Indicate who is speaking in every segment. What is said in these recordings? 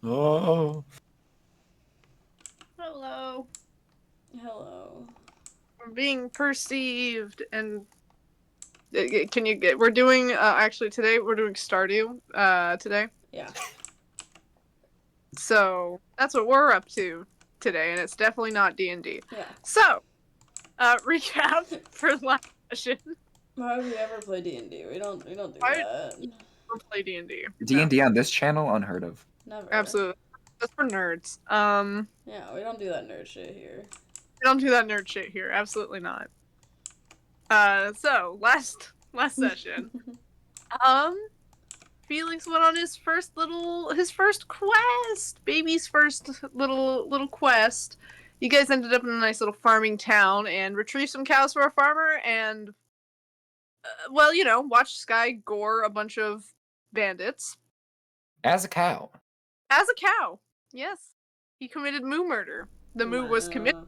Speaker 1: Oh.
Speaker 2: Hello.
Speaker 3: Hello.
Speaker 2: We're being perceived, and can you get? We're doing actually today. We're doing Stardew today.
Speaker 3: Yeah.
Speaker 2: So that's what we're up to today, and it's definitely not D&D.
Speaker 3: Yeah.
Speaker 2: So, recap for last session.
Speaker 3: Why would we ever play D&D? We don't do
Speaker 2: Why
Speaker 3: that.
Speaker 2: did we play D&D?
Speaker 1: D&D on this channel, unheard of.
Speaker 3: Never.
Speaker 2: Absolutely. That's for nerds.
Speaker 3: Yeah, we don't do that nerd shit here.
Speaker 2: We don't do that nerd shit here. Absolutely not. So last session, Felix went on his first quest, baby's first little quest. You guys ended up in a nice little farming town and retrieved some cows for a farmer, and well, watched Sky gore a bunch of bandits
Speaker 1: As a cow.
Speaker 2: as a cow. Yes, he committed moo murder. The moo was committed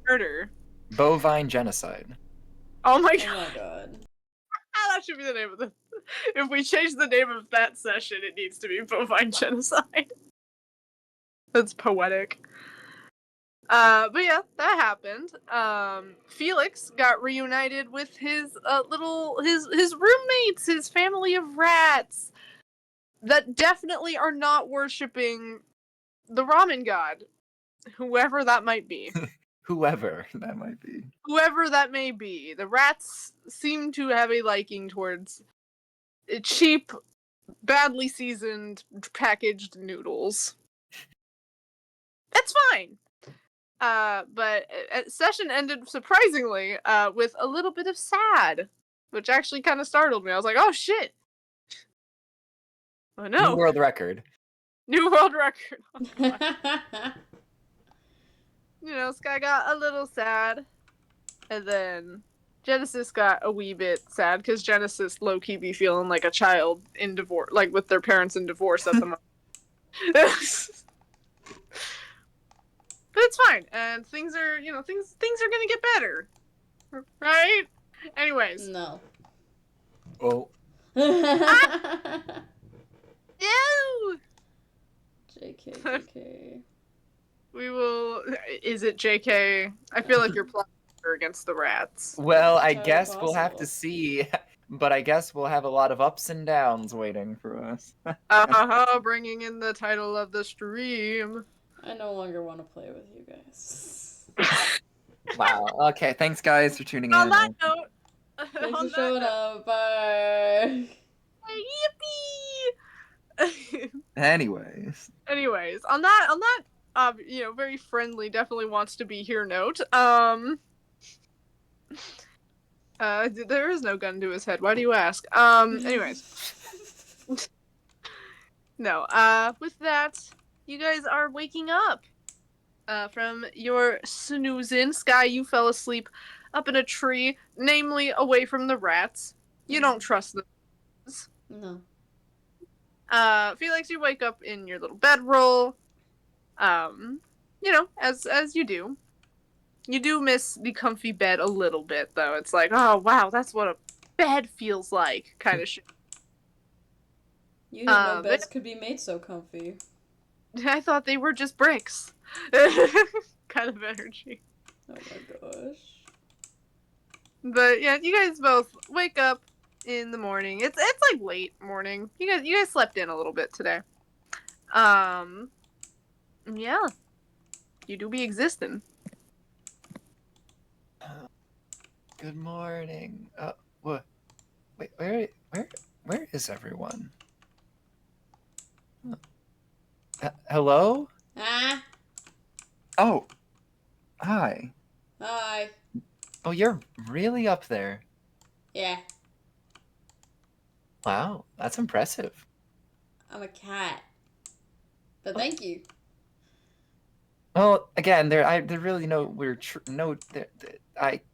Speaker 2: murder.
Speaker 1: Bovine genocide.
Speaker 2: Oh my
Speaker 3: Oh
Speaker 2: god.
Speaker 3: my god.
Speaker 2: That should be the name of the. If we change the name of that session, it needs to be bovine genocide. That's poetic. But yeah, that happened. Felix got reunited with his his roommates, his family of rats that definitely are not worshiping the ramen god, whoever that might be.
Speaker 1: Whoever that might be.
Speaker 2: Whoever that may be, the rats seem to have a liking towards cheap, badly seasoned, packaged noodles. That's fine. But session ended surprisingly with a little bit of sad, which actually kind of startled me. I was like, "Oh shit! Oh no!
Speaker 1: New world record.
Speaker 2: New world record!" Oh, Sky got a little sad, and then Genesis got a wee bit sad because Genesis low key be feeling like a child in divorce, like with their parents in divorce at the moment. But it's fine, and things are gonna get better, right? Anyways.
Speaker 3: No.
Speaker 1: Oh.
Speaker 2: Ew!
Speaker 3: JK.
Speaker 2: We will. Is it JK? I feel like you're plotting against the rats.
Speaker 1: Well, I
Speaker 3: How
Speaker 1: guess we'll have
Speaker 3: possible.
Speaker 1: to see. But I guess we'll have a lot of ups and downs waiting for us.
Speaker 2: Bringing in the title of the stream.
Speaker 3: I no longer want to play with you guys.
Speaker 1: Wow. Okay, thanks guys for tuning in.
Speaker 2: On that note,
Speaker 3: Thanks for showing up. Bye.
Speaker 2: Yippee!
Speaker 1: Anyways.
Speaker 2: On that, very friendly, definitely wants to be here note. There is no gun to his head. Why do you ask? Anyways. No, with that, you guys are waking up from your snoozing. Sky, you fell asleep up in a tree, namely away from the rats. You don't trust them.
Speaker 3: No.
Speaker 2: Felix, you wake up in your little bedroll. As you do. You do miss the comfy bed a little bit, though. It's like, oh wow, that's what a bed feels like, kind of shit.
Speaker 3: You didn't know beds could be made so comfy.
Speaker 2: I thought they were just bricks. Kind of energy.
Speaker 3: Oh my gosh.
Speaker 2: But yeah, you guys both wake up in the morning. It's like late morning. You guys slept in a little bit today. Yeah. You do be existing.
Speaker 1: Good morning. What? Wait, where is everyone? Hello?
Speaker 3: Ah.
Speaker 1: Oh. Hi.
Speaker 3: Hi.
Speaker 1: Oh, you're really up there.
Speaker 3: Yeah.
Speaker 1: Wow, that's impressive.
Speaker 3: I'm a cat. But thank you.
Speaker 1: Well, again, there really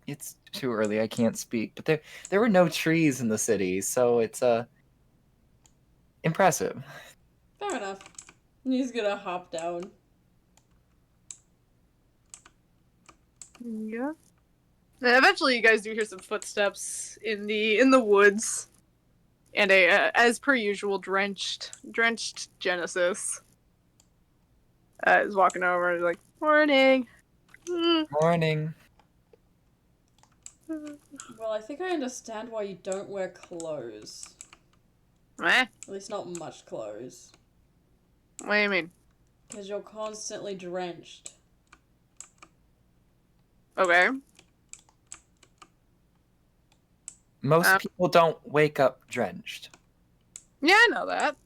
Speaker 1: it's too early. I can't speak, but there were no trees in the city, so it's impressive.
Speaker 3: Fair enough. He's gonna hop down.
Speaker 2: Yeah. And eventually, you guys do hear some footsteps in the woods, and as per usual, drenched Genesis. Is walking over and is like, morning.
Speaker 1: Morning.
Speaker 3: Well, I think I understand why you don't wear clothes.
Speaker 2: Meh.
Speaker 3: At least not much clothes.
Speaker 2: What do you mean?
Speaker 3: Because you're constantly drenched.
Speaker 2: Okay.
Speaker 1: Most people don't wake up drenched.
Speaker 2: Yeah, I know that.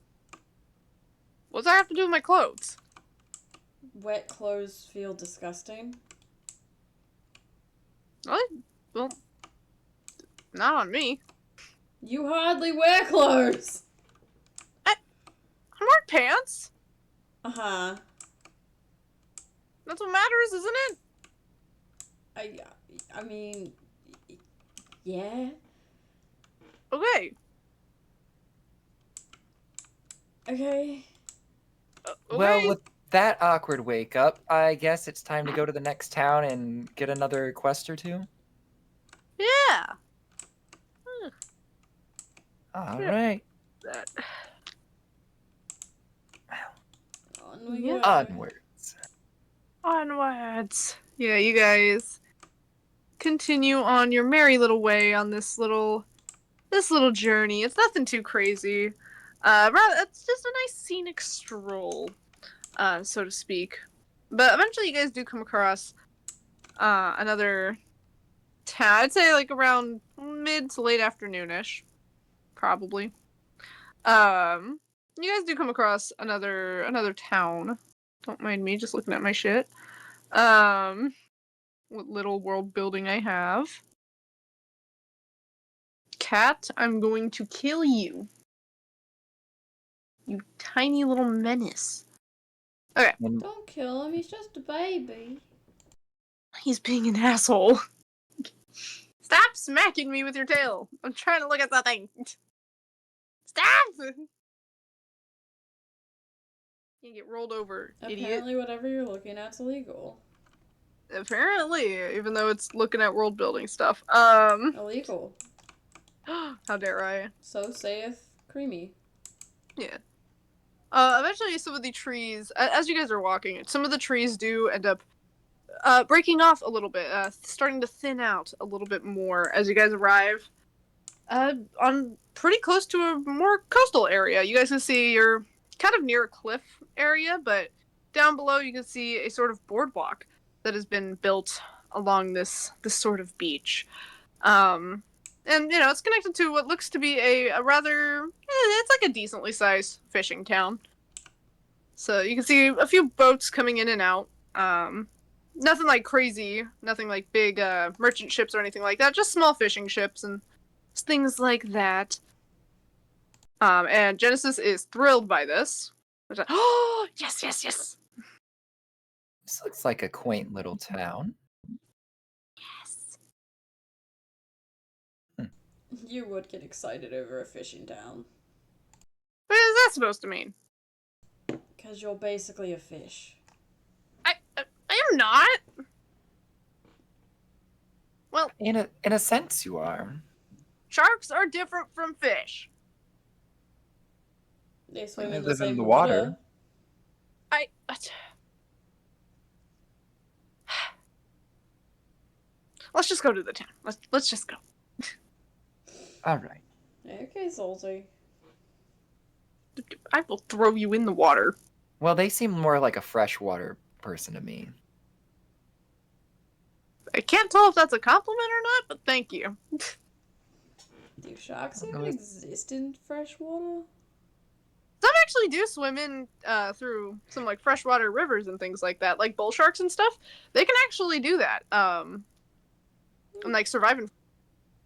Speaker 2: What's that have to do with my clothes?
Speaker 3: Wet clothes feel disgusting.
Speaker 2: What? Well, not on me.
Speaker 3: You hardly wear clothes!
Speaker 2: I'm wearing pants.
Speaker 3: Uh-huh.
Speaker 2: That's what matters, isn't it?
Speaker 3: I mean... Yeah?
Speaker 2: Okay.
Speaker 3: Okay.
Speaker 1: Well,
Speaker 2: Okay.
Speaker 1: with that awkward wake up, I guess it's time to go to the next town and get another quest or two.
Speaker 2: Yeah.
Speaker 1: All
Speaker 2: Yeah.
Speaker 1: right.
Speaker 2: That.
Speaker 3: On we
Speaker 2: Yeah.
Speaker 3: go.
Speaker 1: Onwards.
Speaker 2: Onwards. Yeah, you guys continue on your merry little way on this little journey. It's nothing too crazy. Rather, it's just a nice scenic stroll, so to speak. But eventually, you guys do come across another town. I'd say like around mid to late afternoonish, probably. You guys do come across another town. Don't mind me, just looking at my shit. What little world building I have. Cat, I'm going to kill you. You tiny little menace. Okay.
Speaker 1: And
Speaker 3: Don't kill him, he's just a baby.
Speaker 2: He's being an asshole. Stop smacking me with your tail. I'm trying to look at something. Stop! You get rolled over, idiot.
Speaker 3: Apparently whatever you're looking at's illegal.
Speaker 2: Apparently, even though it's looking at world building stuff.
Speaker 3: Illegal.
Speaker 2: How dare I?
Speaker 3: So saith Creamy.
Speaker 2: Yeah. Eventually some of the trees, as you guys are walking, some of the trees do end up breaking off a little bit, starting to thin out a little bit more as you guys arrive on pretty close to a more coastal area. You guys can see you're kind of near a cliff area, but down below you can see a sort of boardwalk that has been built along this sort of beach. And you know, it's connected to what looks to be a rather it's like a decently sized fishing town. So you can see a few boats coming in and out. Nothing like crazy, nothing like big merchant ships or anything like that. Just small fishing ships and things like that. And Genesis is thrilled by this. Oh, yes, yes, yes.
Speaker 1: this looks like a quaint little town.
Speaker 2: Yes.
Speaker 3: You would get excited over a fishing town.
Speaker 2: What is that supposed to mean?
Speaker 3: Because you're basically a fish.
Speaker 2: I am not. Well,
Speaker 1: In a sense, you are.
Speaker 2: sharks are different from fish.
Speaker 3: They swim
Speaker 1: They
Speaker 3: in the
Speaker 1: live in
Speaker 3: same
Speaker 1: the
Speaker 3: water.
Speaker 1: water.
Speaker 2: Let's just go to the town. Let's just go.
Speaker 1: All right.
Speaker 3: Okay, Salty.
Speaker 2: I will throw you in the water.
Speaker 1: Well, they seem more like a freshwater person to me.
Speaker 2: I can't tell if that's a compliment or not, but thank you.
Speaker 3: Do sharks even exist in freshwater?
Speaker 2: Some actually do swim in through some like freshwater rivers and things like that, like bull sharks and stuff. They can actually do that. And like survive in.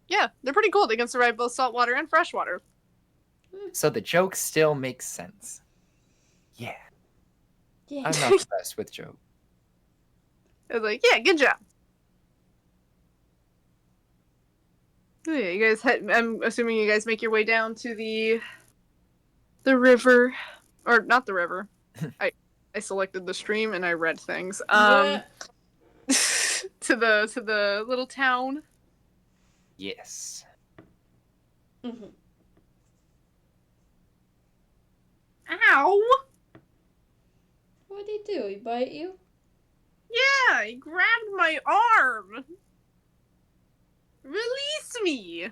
Speaker 2: Yeah, they're pretty cool. They can survive both saltwater and freshwater.
Speaker 1: So the joke still makes sense. Yeah.
Speaker 3: Yeah.
Speaker 1: I'm not the best with jokes.
Speaker 2: It's like, yeah, good job. Yeah, you guys. I'm assuming you guys make your way down to the river, or not the river. I selected the stream and I read things.
Speaker 3: Yeah.
Speaker 2: To the little town.
Speaker 1: Yes.
Speaker 3: Mm-hmm.
Speaker 2: Ow!
Speaker 3: What'd he do? He bite you?
Speaker 2: Yeah, he grabbed my arm. Release me.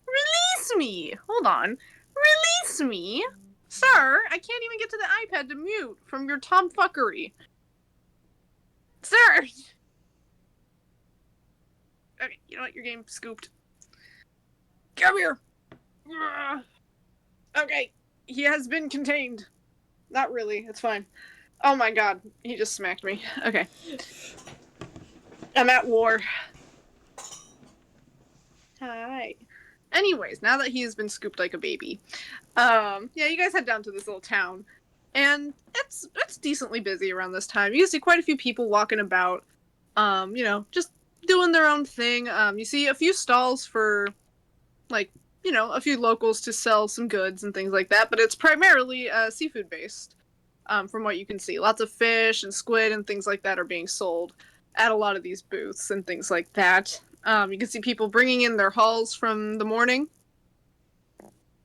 Speaker 2: Release me. Hold on. Release me. Sir, I can't even get to the iPad to mute from your tomfuckery. Sir! Okay, you know what? Your game scooped. Come here! Okay, he has been contained. Not really, it's fine. Oh my god, he just smacked me. Okay. I'm at war. Hi. Anyways, now that he has been scooped like a baby, yeah, you guys head down to this little town, and it's decently busy around this time. You see quite a few people walking about, you know, just doing their own thing. You see a few stalls for, like, you know, a few locals to sell some goods and things like that, but it's primarily seafood based, from what you can see. Lots of fish and squid and things like that are being sold at a lot of these booths and things like that. You can see people bringing in their hauls from the morning.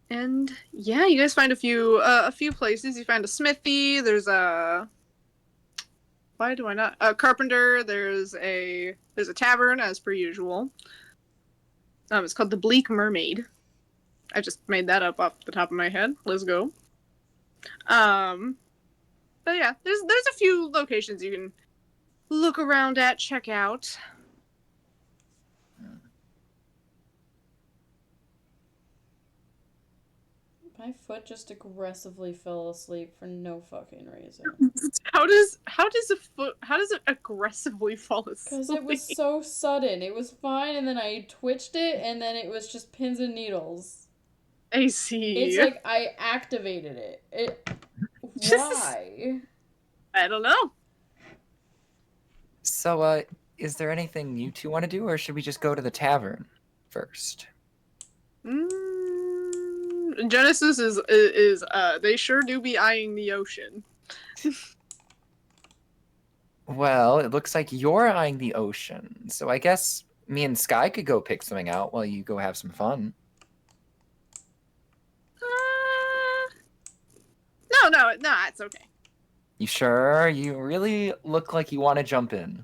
Speaker 2: And yeah, you guys find a few places. You find a smithy. There's a a carpenter. There's a tavern as per usual. It's called the Bleak Mermaid. I just made that up off the top of my head. Let's go. But yeah, there's a few locations you can look around at, check out.
Speaker 3: My foot just aggressively fell asleep for no fucking reason.
Speaker 2: How does it aggressively fall asleep?
Speaker 3: Because it was so sudden. It was fine, and then I twitched it, and then it was just pins and needles.
Speaker 2: I see.
Speaker 3: It's like I activated it. Why?
Speaker 2: I don't know.
Speaker 1: So, is there anything you two want to do, or should we just go to the tavern first?
Speaker 2: Genesis is they sure do be eyeing the ocean.
Speaker 1: Well, it looks like you're eyeing the ocean, so I guess me and Sky could go pick something out while you go have some fun.
Speaker 2: No, it's okay.
Speaker 1: You sure? You really look like you want to jump in.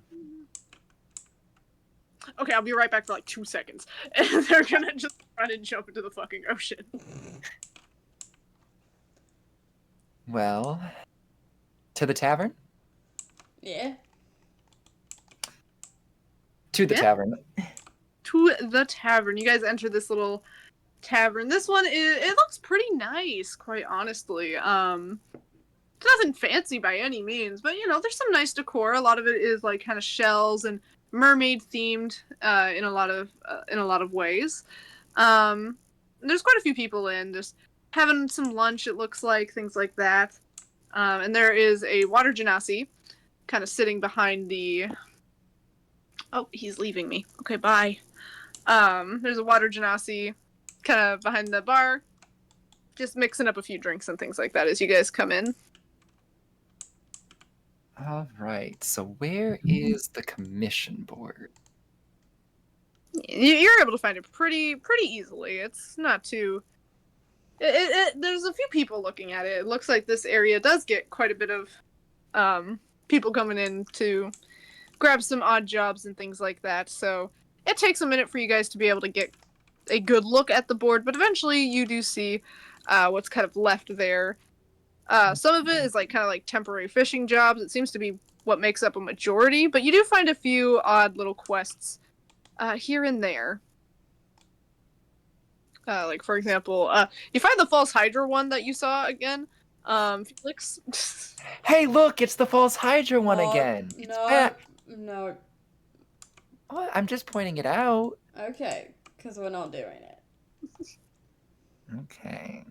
Speaker 2: Okay, I'll be right back for like 2 seconds. And they're gonna just run and jump into the fucking ocean.
Speaker 1: Well, to the tavern?
Speaker 3: Yeah.
Speaker 1: To the tavern.
Speaker 2: To the tavern. You guys enter this little tavern. This one it looks pretty nice, quite honestly. It's nothing fancy by any means, but you know, there's some nice decor. A lot of it is like kind of shells and mermaid themed in a lot of ways. There's quite a few people in, just having some lunch, it looks like, things like that. And there is a water genasi kind of sitting behind the... Oh, he's leaving me. Okay, bye. There's a water genasi kind of behind the bar, just mixing up a few drinks and things like that as you guys come in.
Speaker 1: All right, so where is the commission board?
Speaker 2: You're able to find it pretty easily. It's not too... there's a few people looking at it. It looks like this area does get quite a bit of people coming in to grab some odd jobs and things like that. So it takes a minute for you guys to be able to get a good look at the board, but eventually you do see what's kind of left there. Some of it is like kind of like temporary fishing jobs. It seems to be what makes up a majority, but you do find a few odd little quests here and there. Like, for example, you find the false Hydra one that you saw again. Felix.
Speaker 1: Hey, look, it's the false Hydra one again. It's back.
Speaker 3: No.
Speaker 1: What? I'm just pointing it out.
Speaker 3: Okay, because we're not doing it.
Speaker 1: Okay.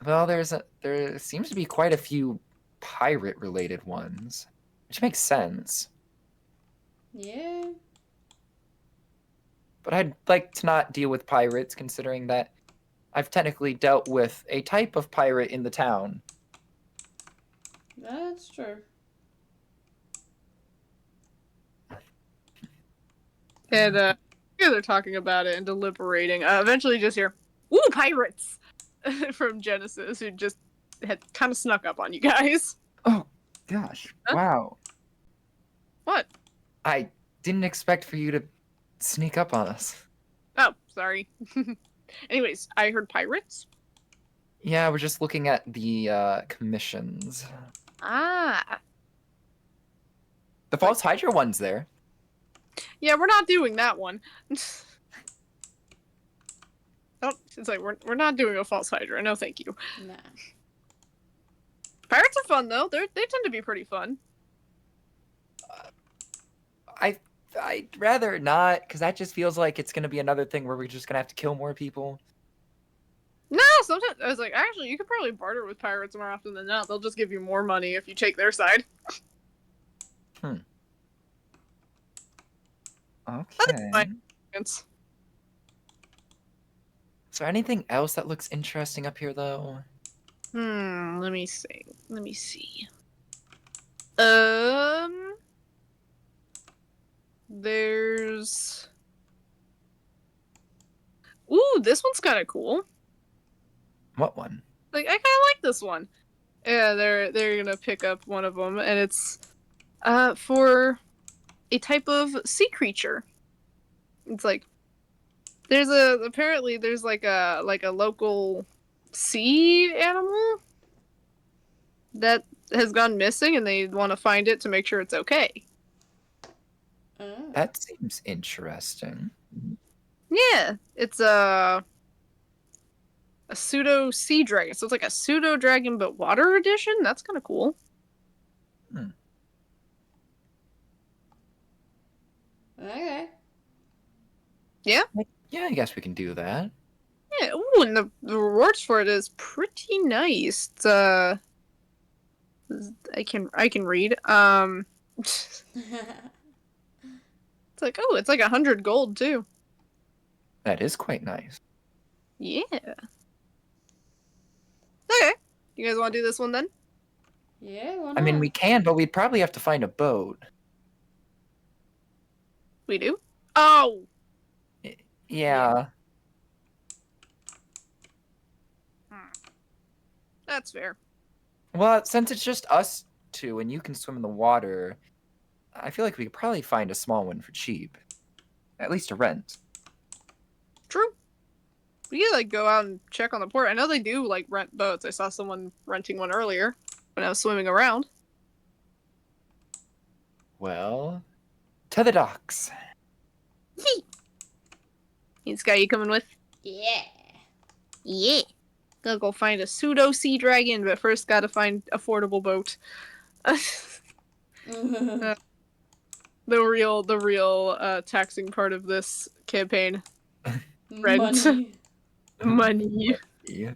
Speaker 1: Well, there seems to be quite a few pirate-related ones, which makes sense.
Speaker 3: Yeah.
Speaker 1: But I'd like to not deal with pirates, considering that I've technically dealt with a type of pirate in the town.
Speaker 3: That's true.
Speaker 2: And here they're talking about it and deliberating. Eventually, you just hear "Ooh, pirates" from Genesis, who just had kind of snuck up on you guys.
Speaker 1: Oh, gosh.
Speaker 2: Huh?
Speaker 1: Wow.
Speaker 2: What?
Speaker 1: I didn't expect for you to sneak up on us.
Speaker 2: Oh, sorry. Anyways, I heard pirates.
Speaker 1: Yeah, we're just looking at the commissions.
Speaker 2: Ah.
Speaker 1: The False Hydra one's there.
Speaker 2: Yeah, we're not doing that one. Oh, it's like we're not doing a false Hydra. No, thank you.
Speaker 3: Nah.
Speaker 2: Pirates are fun though. They tend to be pretty fun.
Speaker 1: I'd rather not, because that just feels like it's gonna be another thing where we're just gonna have to kill more people.
Speaker 2: No, sometimes I was like, actually, you could probably barter with pirates more often than not. They'll just give you more money if you take their side.
Speaker 1: Okay.
Speaker 2: fine.
Speaker 1: Is there anything else that looks interesting up here, though?
Speaker 2: Let me see. There's. Ooh, this one's kind of cool.
Speaker 1: What one?
Speaker 2: Like, I kind of like this one. Yeah, they're gonna pick up one of them, and it's for a type of sea creature. It's like apparently there's like a local sea animal that has gone missing, and they want to find it to make sure it's okay.
Speaker 3: Oh.
Speaker 1: That seems interesting.
Speaker 2: Yeah, it's a pseudo sea dragon, so it's like a pseudo dragon but water edition. That's kind of cool.
Speaker 3: Okay.
Speaker 2: Yeah,
Speaker 1: I guess we can do that.
Speaker 2: yeah. Ooh, and the rewards for it is pretty nice. It's, I can read. It's like, oh, it's like 100 gold too.
Speaker 1: That is quite nice.
Speaker 2: Yeah. Okay. You guys want to do this one then?
Speaker 3: Yeah, why not?
Speaker 1: I mean, we can, but we'd probably have to find a boat.
Speaker 2: We do? Oh!
Speaker 1: Yeah.
Speaker 2: That's fair.
Speaker 1: Well, since it's just us two and you can swim in the water, I feel like we could probably find a small one for cheap. At least to rent.
Speaker 2: True. We could, like, go out and check on the port. I know they do, like, rent boats. I saw someone renting one earlier when I was swimming around.
Speaker 1: Well, to the docks.
Speaker 2: Hey, Sky, you coming with?
Speaker 3: Yeah.
Speaker 2: Yeah. Gotta go find a pseudo sea dragon, but first gotta find affordable boat. The real taxing part of this campaign. Rent.
Speaker 3: Money.
Speaker 2: Money.
Speaker 1: Yeah.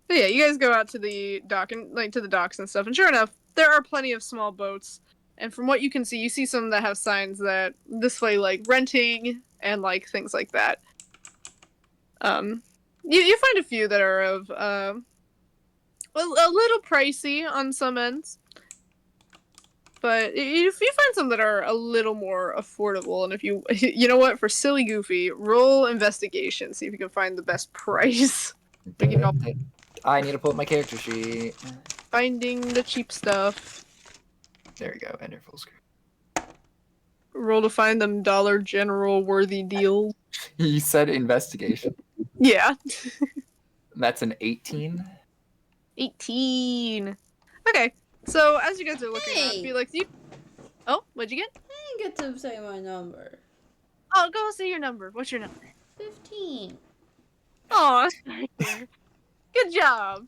Speaker 2: But yeah, you guys go out to the dock and to the docks and stuff, and sure enough, there are plenty of small boats. And from what you can see, you see some that have signs that display like renting and like things like that. You find a few that are of a little pricey on some ends, but you find some that are a little more affordable. And if you know what, for silly goofy, roll investigation, see if you can find the best price.
Speaker 1: I need to pull up my character sheet.
Speaker 2: Finding the cheap stuff.
Speaker 1: There we go. Enter full screen.
Speaker 2: Roll to find them Dollar General worthy deals.
Speaker 1: You said investigation.
Speaker 2: Yeah.
Speaker 1: That's an 18.
Speaker 2: 18. Okay, so as you guys are looking at
Speaker 3: Hey.
Speaker 2: Felix, you. Oh, what'd you get?
Speaker 3: I didn't get to say my number.
Speaker 2: Oh, go say your number. What's your number?
Speaker 3: 15.
Speaker 2: Oh, good job.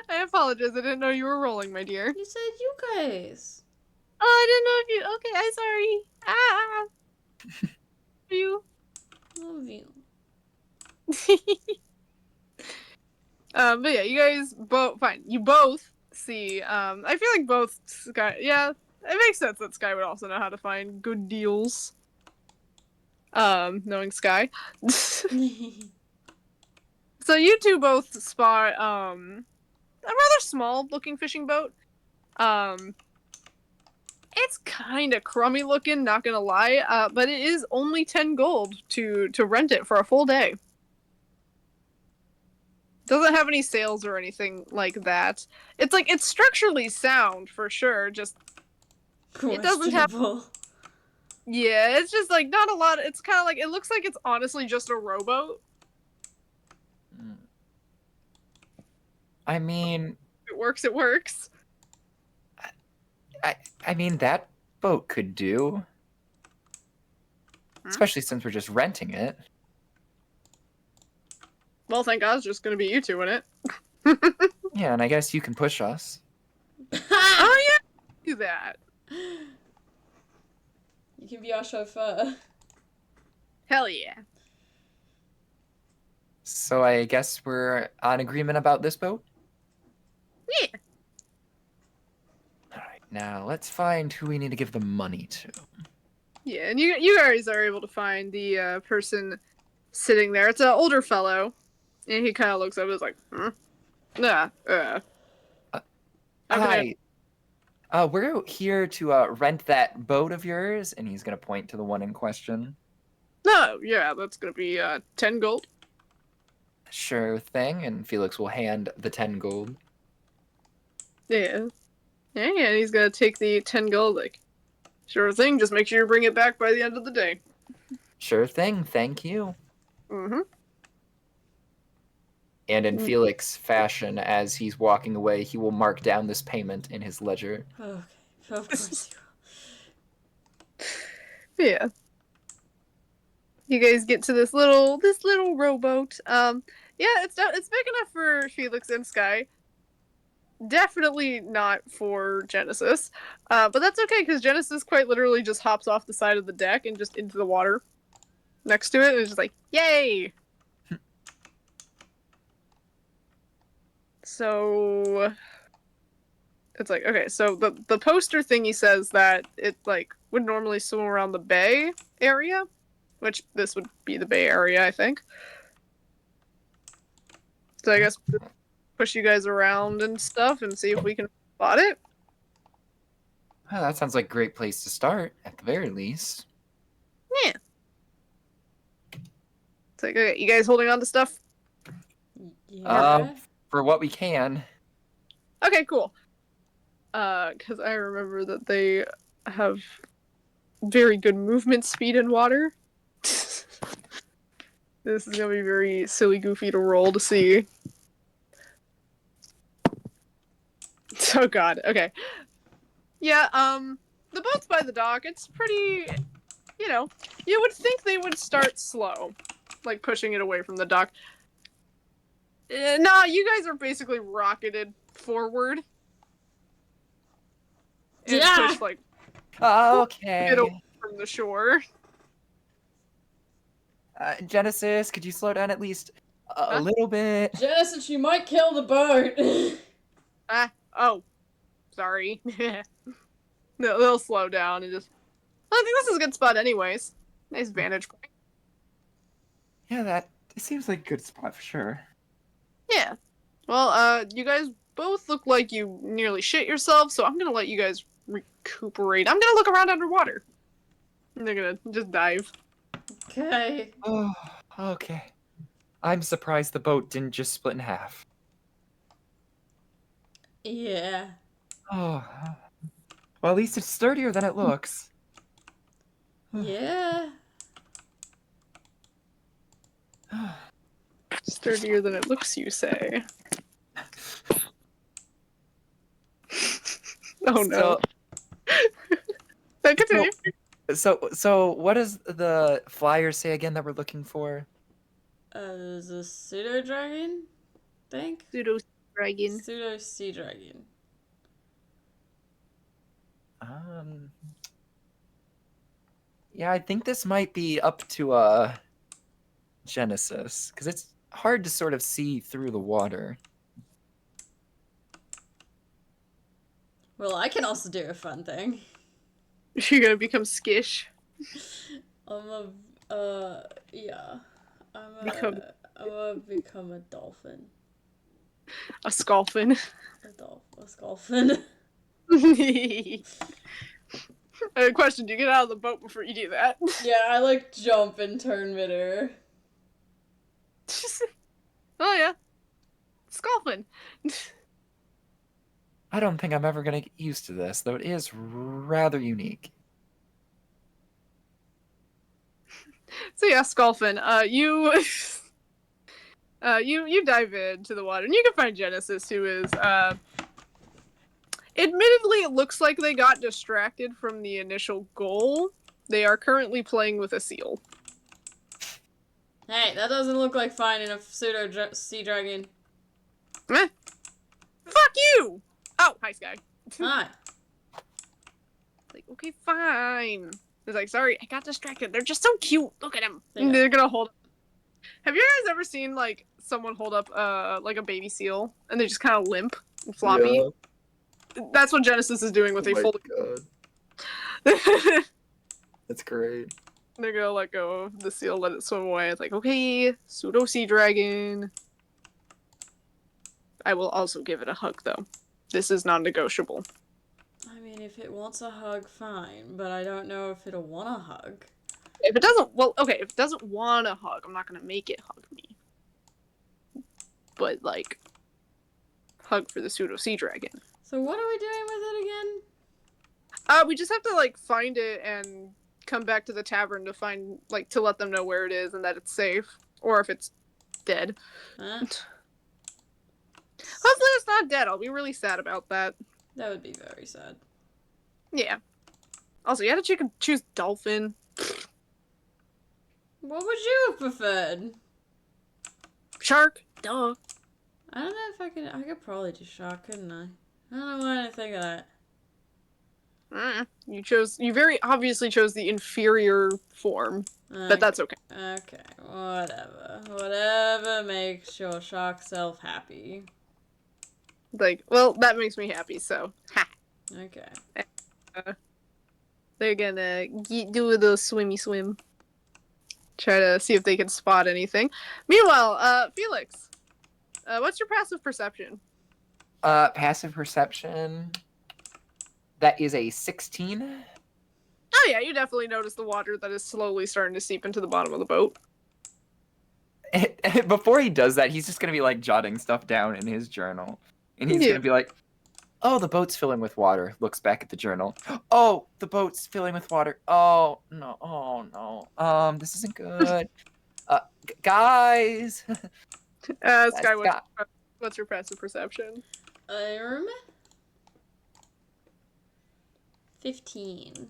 Speaker 2: I apologize. I didn't know you were rolling, my dear.
Speaker 3: You said you guys.
Speaker 2: Oh, I didn't know if you. Okay, I'm sorry. You.
Speaker 3: Love you.
Speaker 2: But yeah, you guys both fine. You both see. I feel like both Sky. Yeah, it makes sense that Sky would also know how to find good deals. Knowing Sky. So you two both spot a rather small looking fishing boat. It's kind of crummy looking, not gonna lie. But it is only 10 gold to rent it for a full day. Doesn't have any sails or anything like that. It's like it's structurally sound for sure. Just it doesn't have.
Speaker 3: Questionable.
Speaker 2: Yeah, it's just like not a lot. It's kind of like it looks like it's honestly just a rowboat.
Speaker 1: I mean,
Speaker 2: It works. It works.
Speaker 1: I mean that boat could do, especially since we're just renting it.
Speaker 2: Well, thank God it's just gonna be you two in it.
Speaker 1: Yeah, and I guess you can push us.
Speaker 2: Oh yeah, do that.
Speaker 3: You can be our chauffeur.
Speaker 2: Hell yeah.
Speaker 1: So I guess we're on agreement about this boat?
Speaker 2: Yeah.
Speaker 1: Alright, now let's find who we need to give the money to.
Speaker 2: Yeah, and you guys are able to find the person sitting there. It's an older fellow, and he kind of looks up and is like, nah,
Speaker 1: Hi. We're here to rent that boat of yours, and he's gonna point to the one in question.
Speaker 2: no, yeah, that's gonna be 10 gold.
Speaker 1: Sure thing, and Felix will hand the 10 gold.
Speaker 2: Yeah. Yeah, he's gonna take the 10 gold, like, sure thing, just make sure you bring it back by the end of the day.
Speaker 1: Sure thing, thank you.
Speaker 2: Mm-hmm.
Speaker 1: And in Felix fashion, as he's walking away, he will mark down this payment in his ledger.
Speaker 3: Okay, of course you
Speaker 2: Yeah. You guys get to this little rowboat. Yeah, it's big enough for Felix and Sky. Definitely not for Genesis. But that's okay because Genesis quite literally just hops off the side of the deck and just into the water next to it and is just like, yay! So it's like, okay, so the poster thingy says that it like would normally swim around the bay area, which this would be the bay area, I think. So I guess push you guys around and stuff and see if we can spot it.
Speaker 1: Well, that sounds like a great place to start, at the very least.
Speaker 2: Yeah. It's like, okay, you guys holding on to stuff?
Speaker 3: Yeah.
Speaker 1: For what we can.
Speaker 2: Okay, cool. Because I remember that they have very good movement speed in water. This is gonna be very silly, goofy to roll to see. Oh god, okay. Yeah, the boat's by the dock. It's pretty, you would think they would start slow, like pushing it away from the dock. Nah, you guys are basically rocketed forward. And
Speaker 3: Yeah.
Speaker 2: pushed, like,
Speaker 1: Okay.
Speaker 2: it away from the shore.
Speaker 1: Genesis, could you slow down at least a little bit?
Speaker 3: Genesis, you might kill the boat.
Speaker 2: Oh. Sorry. No, they'll slow down and just... I think this is a good spot anyways. Nice vantage point.
Speaker 1: Yeah, it seems like a good spot for sure.
Speaker 2: Yeah. Well, you guys both look like you nearly shit yourselves, so I'm gonna let you guys recuperate. I'm gonna look around underwater. And they're gonna just dive.
Speaker 3: Okay.
Speaker 1: Oh, okay. I'm surprised the boat didn't just split in half.
Speaker 3: Yeah.
Speaker 1: Oh. Well, at least it's sturdier than it looks.
Speaker 3: Yeah.
Speaker 2: Sturdier than it looks, you say. Oh no. Continue.
Speaker 1: So what does the flyer say again that we're looking for?
Speaker 3: There's a pseudo dragon, think?
Speaker 2: Pseudo dragon.
Speaker 3: Pseudo sea dragon.
Speaker 1: Yeah, I think this might be up to Genesis, because it's hard to sort of see through the water.
Speaker 3: Well, I can also do a fun thing.
Speaker 2: You're gonna become skish.
Speaker 3: Yeah. I'm
Speaker 2: Become-
Speaker 3: gonna become a dolphin.
Speaker 2: A scolphin.
Speaker 3: A scolphin.
Speaker 2: Question, do you get out of the boat before you do that?
Speaker 3: Yeah, I like jump and turn midair.
Speaker 2: Oh yeah. Sculpin.
Speaker 1: I don't think I'm ever gonna get used to this, though it is rather unique.
Speaker 2: So yeah, Sculpin, you you dive into the water, and you can find Genesis, who is admittedly, it looks like they got distracted from the initial goal. They are currently playing with a seal.
Speaker 3: Hey, that doesn't look like finding a pseudo sea dragon.
Speaker 2: Eh. Fuck you! Oh, hi, Sky.
Speaker 3: Hi.
Speaker 2: Like, okay, fine. It's like, sorry, I got distracted. They're just so cute. Look at them.
Speaker 3: Yeah.
Speaker 2: They're gonna hold. Have you guys ever seen like someone hold up like a baby seal and they just kind of limp and floppy?
Speaker 1: Yeah.
Speaker 2: That's what Genesis is doing with a full.
Speaker 1: God. That's great.
Speaker 2: They're gonna let go of the seal, let it swim away. It's like, okay, pseudo sea dragon. I will also give it a hug, though. This is non-negotiable.
Speaker 3: I mean, if it wants a hug, fine, but I don't know if it'll want a hug.
Speaker 2: If it doesn't, well, okay, if it doesn't want a hug, I'm not gonna make it hug me. But, like, hug for the pseudo sea dragon.
Speaker 3: So what are we doing with it again?
Speaker 2: We just have to, like, find it and come back to the tavern to find, like, to let them know where it is and that it's safe. Or if it's dead.
Speaker 3: Huh?
Speaker 2: Hopefully it's not dead. I'll be really sad about that.
Speaker 3: That would be very sad.
Speaker 2: Yeah. Also, you had to choose dolphin.
Speaker 3: What would you have preferred?
Speaker 2: Shark. Duh.
Speaker 3: I don't know if I could probably do shark, couldn't I? I don't know why I didn't think of that.
Speaker 2: You very obviously chose the inferior form, but that's okay.
Speaker 3: Okay, whatever. Whatever makes your shark self happy.
Speaker 2: Like, well, that makes me happy, so, ha.
Speaker 3: Okay.
Speaker 2: They're gonna do a little swimmy swim. Try to see if they can spot anything. Meanwhile, Felix, what's your passive perception?
Speaker 1: Passive perception. That is a 16.
Speaker 2: Oh yeah, you definitely notice the water that is slowly starting to seep into the bottom of the boat.
Speaker 1: Before he does that, he's just gonna be like jotting stuff down in his journal, and he's gonna be like, "Oh, the boat's filling with water." Looks back at the journal. "Oh, the boat's filling with water. Oh no! Oh no! This isn't good. Guys."
Speaker 2: Sky, what's your passive perception?
Speaker 3: 15.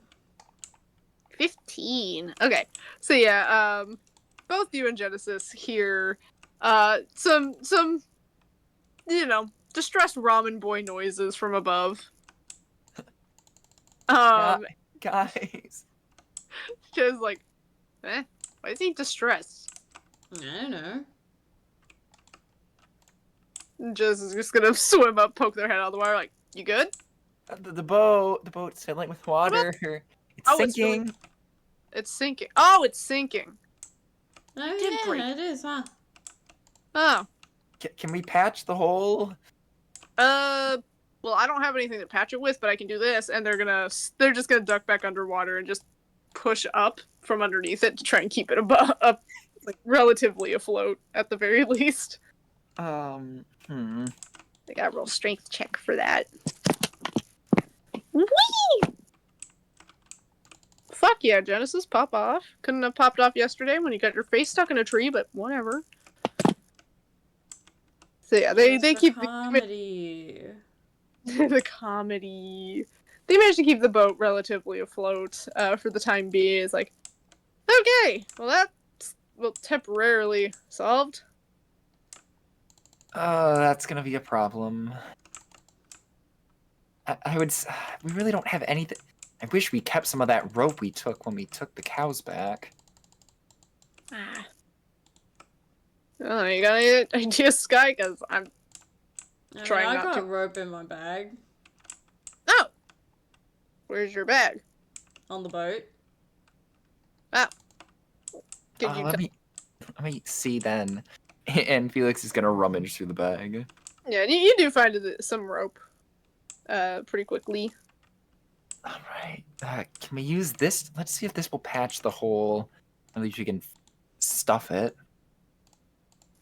Speaker 2: 15. Okay. So yeah, both you and Genesis hear some distressed ramen boy noises from above.
Speaker 1: Guys.
Speaker 2: Just like, why is he distressed?
Speaker 3: I don't know.
Speaker 2: Jess is just gonna swim up, poke their head out of the water, like, you good?
Speaker 1: The boat's filling with water. It's sinking.
Speaker 2: It's sinking. Oh, it's sinking.
Speaker 3: Oh
Speaker 2: Did
Speaker 3: yeah,
Speaker 2: break.
Speaker 3: it is, huh?
Speaker 2: Oh.
Speaker 1: Can we patch the hole?
Speaker 2: Well, I don't have anything to patch it with, but I can do this, and they're just gonna duck back underwater and just push up from underneath it to try and keep it up, like, relatively afloat at the very least. They got a roll strength check for that. Whee! Fuck yeah, Genesis, pop off. Couldn't have popped off yesterday when you got your face stuck in a tree, but whatever. So yeah, they keep
Speaker 3: comedy.
Speaker 2: The comedy. They managed to keep the boat relatively afloat for the time being. It's like, okay, well that's temporarily solved.
Speaker 1: That's gonna be a problem. We really don't have anything. I wish we kept some of that rope we took when we took the cows back.
Speaker 2: Oh, you got any ideas, Sky? Because I'm trying
Speaker 3: I
Speaker 2: not
Speaker 3: got
Speaker 2: to.
Speaker 3: rope in my bag.
Speaker 2: Oh! Where's your bag?
Speaker 3: On the boat.
Speaker 2: Oh.
Speaker 1: Let me see then. And Felix is gonna rummage through the bag.
Speaker 2: Yeah, you do find some rope. Pretty quickly.
Speaker 1: Alright. Can we use this? Let's see if this will patch the hole. At least we can stuff it.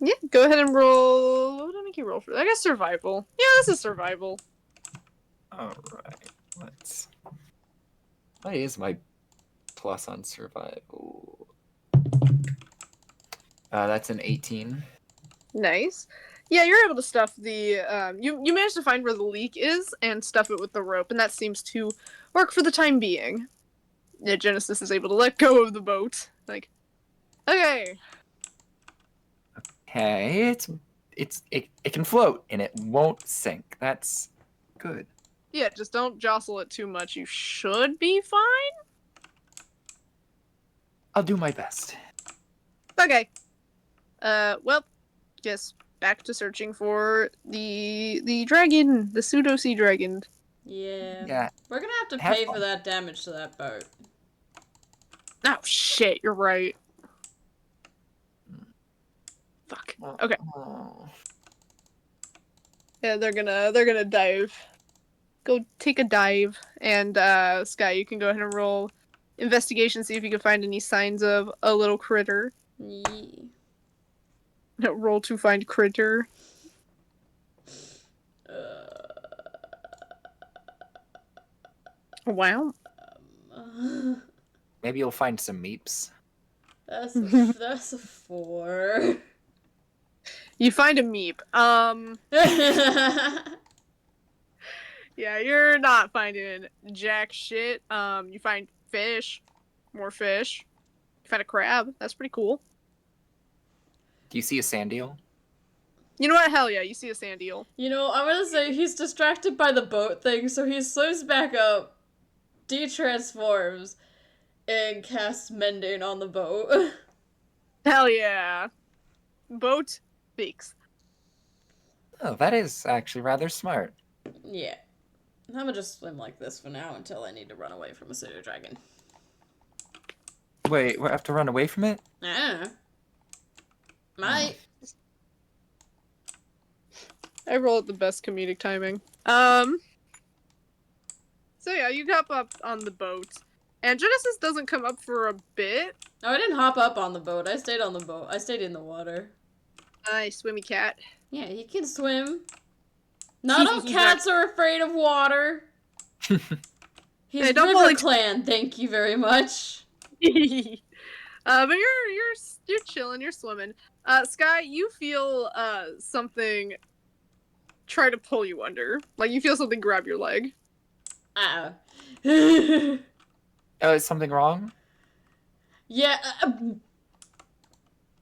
Speaker 2: Yeah, go ahead and roll. Let me think you roll for that. I guess survival. Yeah, this is survival.
Speaker 1: Alright, what is my plus on survival? That's an 18.
Speaker 2: Nice. Yeah, you're able to stuff the you managed to find where the leak is and stuff it with the rope, and that seems to work for the time being. Yeah, Genesis is able to let go of the boat. Like, okay.
Speaker 1: Okay, it can float and it won't sink. That's good.
Speaker 2: Yeah, just don't jostle it too much. You should be fine.
Speaker 1: I'll do my best.
Speaker 2: Okay. Well, guess back to searching for the dragon, the pseudo sea dragon.
Speaker 3: Yeah. We're gonna have to
Speaker 1: Have
Speaker 3: pay
Speaker 1: fun.
Speaker 3: for that damage to that boat.
Speaker 2: Oh shit, you're right. Fuck. Okay.
Speaker 1: Oh.
Speaker 2: Yeah, they're gonna dive. Go take a dive, and Sky, you can go ahead and roll investigation, see if you can find any signs of a little critter.
Speaker 3: Yeah.
Speaker 2: Roll to find critter. Wow.
Speaker 1: Maybe you'll find some meeps.
Speaker 3: That's a 4.
Speaker 2: You find a meep. Yeah, you're not finding jack shit. You find fish, more fish. You find a crab. That's pretty cool.
Speaker 1: Do you see a sand eel?
Speaker 2: You know what? Hell yeah, you see a sand eel.
Speaker 3: You know, I'm gonna say he's distracted by the boat thing, so he swims back up, de-transforms, and casts mending on the boat.
Speaker 2: Hell yeah. Boat speaks.
Speaker 1: Oh, that is actually rather smart.
Speaker 3: Yeah. I'm gonna just swim like this for now until I need to run away from a pseudo dragon.
Speaker 1: Wait, we have to run away from it?
Speaker 3: I don't know. Might.
Speaker 2: I roll at the best comedic timing. So yeah, you hop up on the boat, and Genesis doesn't come up for a bit.
Speaker 3: Oh, I didn't hop up on the boat. I stayed on the boat. I stayed in the water.
Speaker 2: Nice, swimmy cat.
Speaker 3: Yeah, he can swim. Not all cats are afraid of water. He's
Speaker 2: Hey, don't
Speaker 3: River
Speaker 2: bully-
Speaker 3: Clan, thank you very much.
Speaker 2: But you're chilling, you're swimming. Sky, you feel something try to pull you under. Like you feel something grab your leg.
Speaker 3: Uh-oh.
Speaker 1: Oh, is something wrong?
Speaker 3: Yeah.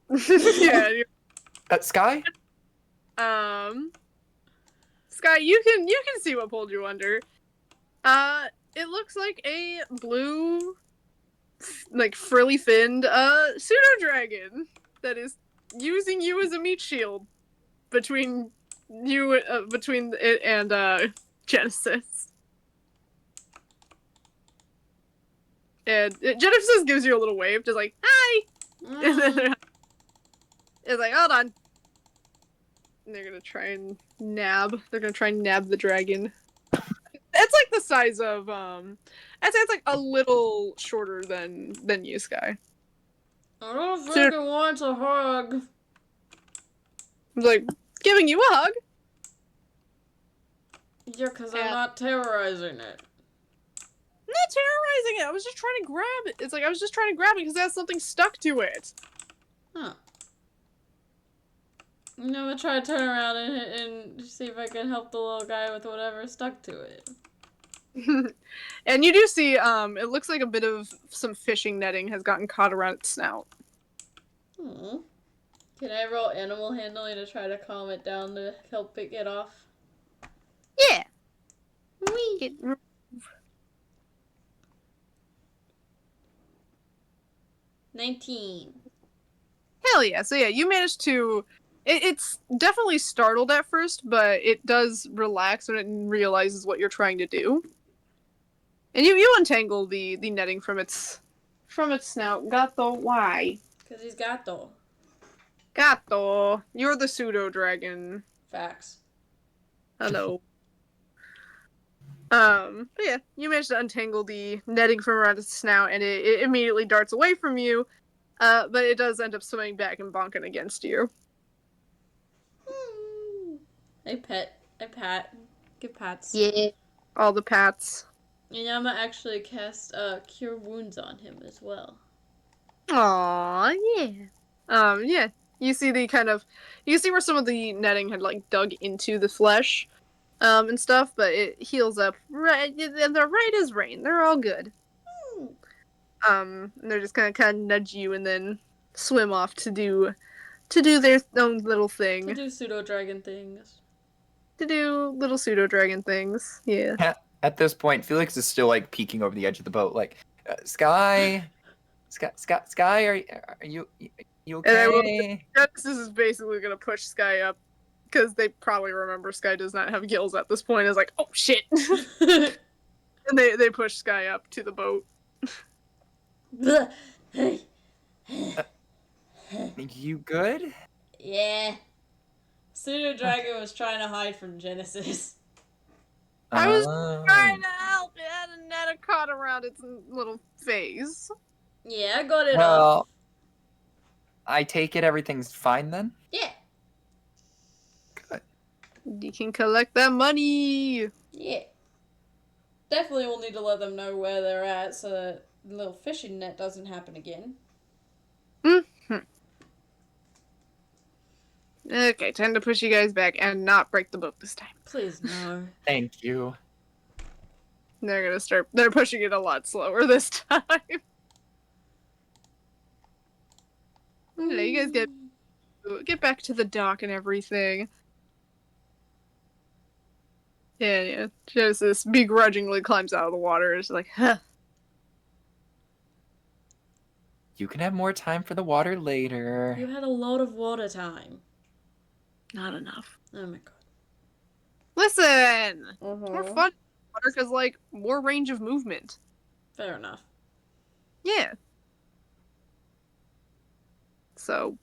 Speaker 2: Yeah.
Speaker 1: Sky?
Speaker 2: Sky, you can see what pulled you under. It looks like a blue, like frilly finned pseudo dragon that is using you as a meat shield between it and Genesis. And Genesis gives you a little wave, just like hi. And then it's like, hold on. And they're gonna try and nab. They're gonna try and nab the dragon. It's like the size of I'd say it's like a little shorter than you, Sky.
Speaker 3: I don't think it wants a hug.
Speaker 2: It's like giving you a hug.
Speaker 3: Yeah, because I'm not terrorizing it.
Speaker 2: I'm not terrorizing it. I was just trying to grab it. It's like I was just trying to grab it because it has something stuck to it.
Speaker 3: Huh. I'm gonna try to turn around and see if I can help the little guy with whatever stuck to it.
Speaker 2: And you do see, it looks like a bit of some fishing netting has gotten caught around its snout.
Speaker 3: Hmm. Can I roll animal handling to try to calm it down to help it get off?
Speaker 2: Yeah.
Speaker 3: Wee. 19.
Speaker 2: Hell yeah. So yeah, you managed to... It's definitely startled at first, but it does relax when it realizes what you're trying to do. And you untangle the netting from its snout. Gato, why?
Speaker 3: Because he's gato.
Speaker 2: Gato, you're the pseudo dragon.
Speaker 3: Facts.
Speaker 2: Hello. But yeah, you managed to untangle the netting from around its snout, and it immediately darts away from you. But it does end up swimming back and bonking against you.
Speaker 3: I pat. Give pats.
Speaker 2: Yeah. All the pats.
Speaker 3: And Yama actually cast Cure Wounds on him as well.
Speaker 2: Aww, yeah. Yeah. You see you see where some of the netting had like dug into the flesh, and stuff, but it heals up right. They're right as rain. They're all good. And they're just gonna kind of nudge you and then swim off to do their own little thing.
Speaker 3: To do pseudo dragon things.
Speaker 2: To do little pseudo dragon things. Yeah.
Speaker 1: At this point, Felix is still like peeking over the edge of the boat, like, Sky, are you okay?
Speaker 2: This is basically gonna push Sky up because they probably remember Sky does not have gills at this point. It's like, oh shit, and they push Sky up to the boat.
Speaker 1: You good?
Speaker 3: Yeah. Pseudo dragon was trying to hide from Genesis.
Speaker 2: I was
Speaker 1: Oh.
Speaker 2: trying to help. It had a net caught around its little face.
Speaker 3: Yeah, I got it off.
Speaker 1: Well, I take it everything's fine then?
Speaker 3: Yeah.
Speaker 1: Good.
Speaker 2: You can collect that money.
Speaker 3: Yeah. Definitely will need to let them know where they're at so that the little fishing net doesn't happen again.
Speaker 2: Okay, time to push you guys back and not break the boat this time.
Speaker 3: Please, no.
Speaker 1: Thank you.
Speaker 2: They're pushing it a lot slower this time. You guys get back to the dock and everything. Yeah. Genesis begrudgingly climbs out of the water. It's like, huh.
Speaker 1: You can have more time for the water later.
Speaker 3: You had a lot of water time.
Speaker 2: Not enough.
Speaker 3: Oh my god.
Speaker 2: Listen! More fun water because, like, more range of movement.
Speaker 3: Fair enough.
Speaker 2: Yeah. So,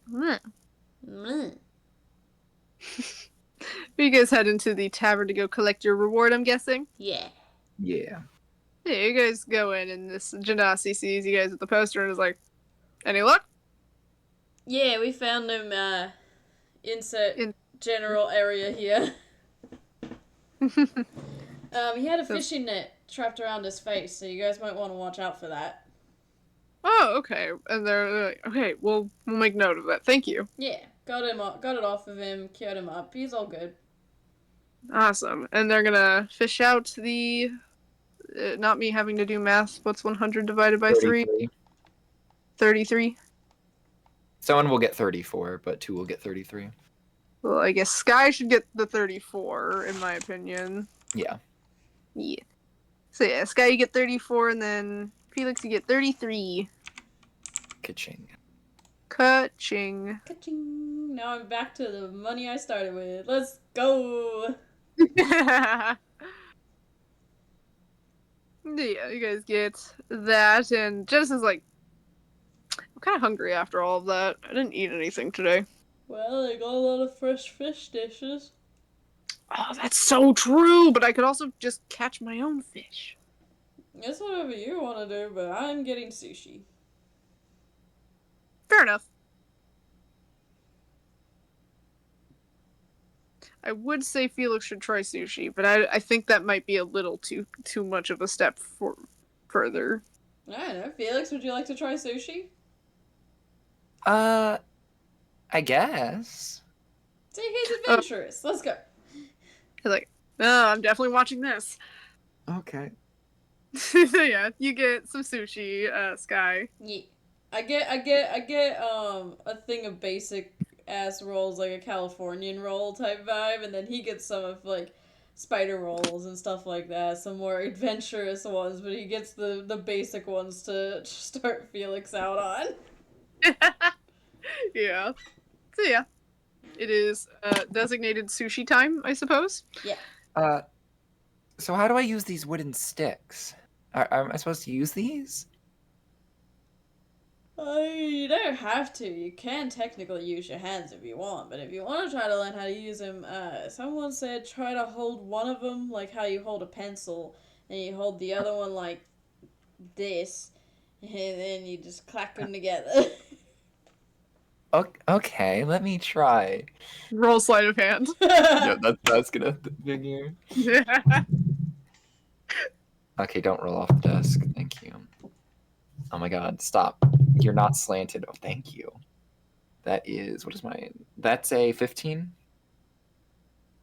Speaker 2: you guys head into the tavern to go collect your reward, I'm guessing?
Speaker 3: Yeah.
Speaker 1: Yeah.
Speaker 2: Yeah, you guys go in, and this Genasi sees you guys at the poster and is like, any luck?
Speaker 3: Yeah, we found him, insert general area here. He had a fishing net trapped around his face, so you guys might want to watch out for that.
Speaker 2: Oh, okay. And they're like, okay, we'll make note of that. Thank you.
Speaker 3: Yeah, got it off of him, cured him up. He's all good.
Speaker 2: Awesome. And they're gonna fish out the... not me having to do math. What's 100 divided by 3? 33.
Speaker 1: Someone will get 34, but 2 will get 33.
Speaker 2: Well, I guess Sky should get the 34, in my opinion.
Speaker 1: Yeah.
Speaker 2: Yeah. So yeah, Sky, you get 34, and then Felix, you get 33.
Speaker 1: Ka-ching.
Speaker 2: Ka-ching.
Speaker 3: Ka-ching. Now I'm back to the money I started with. Let's go!
Speaker 2: Yeah, you guys get that, and Jess is like, I'm kind of hungry after all of that. I didn't eat anything today.
Speaker 3: Well, I got a lot of fresh fish dishes.
Speaker 2: Oh, that's so true, but I could also just catch my own fish.
Speaker 3: It's whatever you want to do, but I'm getting sushi.
Speaker 2: Fair enough. I would say Felix should try sushi, but I think that might be a little too much of a step further.
Speaker 3: I don't know. Felix, would you like to try sushi?
Speaker 1: I guess.
Speaker 3: See, he's adventurous. Let's go.
Speaker 2: He's like, no, I'm definitely watching this.
Speaker 1: Okay.
Speaker 2: So yeah, you get some sushi, Sky.
Speaker 3: Yeah. I get a thing of basic ass rolls, like a Californian roll type vibe, and then he gets some of like spider rolls and stuff like that, some more adventurous ones, but he gets the basic ones to start Felix out on.
Speaker 2: Yeah. So yeah, it is designated sushi time, I suppose.
Speaker 3: Yeah.
Speaker 1: So how do I use these wooden sticks? Am I supposed to use these?
Speaker 3: You don't have to. You can technically use your hands if you want, but if you want to try to learn how to use them, someone said try to hold one of them like how you hold a pencil, and you hold the other one like this, and then you just clack them together.
Speaker 1: Okay, let me try.
Speaker 2: Roll sleight of hand.
Speaker 1: Yeah, that's gonna figure.
Speaker 2: Yeah.
Speaker 1: Okay, don't roll off the desk. Thank you. Oh my god, stop. You're not slanted. Oh, thank you. That is, what is mine? That's a 15?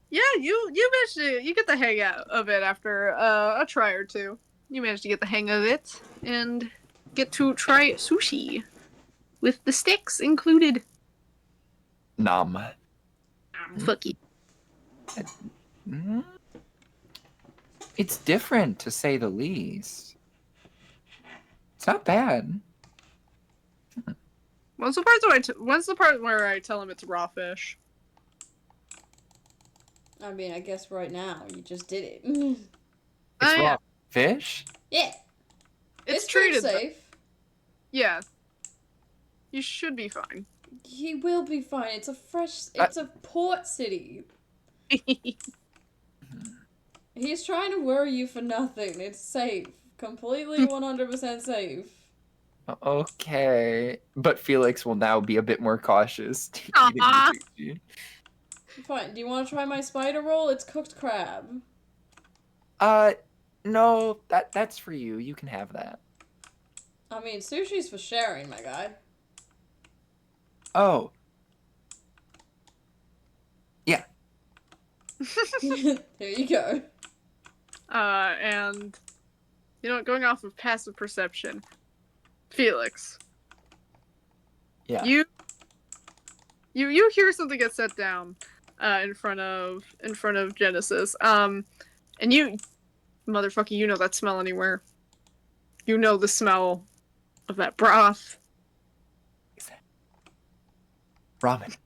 Speaker 2: Yeah, you managed to you get the hang of it after a try or two. You managed to get the hang of it and get to try sushi with the sticks included.
Speaker 1: Nom.
Speaker 2: Fuck you.
Speaker 1: Mm, It's different, to say the least. It's not bad.
Speaker 2: When's the part where I tell him it's raw fish?
Speaker 3: I mean, I guess right now you just did it.
Speaker 1: It's
Speaker 2: Yeah.
Speaker 1: raw fish?
Speaker 3: Yeah,
Speaker 2: It's
Speaker 3: pretty
Speaker 2: treated
Speaker 3: safe.
Speaker 2: Yeah. You should be fine.
Speaker 3: He will be fine. It's a port city. He's trying to worry you for nothing. It's safe. Completely 100% safe.
Speaker 1: Okay. But Felix will now be a bit more cautious. eating
Speaker 2: Aw.
Speaker 1: the sushi.
Speaker 3: Fine. Do you want to try my spider roll? It's cooked crab.
Speaker 1: No, that's for you. You can have that.
Speaker 3: I mean, sushi's for sharing, my guy.
Speaker 1: Oh. Yeah.
Speaker 3: There you go.
Speaker 2: And you know, going off of passive perception, Felix,
Speaker 1: Yeah.
Speaker 2: you hear something get set down, in front of Genesis. And you, motherfucker, you know that smell anywhere. You know the smell of that broth.
Speaker 1: Ramen.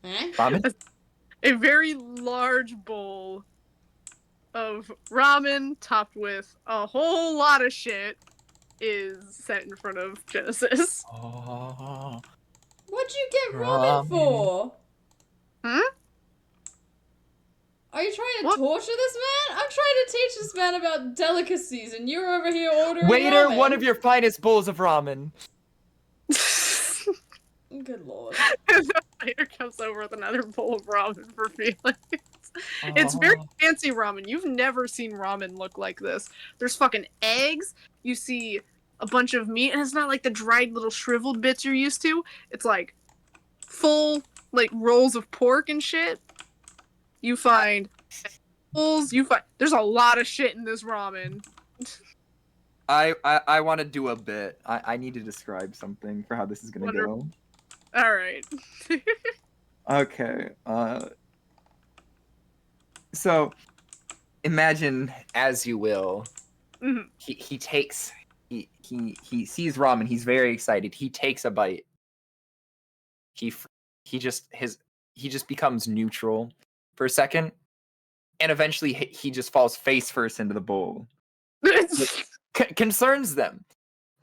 Speaker 3: Eh?
Speaker 1: Ramen?
Speaker 2: A very large bowl of ramen topped with a whole lot of shit is set in front of Genesis.
Speaker 1: Oh.
Speaker 3: What'd you get
Speaker 1: Ramen.
Speaker 3: ramen for?
Speaker 2: Hmm?
Speaker 3: Are you trying to
Speaker 2: What?
Speaker 3: torture this man? I'm trying to teach this man about delicacies, and you're over here ordering
Speaker 1: Waiter,
Speaker 3: ramen.
Speaker 1: one of your finest bowls of ramen.
Speaker 3: Good lord.
Speaker 2: And the waiter comes over with another bowl of ramen for Felix. It's very fancy ramen. You've never seen ramen look like this. There's fucking eggs. You see a bunch of meat, and it's not like the dried little shriveled bits you're used to. It's like full, like rolls of pork and shit. You find vegetables. There's a lot of shit in this ramen.
Speaker 1: I want to do a bit. I need to describe something for how this is gonna
Speaker 2: Wonderful.
Speaker 1: go.
Speaker 2: All right.
Speaker 1: Okay. So imagine, as you will,
Speaker 2: Mhm.
Speaker 1: he sees ramen. He's very excited. He takes a bite. He just becomes neutral for a second, and eventually he just falls face first into the bowl. Concerns them.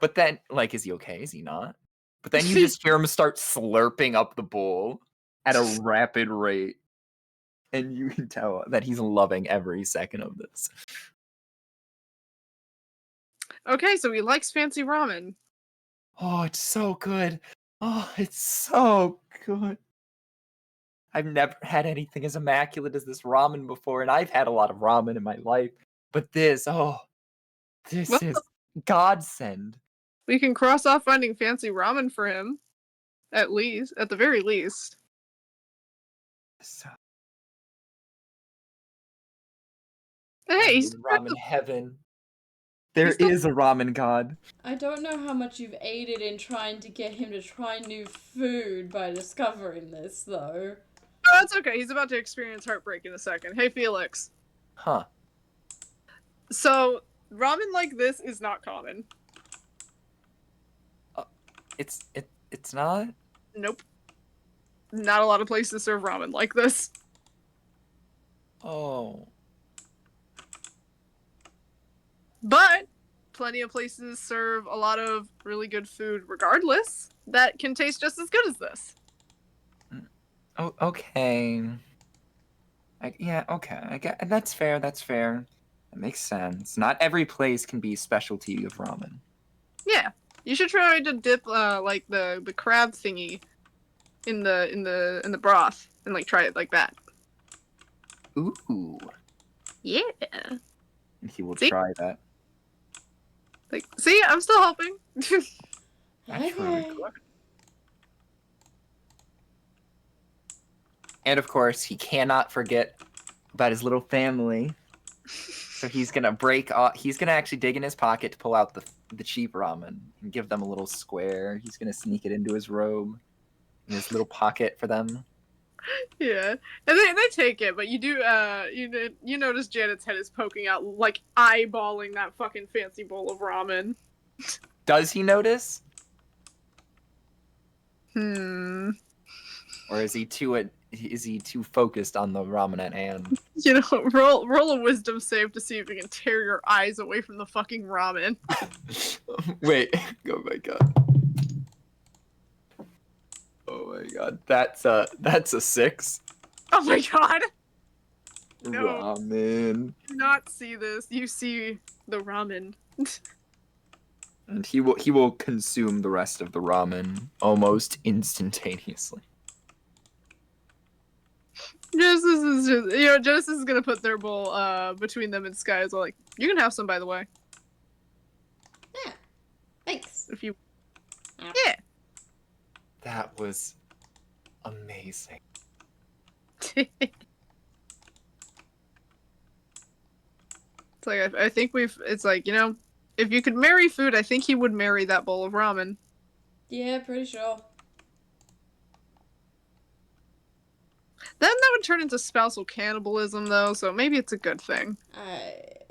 Speaker 1: But then, like, is he okay? Is he not? But then you just hear him start slurping up the bowl at a rapid rate. And you can tell that he's loving every second of this.
Speaker 2: Okay, so he likes fancy ramen.
Speaker 1: Oh, it's so good. Oh, it's so good. I've never had anything as immaculate as this ramen before, and I've had a lot of ramen in my life. But this
Speaker 2: Well,
Speaker 1: is godsend.
Speaker 2: we can cross off finding fancy ramen for him. At the very least.
Speaker 1: So,
Speaker 2: Hey,
Speaker 1: I'm
Speaker 2: he's
Speaker 1: in ramen heaven. There
Speaker 2: He's still-
Speaker 1: is a ramen god.
Speaker 3: I don't know how much you've aided in trying to get him to try new food by discovering this, though.
Speaker 2: Oh, that's okay. He's about to experience heartbreak in a second. Hey, Felix.
Speaker 1: Huh.
Speaker 2: So, ramen like this is not common.
Speaker 1: It's not?
Speaker 2: Nope. Not a lot of places serve ramen like this.
Speaker 1: Oh.
Speaker 2: But plenty of places serve a lot of really good food regardless that can taste just as good as this.
Speaker 1: Oh, okay. Yeah, okay. I get that's fair. That's fair. That makes sense. Not every place can be specialty of ramen.
Speaker 2: Yeah. You should try to dip like the crab thingy in the broth and like try it like that.
Speaker 1: Ooh.
Speaker 2: Yeah.
Speaker 1: He will
Speaker 2: See?
Speaker 1: try that.
Speaker 2: Like, see, I'm still helping.
Speaker 1: That's really
Speaker 3: Okay.
Speaker 1: good. And of course, he cannot forget about his little family. So he's gonna break off. He's gonna actually dig in his pocket to pull out the cheap ramen and give them a little square. He's gonna sneak it into his robe, in his little pocket for them.
Speaker 2: Yeah, and they take it, but you do you notice Janet's head is poking out, like eyeballing that fucking fancy bowl of ramen.
Speaker 1: Does he notice,
Speaker 2: Hmm.
Speaker 1: or is he too focused on the ramen at hand?
Speaker 2: You know, roll a wisdom save to see if you can tear your eyes away from the fucking ramen.
Speaker 1: Wait, oh my god. Oh my god, that's a 6.
Speaker 2: Oh my god! No,
Speaker 1: Ramen.
Speaker 2: do not see this. You see the ramen.
Speaker 1: And he will consume the rest of the ramen almost instantaneously.
Speaker 2: Genesis is just, Genesis is gonna put their bowl between them and Sky as well. Like, you can have some, by the way,
Speaker 3: Yeah. Thanks.
Speaker 2: if you.
Speaker 3: Yeah.
Speaker 2: Yeah.
Speaker 1: That was amazing.
Speaker 2: It's like I think we've. It's like, if you could marry food, I think he would marry that bowl of ramen.
Speaker 3: Yeah, pretty sure.
Speaker 2: Then that would turn into spousal cannibalism, though. So maybe it's a good thing.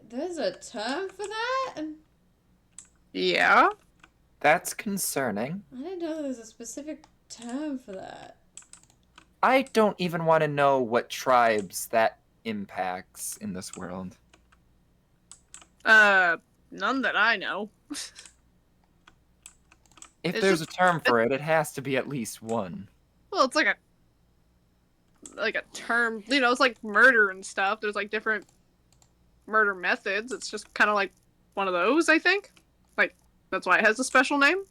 Speaker 3: There's a term for that?
Speaker 2: Yeah.
Speaker 1: That's concerning.
Speaker 3: I didn't know there was a specific term for that.
Speaker 1: I don't even want to know what tribes that impacts in this world.
Speaker 2: None that I know.
Speaker 1: If
Speaker 2: It's
Speaker 1: there's
Speaker 2: just-
Speaker 1: a term for it, it has to be at least one.
Speaker 2: Well, it's like a term. It's like murder and stuff. There's like different murder methods. It's just kind of like one of those, I think. Like, that's why it has a special name.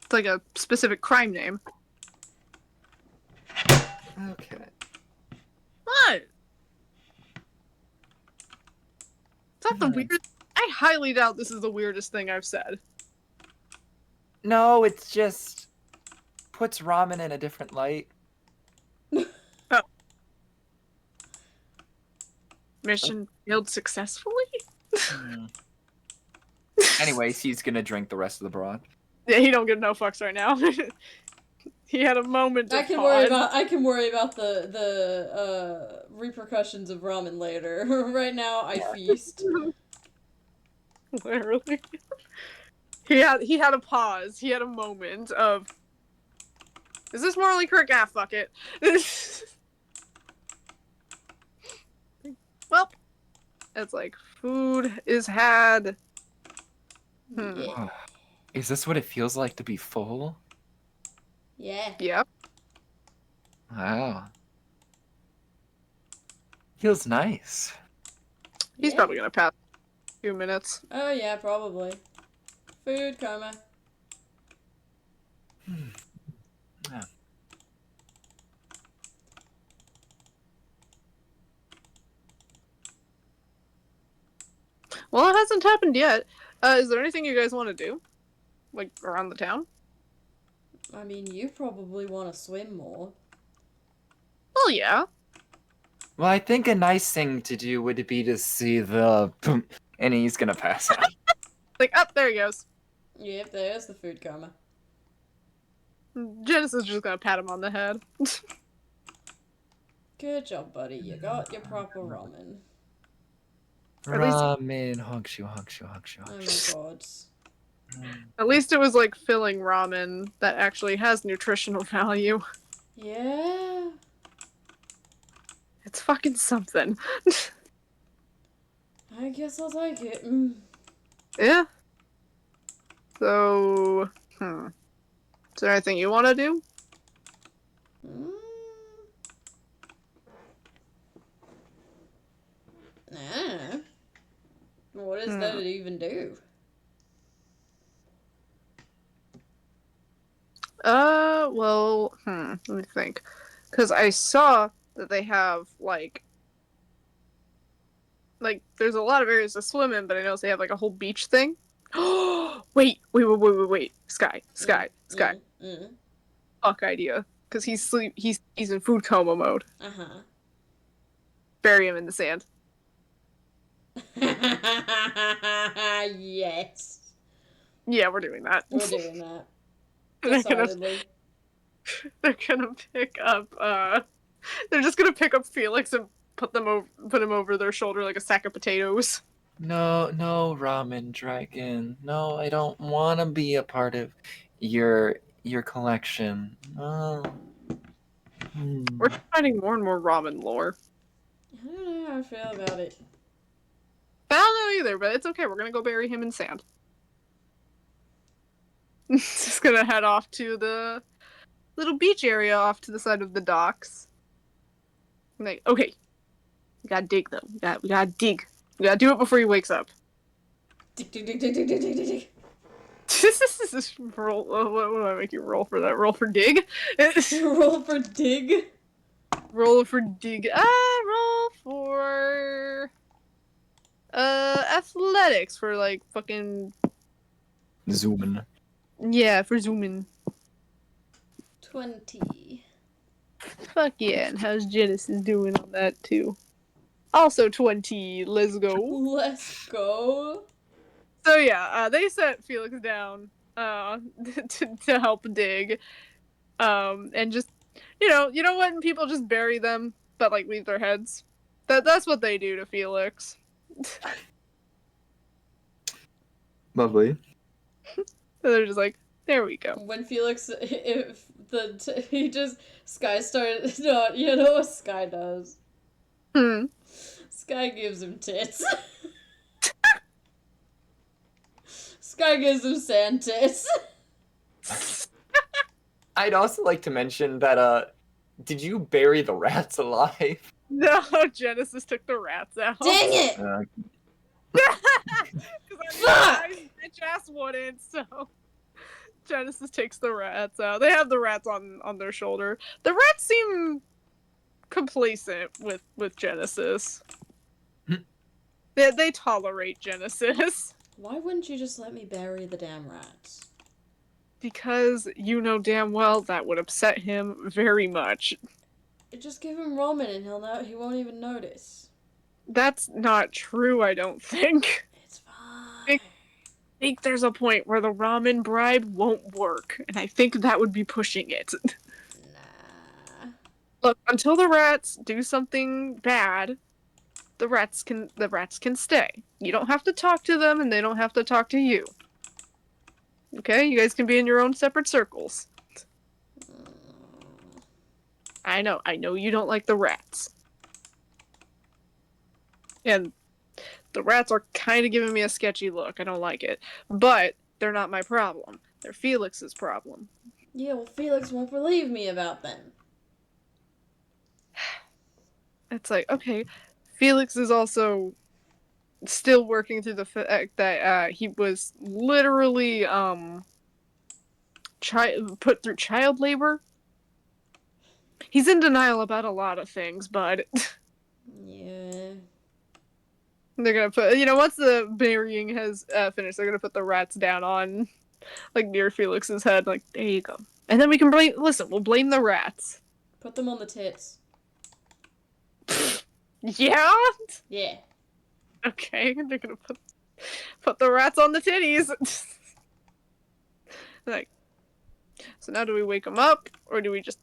Speaker 2: It's like a specific crime name.
Speaker 1: Okay.
Speaker 2: What? Is that the weirdest? I highly doubt this is the weirdest thing I've said.
Speaker 1: No, it's just puts ramen in a different light.
Speaker 2: Mission failed successfully?
Speaker 1: Anyways, he's gonna drink the rest of the broth.
Speaker 2: Yeah, he don't give no fucks right now. He had a moment.
Speaker 3: I can worry about the repercussions of ramen later. Right now, I feast.
Speaker 2: Literally. He had a pause. He had a moment of. Is this morally correct? Ah, fuck it. Well, it's like food is had.
Speaker 3: Yeah.
Speaker 1: Is this what it feels like to be full?
Speaker 3: Yeah.
Speaker 2: Yep.
Speaker 1: Wow. Feels nice.
Speaker 2: He's
Speaker 3: Yeah.
Speaker 2: probably gonna pass a few minutes.
Speaker 3: Oh yeah, probably. Food coma.
Speaker 1: Yeah.
Speaker 2: Well, it hasn't happened yet. Is there anything you guys want to do? Like, around the town?
Speaker 3: I mean, you probably want to swim more.
Speaker 2: Well, yeah.
Speaker 1: Well, I think a nice thing to do would be to see the... And he's gonna pass out.
Speaker 2: Like, up there he goes.
Speaker 3: Yep, there's the food coma.
Speaker 2: Genesis is just gonna pat him on the head.
Speaker 3: Good job, buddy. You got your proper ramen.
Speaker 2: At least-
Speaker 1: Ramen, honkshu, honkshu, honkshu,
Speaker 3: Oh
Speaker 1: honkshu.
Speaker 3: my god.
Speaker 2: At least it was like filling ramen that actually has nutritional value.
Speaker 3: Yeah.
Speaker 2: It's fucking something.
Speaker 3: I guess I'll take it.
Speaker 2: Yeah. So, Is there anything you want to do?
Speaker 3: Mm. Nah. What is there to even do?
Speaker 2: Let me think. Because I saw that they have, there's a lot of areas to swim in, but I noticed they have, like, a whole beach thing. Wait. Sky. Fuck idea. Because he's in food coma mode.
Speaker 3: Uh-huh.
Speaker 2: Bury him in the sand.
Speaker 3: Yes.
Speaker 2: Yeah, we're doing that.
Speaker 3: We're doing that.
Speaker 2: They're gonna,
Speaker 3: Decidedly.
Speaker 2: they're gonna pick up, they're just gonna pick up Felix and put him over their shoulder like a sack of potatoes.
Speaker 1: No, ramen dragon. No, I don't want to be a part of your collection. No.
Speaker 2: We're finding more and more ramen lore.
Speaker 3: I don't know how I feel about it.
Speaker 2: I don't know either, but it's okay. We're gonna go bury him in sand. Just gonna head off to the little beach area off to the side of the docks. Like, okay, we gotta dig though. We gotta dig. We gotta do it before he wakes up.
Speaker 3: Dig.
Speaker 2: Roll. What do I make you roll for that? Roll for dig.
Speaker 3: Roll for dig.
Speaker 2: Roll for dig. Roll for athletics for like fucking
Speaker 1: Zooming.
Speaker 2: yeah, for zooming.
Speaker 3: 20.
Speaker 2: Fuck yeah, and how's Genesis doing on that too? Also 20. Let's go.
Speaker 3: Let's go.
Speaker 2: So yeah, they set Felix down to help dig. And just you know when people just bury them but like leave their heads? That's what they do to Felix.
Speaker 1: Lovely.
Speaker 2: So they're just like, there we go.
Speaker 3: When Felix, he just, Sky started, no, you know what Sky does? Sky gives him tits. Sky gives him sand tits.
Speaker 1: I'd also like to mention that, did you bury the rats alive?
Speaker 2: No, Genesis took the rats out.
Speaker 3: Dang it!
Speaker 2: Because I bitch ass wouldn't, so Genesis takes the rats out. They have the rats on their shoulder. The rats seem complacent with Genesis. They tolerate Genesis.
Speaker 3: Why wouldn't you just let me bury the damn rats?
Speaker 2: Because you know damn well that would upset him very much.
Speaker 3: Just give him ramen and he won't even notice.
Speaker 2: That's not true, I don't think.
Speaker 3: It's fine.
Speaker 2: I think there's a point where the ramen bribe won't work, and I think that would be pushing it.
Speaker 3: Nah.
Speaker 2: Look, until the rats do something bad, the rats can stay. You don't have to talk to them, and they don't have to talk to you. Okay? You guys can be in your own separate circles. I know you don't like the rats. And the rats are kind of giving me a sketchy look. I don't like it. But they're not my problem. They're Felix's problem.
Speaker 3: Yeah, well, Felix won't believe me about them.
Speaker 2: It's like, okay, Felix is also still working through the fact that he was literally put through child labor. He's in denial about a lot of things, but
Speaker 3: Yeah.
Speaker 2: they're gonna put, once the burying has finished, they're gonna put the rats down on, like, near Felix's head. Like, there you go. And then we can we'll blame the rats.
Speaker 3: Put them on the tits.
Speaker 2: Yeah?
Speaker 3: Yeah.
Speaker 2: Okay, they're gonna put the rats on the titties. Like, so now do we wake them up, or do we just...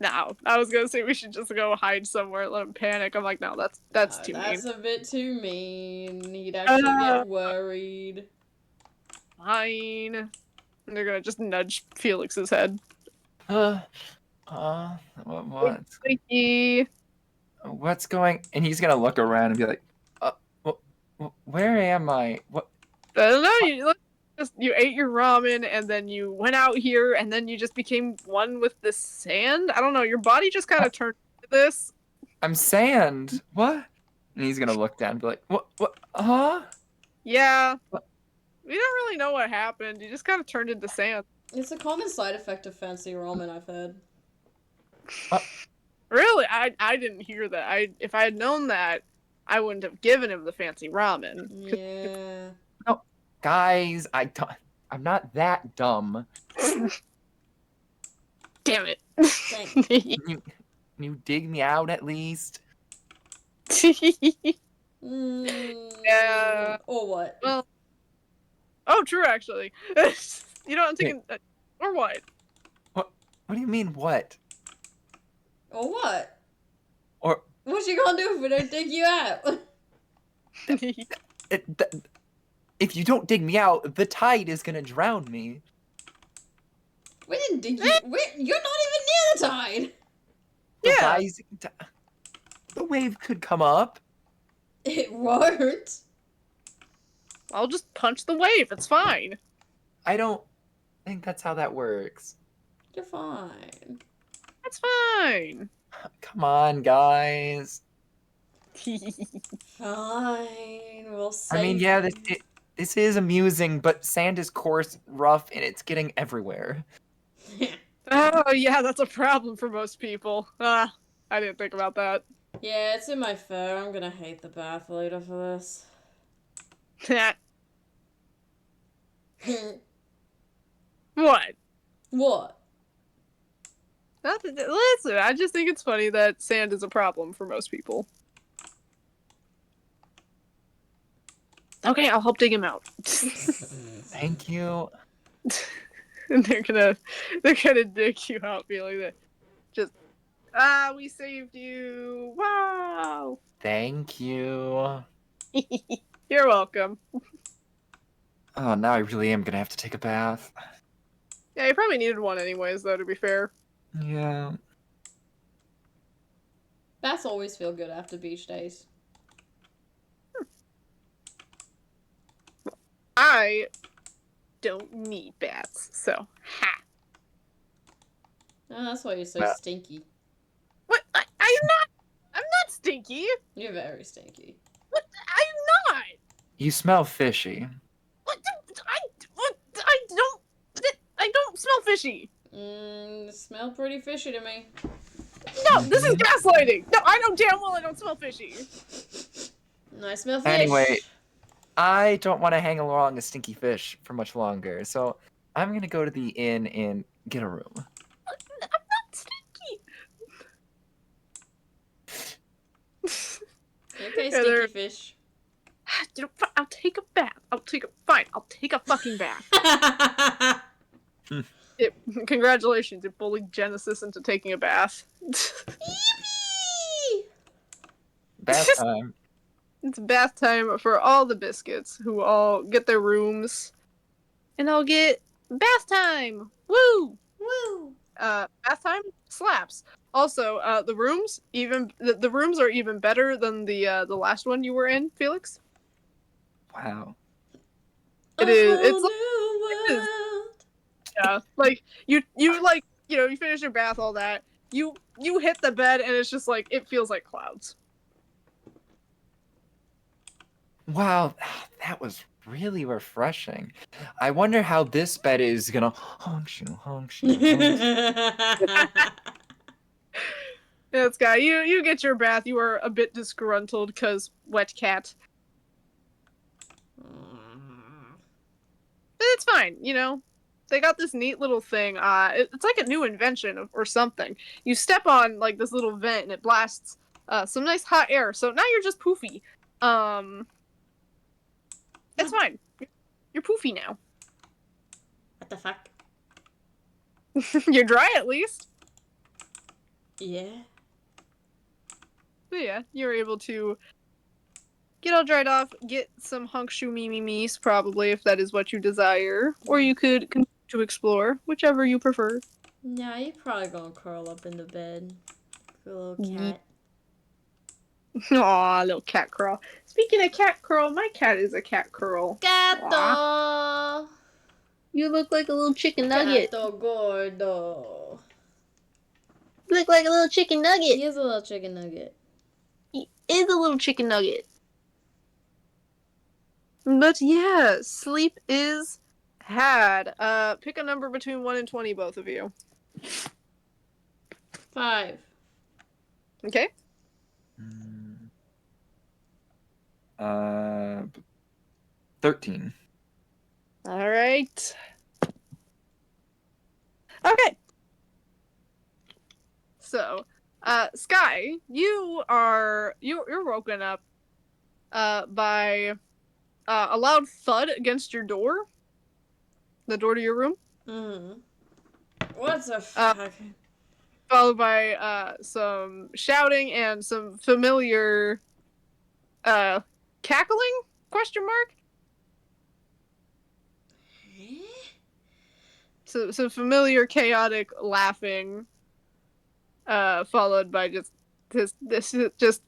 Speaker 2: No, I was gonna say we should just go hide somewhere, let him panic. I'm like, no, that's too mean.
Speaker 3: That's a bit too mean. He'd actually get worried.
Speaker 2: Fine. And they're gonna just nudge Felix's head.
Speaker 1: What's going? And he's gonna look around and be like, where am I? What?
Speaker 2: I don't know. You ate your ramen, and then you went out here, and then you just became one with the sand. I don't know. Your body just kind of turned into this.
Speaker 1: I'm sand. What? And he's gonna look down and be like, what? Huh?
Speaker 2: Yeah. We don't really know what happened. You just kind of turned into sand.
Speaker 3: It's a common side effect of fancy ramen, I've heard.
Speaker 2: Really? I didn't hear that. If I had known that, I wouldn't have given him the fancy ramen.
Speaker 3: Yeah.
Speaker 1: No, guys, I'm not that dumb.
Speaker 2: Damn it.
Speaker 3: Dang.
Speaker 1: Can you dig me out at least?
Speaker 2: Yeah.
Speaker 3: Or what?
Speaker 2: Well. Oh, true. Actually, you know, I'm thinking, or what?
Speaker 1: What do you mean, what?
Speaker 3: Or what?
Speaker 1: Or
Speaker 3: What you gonna do if we don't dig you out?
Speaker 1: if you don't dig me out, the tide is gonna drown me.
Speaker 3: We didn't dig you. You're not even near the tide.
Speaker 1: The
Speaker 2: Yeah.
Speaker 1: rising the wave could come up.
Speaker 3: It won't.
Speaker 2: I'll just punch the wave. It's fine.
Speaker 1: I don't think that's how that works.
Speaker 3: You're fine.
Speaker 2: That's fine.
Speaker 1: Come on, guys.
Speaker 3: Fine. We'll save
Speaker 1: I mean, yeah, this is amusing, but sand is coarse, rough, and it's getting everywhere.
Speaker 2: Oh yeah, that's a problem for most people. I didn't think about that.
Speaker 3: Yeah, it's in my fur. I'm gonna hate the bath later for this.
Speaker 2: What?
Speaker 3: What?
Speaker 2: Listen, I just think it's funny that sand is a problem for most people. Okay, I'll help dig him out.
Speaker 1: Thank you.
Speaker 2: And they're gonna dig you out, feeling that just we saved you. Wow.
Speaker 1: Thank you.
Speaker 2: You're welcome.
Speaker 1: Oh, now I really am gonna have to take a bath.
Speaker 2: Yeah, you probably needed one anyways, though, to be fair.
Speaker 1: Yeah.
Speaker 3: Baths always feel good after beach days.
Speaker 2: I don't need baths, so ha.
Speaker 3: Oh, that's why you're so
Speaker 1: Well-
Speaker 3: stinky.
Speaker 2: What? I'm not stinky.
Speaker 3: You're very stinky.
Speaker 2: What? I'm not.
Speaker 1: You smell fishy.
Speaker 2: What? I don't smell fishy.
Speaker 3: Smell pretty fishy to me.
Speaker 2: No, this is gaslighting. No, I know damn well I don't smell fishy.
Speaker 3: I smell fish.
Speaker 1: Anyway, I don't want to hang along a stinky fish for much longer, so I'm gonna go to the inn and get a room.
Speaker 2: I'm not stinky.
Speaker 3: Okay,
Speaker 2: Yeah,
Speaker 3: stinky fish.
Speaker 2: I'll take a bath. I'll take a fucking bath. Congratulations, you bullied Genesis into taking a bath.
Speaker 3: Yippee!
Speaker 1: Bath time.
Speaker 2: It's bath time for all the biscuits who all get their rooms. And I'll get bath time! Woo!
Speaker 3: Woo!
Speaker 2: Bath time slaps. Also, the rooms the rooms are even better than the last one you were in, Felix.
Speaker 1: Wow.
Speaker 2: It is. It's
Speaker 3: New
Speaker 2: it is.
Speaker 3: world.
Speaker 2: Yeah, like you like you finish your bath, all that. You hit the bed and it's just like it feels like clouds.
Speaker 1: Wow, that was really refreshing. I wonder how this bed is gonna honk you, honk you.
Speaker 2: Yeah, Sky, you get your bath. You are a bit disgruntled because wet cat. But it's fine, They got this neat little thing. It's like a new invention or something. You step on like this little vent and it blasts some nice hot air. So now you're just poofy. It's fine. You're poofy now.
Speaker 3: What the fuck?
Speaker 2: You're dry at least.
Speaker 3: Yeah.
Speaker 2: But yeah, you're able to get all dried off, get some hunk shoe memes probably if that is what you desire, or you could continue to explore, whichever you prefer.
Speaker 3: Nah, you're probably gonna curl up in the bed. Like a little cat.
Speaker 2: Aw, little cat curl. Speaking of cat curl, my cat is a cat curl.
Speaker 3: Gato!
Speaker 2: You look like a little chicken nugget.
Speaker 3: Gato gordo.
Speaker 2: You look like a little chicken nugget.
Speaker 3: He is a little chicken nugget.
Speaker 2: He is a little chicken nugget. But yeah, sleep is had. Pick a number between 1 and 20, both of you.
Speaker 3: 5.
Speaker 2: Okay.
Speaker 1: 13.
Speaker 2: All right. Okay. So, Sky, you're woken up by a loud thud against your door. The door to your room.
Speaker 3: Mm. What the fuck?
Speaker 2: Followed by some shouting and some familiar cackling? Question mark? So some familiar chaotic laughing, followed by just this just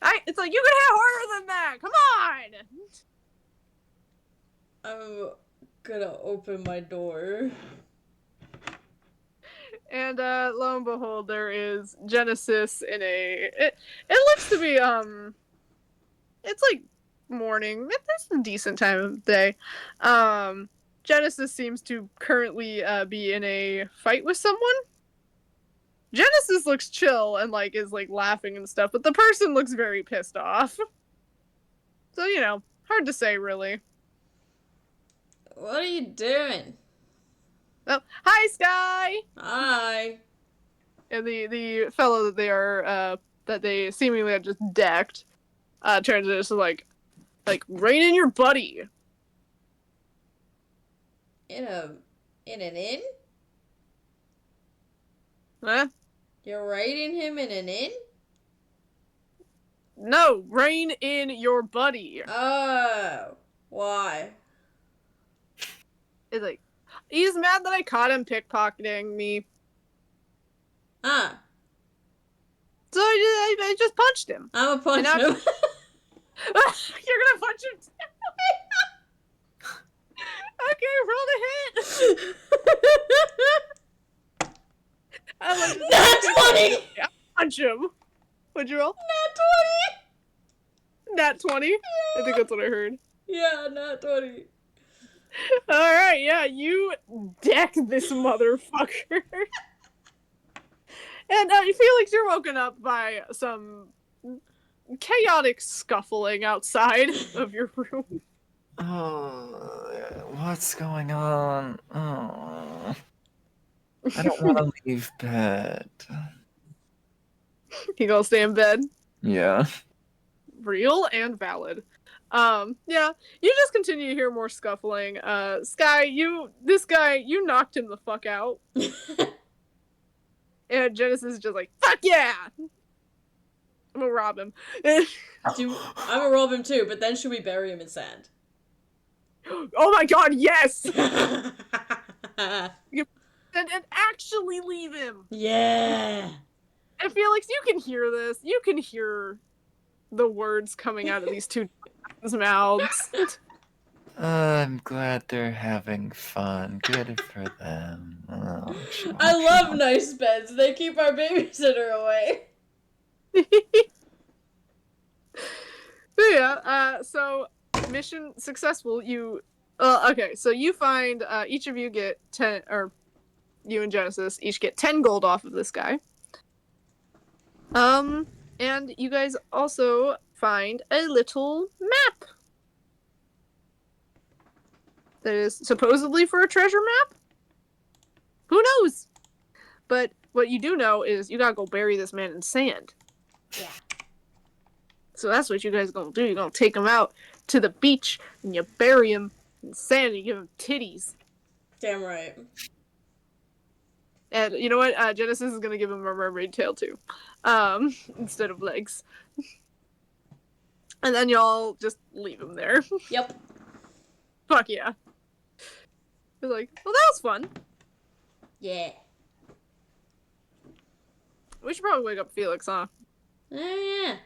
Speaker 2: it's like, you can have harder than that. Come on.
Speaker 3: I'm gonna open my door.
Speaker 2: And lo and behold, there is Genesis in it looks to be it's like morning. It's a decent time of day. Genesis seems to currently be in a fight with someone. Genesis looks chill and like is like laughing and stuff, but the person looks very pissed off. So, you know, hard to say really.
Speaker 3: What are you doing?
Speaker 2: Oh, hi Sky!
Speaker 3: Hi.
Speaker 2: And the fellow that they are that they seemingly have just decked turns into like rein in your buddy.
Speaker 3: In an inn?
Speaker 2: Huh?
Speaker 3: You're writing him in an inn?
Speaker 2: No, rein in your buddy.
Speaker 3: Oh. Why?
Speaker 2: It's like, he's mad that I caught him pickpocketing me.
Speaker 3: Ah.
Speaker 2: So I just punched him.
Speaker 3: I'm a punch
Speaker 2: And
Speaker 3: him.
Speaker 2: You're gonna punch him too? Okay, roll the hit. I like
Speaker 3: Nat 20!
Speaker 2: Yeah, punch him. What'd you roll?
Speaker 3: Nat 20!
Speaker 2: Nat 20?
Speaker 3: Yeah.
Speaker 2: I think that's what I heard.
Speaker 3: Yeah, nat 20.
Speaker 2: Alright, yeah, you deck this motherfucker. And Felix, you're woken up by some chaotic scuffling outside of your room.
Speaker 1: Oh, what's going on? Oh, I don't want to leave bed.
Speaker 2: You gonna stay in bed?
Speaker 1: Yeah.
Speaker 2: Real and valid. Yeah, you just continue to hear more scuffling. Sky, this guy, you knocked him the fuck out. And Genesis is just like, fuck yeah! I'm gonna rob him.
Speaker 3: I'm gonna rob him too, but then should we bury him in sand?
Speaker 2: Oh my god, yes! And actually leave him!
Speaker 3: Yeah!
Speaker 2: And Felix, you can hear this. You can hear the words coming out of these two mouths.
Speaker 1: I'm glad they're having fun. Good for them. Oh,
Speaker 3: I love nice beds. They keep our babysitter away.
Speaker 2: Yeah, so mission successful. Okay, so you find, each of you get 10, or you and Genesis each get 10 gold off of this guy. And you guys also find a little map. That is supposedly for a treasure map? Who knows? But what you do know is you gotta go bury this man in sand.
Speaker 3: Yeah.
Speaker 2: So that's what you guys are gonna do. You're gonna take him out to the beach and you bury him in sand and you give him titties.
Speaker 3: Damn right.
Speaker 2: And you know what? Genesis is gonna give him a mermaid tail too. Instead of legs. And then y'all just leave him there.
Speaker 3: Yep.
Speaker 2: Fuck yeah. You're like, well, that was fun.
Speaker 3: Yeah.
Speaker 2: We should probably wake up Felix, huh?
Speaker 3: Oh yeah.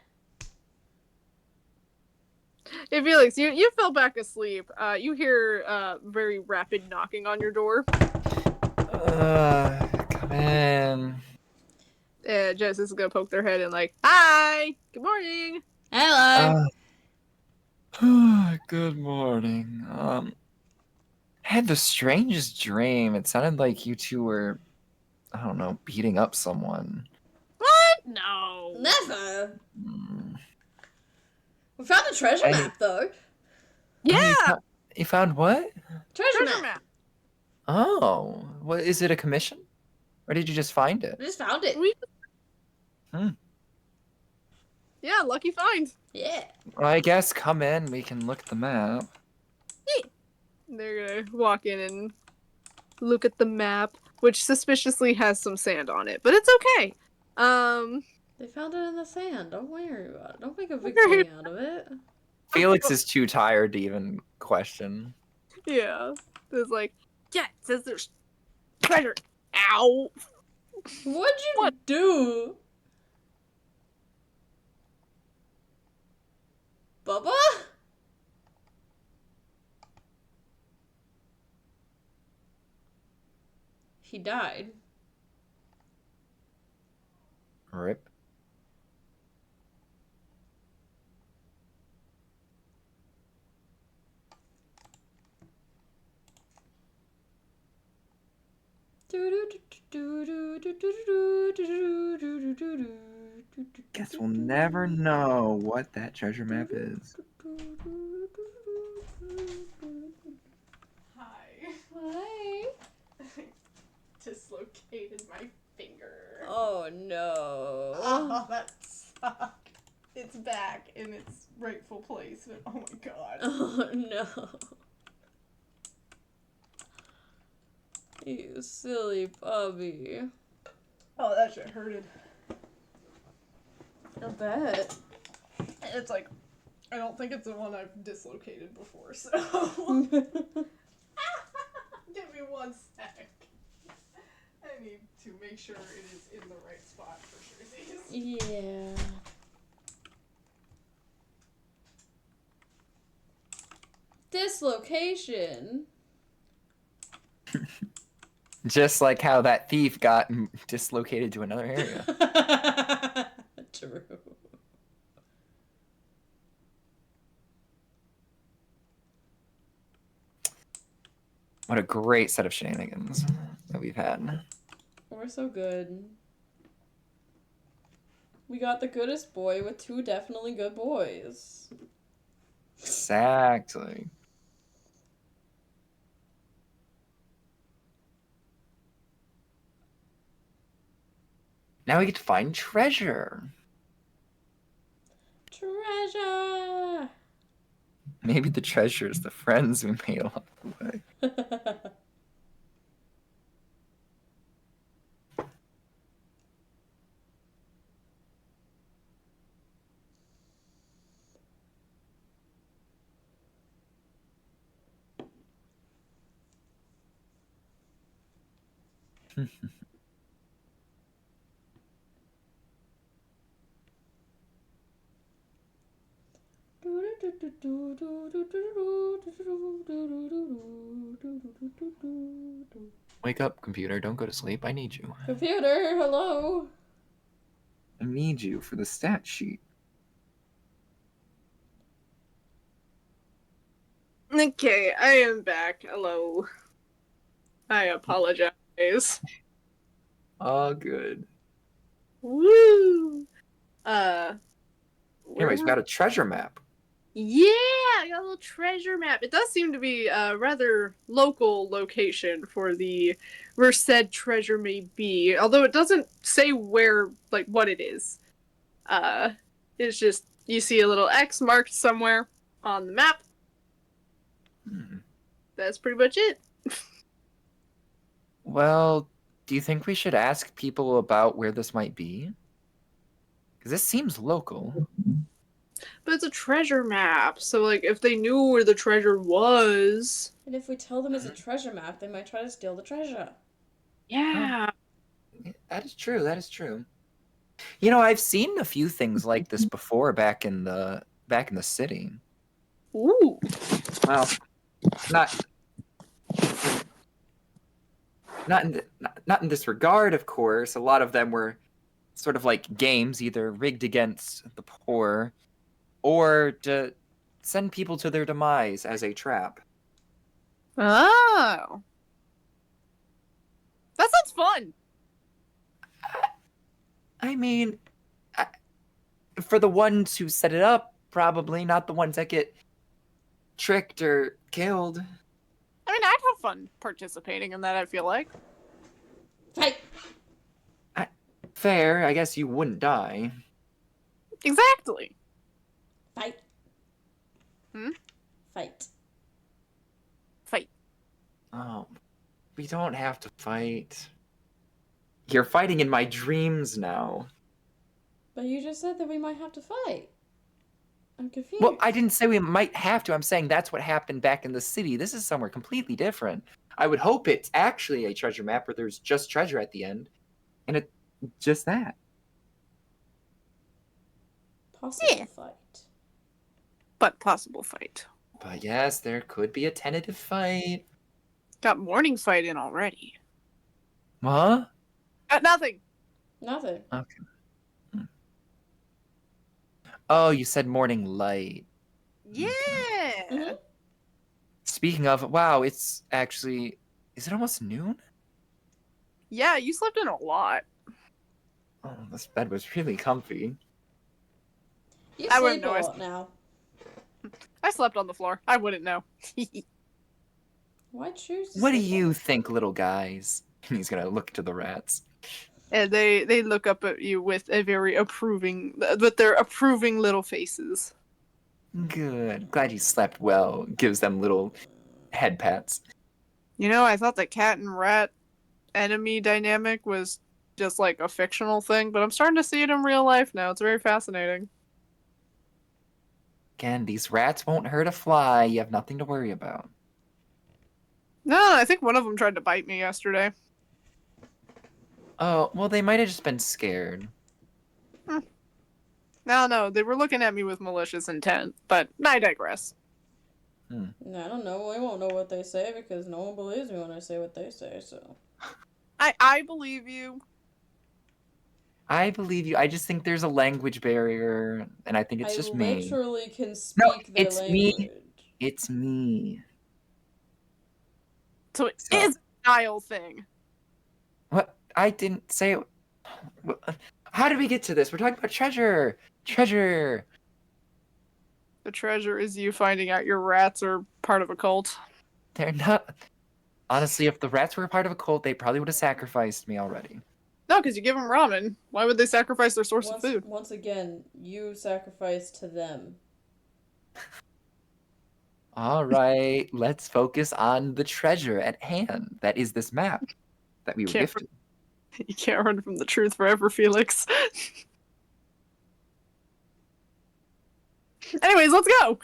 Speaker 2: Hey, Felix, you fell back asleep. You hear very rapid knocking on your door.
Speaker 1: Come in.
Speaker 2: Genesis is gonna poke their head in like, hi! Good morning!
Speaker 3: Hello.
Speaker 1: Good morning. had the strangest dream. It sounded like you two were, I don't know, beating up someone.
Speaker 2: What? No.
Speaker 3: Never.
Speaker 1: Hmm.
Speaker 3: We found a treasure
Speaker 1: Hey.
Speaker 3: map, though.
Speaker 2: Yeah.
Speaker 1: You found what?
Speaker 3: Treasure
Speaker 2: Treasure
Speaker 3: map.
Speaker 2: map.
Speaker 1: Oh, what is it? A commission, or did you just find it?
Speaker 3: We just found it.
Speaker 2: Yeah, lucky find.
Speaker 3: Yeah.
Speaker 1: Well, I guess come in. We can look at the map.
Speaker 2: They're gonna walk in and look at the map, which suspiciously has some sand on it, but it's okay.
Speaker 3: They found it in the sand. Don't worry about it. Don't make a big thing out of it.
Speaker 1: Felix is too tired to even question.
Speaker 2: Yeah. It's like, yeah, it says there's treasure. Ow.
Speaker 3: What'd you
Speaker 2: What?
Speaker 3: do? Bubba? He died.
Speaker 1: Rip. Guess we'll never know what that treasure map is.
Speaker 2: Hi.
Speaker 3: Hi.
Speaker 2: Dislocated my finger.
Speaker 3: Oh no.
Speaker 2: Oh, that sucked. It's back in its rightful place. Oh my god.
Speaker 3: Oh no. You silly puppy.
Speaker 2: Oh, that shit hurted.
Speaker 3: I bet.
Speaker 2: It's like, I don't think it's the one I've dislocated before, so. Give me 1 sec. I need to make sure it is in the right spot for sure.
Speaker 3: Yeah. Dislocation.
Speaker 1: Just like how that thief got dislocated to another area.
Speaker 3: True.
Speaker 1: What a great set of shenanigans that we've had.
Speaker 3: We're so good. We got the goodest boy with 2 definitely good boys.
Speaker 1: Exactly. Now we get to find treasure.
Speaker 3: Treasure!
Speaker 1: Maybe the treasure is the friends we made along the way. Wake up, computer. Don't go to sleep. I need you.
Speaker 3: Computer, hello.
Speaker 1: I need you for the stat sheet.
Speaker 2: Okay, I am back. Hello. I apologize.
Speaker 1: Oh, good.
Speaker 2: Woo!
Speaker 1: Anyways, we got a treasure map.
Speaker 2: Yeah, I got a little treasure map. It does seem to be a rather local location for where said treasure may be, although it doesn't say where, like, what it is. It's just, you see a little X marked somewhere on the map. That's pretty much it.
Speaker 1: Well, do you think we should ask people about where this might be? Because this seems local.
Speaker 2: But it's a treasure map, so, like, if they knew where the treasure was...
Speaker 3: And if we tell them it's a treasure map, they might try to steal the treasure.
Speaker 2: Yeah.
Speaker 1: That is true. That is true. You know, I've seen a few things like this before back in the city.
Speaker 2: Ooh.
Speaker 1: Well, not in this regard, of course. A lot of them were sort of like games, either rigged against the poor, or to send people to their demise as a trap.
Speaker 2: Oh. That sounds fun.
Speaker 1: I mean, for the ones who set it up, probably not the ones that get tricked or killed.
Speaker 2: I mean, I'd have fun participating in that, I feel like.
Speaker 3: Fight!
Speaker 1: Fair, I guess you wouldn't die.
Speaker 2: Exactly.
Speaker 3: Fight.
Speaker 2: Hmm?
Speaker 3: Fight.
Speaker 2: Fight.
Speaker 1: Oh, we don't have to fight. You're fighting in my dreams now.
Speaker 3: But you just said that we might have to fight. I'm confused.
Speaker 1: Well, I didn't say we might have to. I'm saying that's what happened back in the city. This is somewhere completely different. I would hope it's actually a treasure map where there's just treasure at the end. And it's just that.
Speaker 3: Possible fight.
Speaker 2: But possible fight.
Speaker 1: But yes, there could be a tentative fight.
Speaker 2: Got morning fight in already.
Speaker 1: Huh?
Speaker 2: Nothing.
Speaker 3: Nothing.
Speaker 1: Okay. Oh, you said morning light.
Speaker 2: Yeah.
Speaker 3: Mhm.
Speaker 1: Speaking of, wow, it's actually... Is it almost noon?
Speaker 2: Yeah, you slept in a lot.
Speaker 1: Oh, this bed was really comfy.
Speaker 3: You
Speaker 2: I
Speaker 3: sleep
Speaker 2: wouldn't
Speaker 3: a
Speaker 2: know.
Speaker 3: lot now.
Speaker 2: I slept on the floor. I wouldn't know.
Speaker 3: Why choose to
Speaker 1: What do
Speaker 3: sleep on
Speaker 1: you
Speaker 3: the-
Speaker 1: think, little guys? He's gonna look to the rats.
Speaker 2: And they look up at you with a very approving, with their approving little faces.
Speaker 1: Good. Glad you slept well. Gives them little head pats.
Speaker 2: You know, I thought the cat and rat enemy dynamic was just like a fictional thing, but I'm starting to see it in real life now. It's very fascinating.
Speaker 1: Again, these rats won't hurt a fly. You have nothing to worry about.
Speaker 2: No, I think one of them tried to bite me yesterday.
Speaker 1: Oh, well, they might have just been scared.
Speaker 2: No, they were looking at me with malicious intent, but I digress.
Speaker 3: I don't know. We won't know what they say because no one believes me when I say what they say, so.
Speaker 2: I believe you.
Speaker 1: I believe you. I just think there's a language barrier, and I think it's just
Speaker 3: I
Speaker 1: me.
Speaker 3: literally can
Speaker 1: No,
Speaker 3: speak their
Speaker 1: it's
Speaker 3: language.
Speaker 1: me. It's me.
Speaker 2: So it
Speaker 1: So-
Speaker 2: is a style thing.
Speaker 1: What? I didn't say... How did we get to this? We're talking about treasure. Treasure.
Speaker 2: The treasure is you finding out your rats are part of a cult.
Speaker 1: They're not... Honestly, if the rats were a part of a cult, they probably would have sacrificed me already.
Speaker 2: No, because you give them ramen. Why would they sacrifice their source of food?
Speaker 3: Once again, you sacrifice to them.
Speaker 1: All right, let's focus on the treasure at hand. That is this map that we were
Speaker 2: Can't
Speaker 1: gifted.
Speaker 2: You can't run from the truth forever, Felix. Anyways, let's go.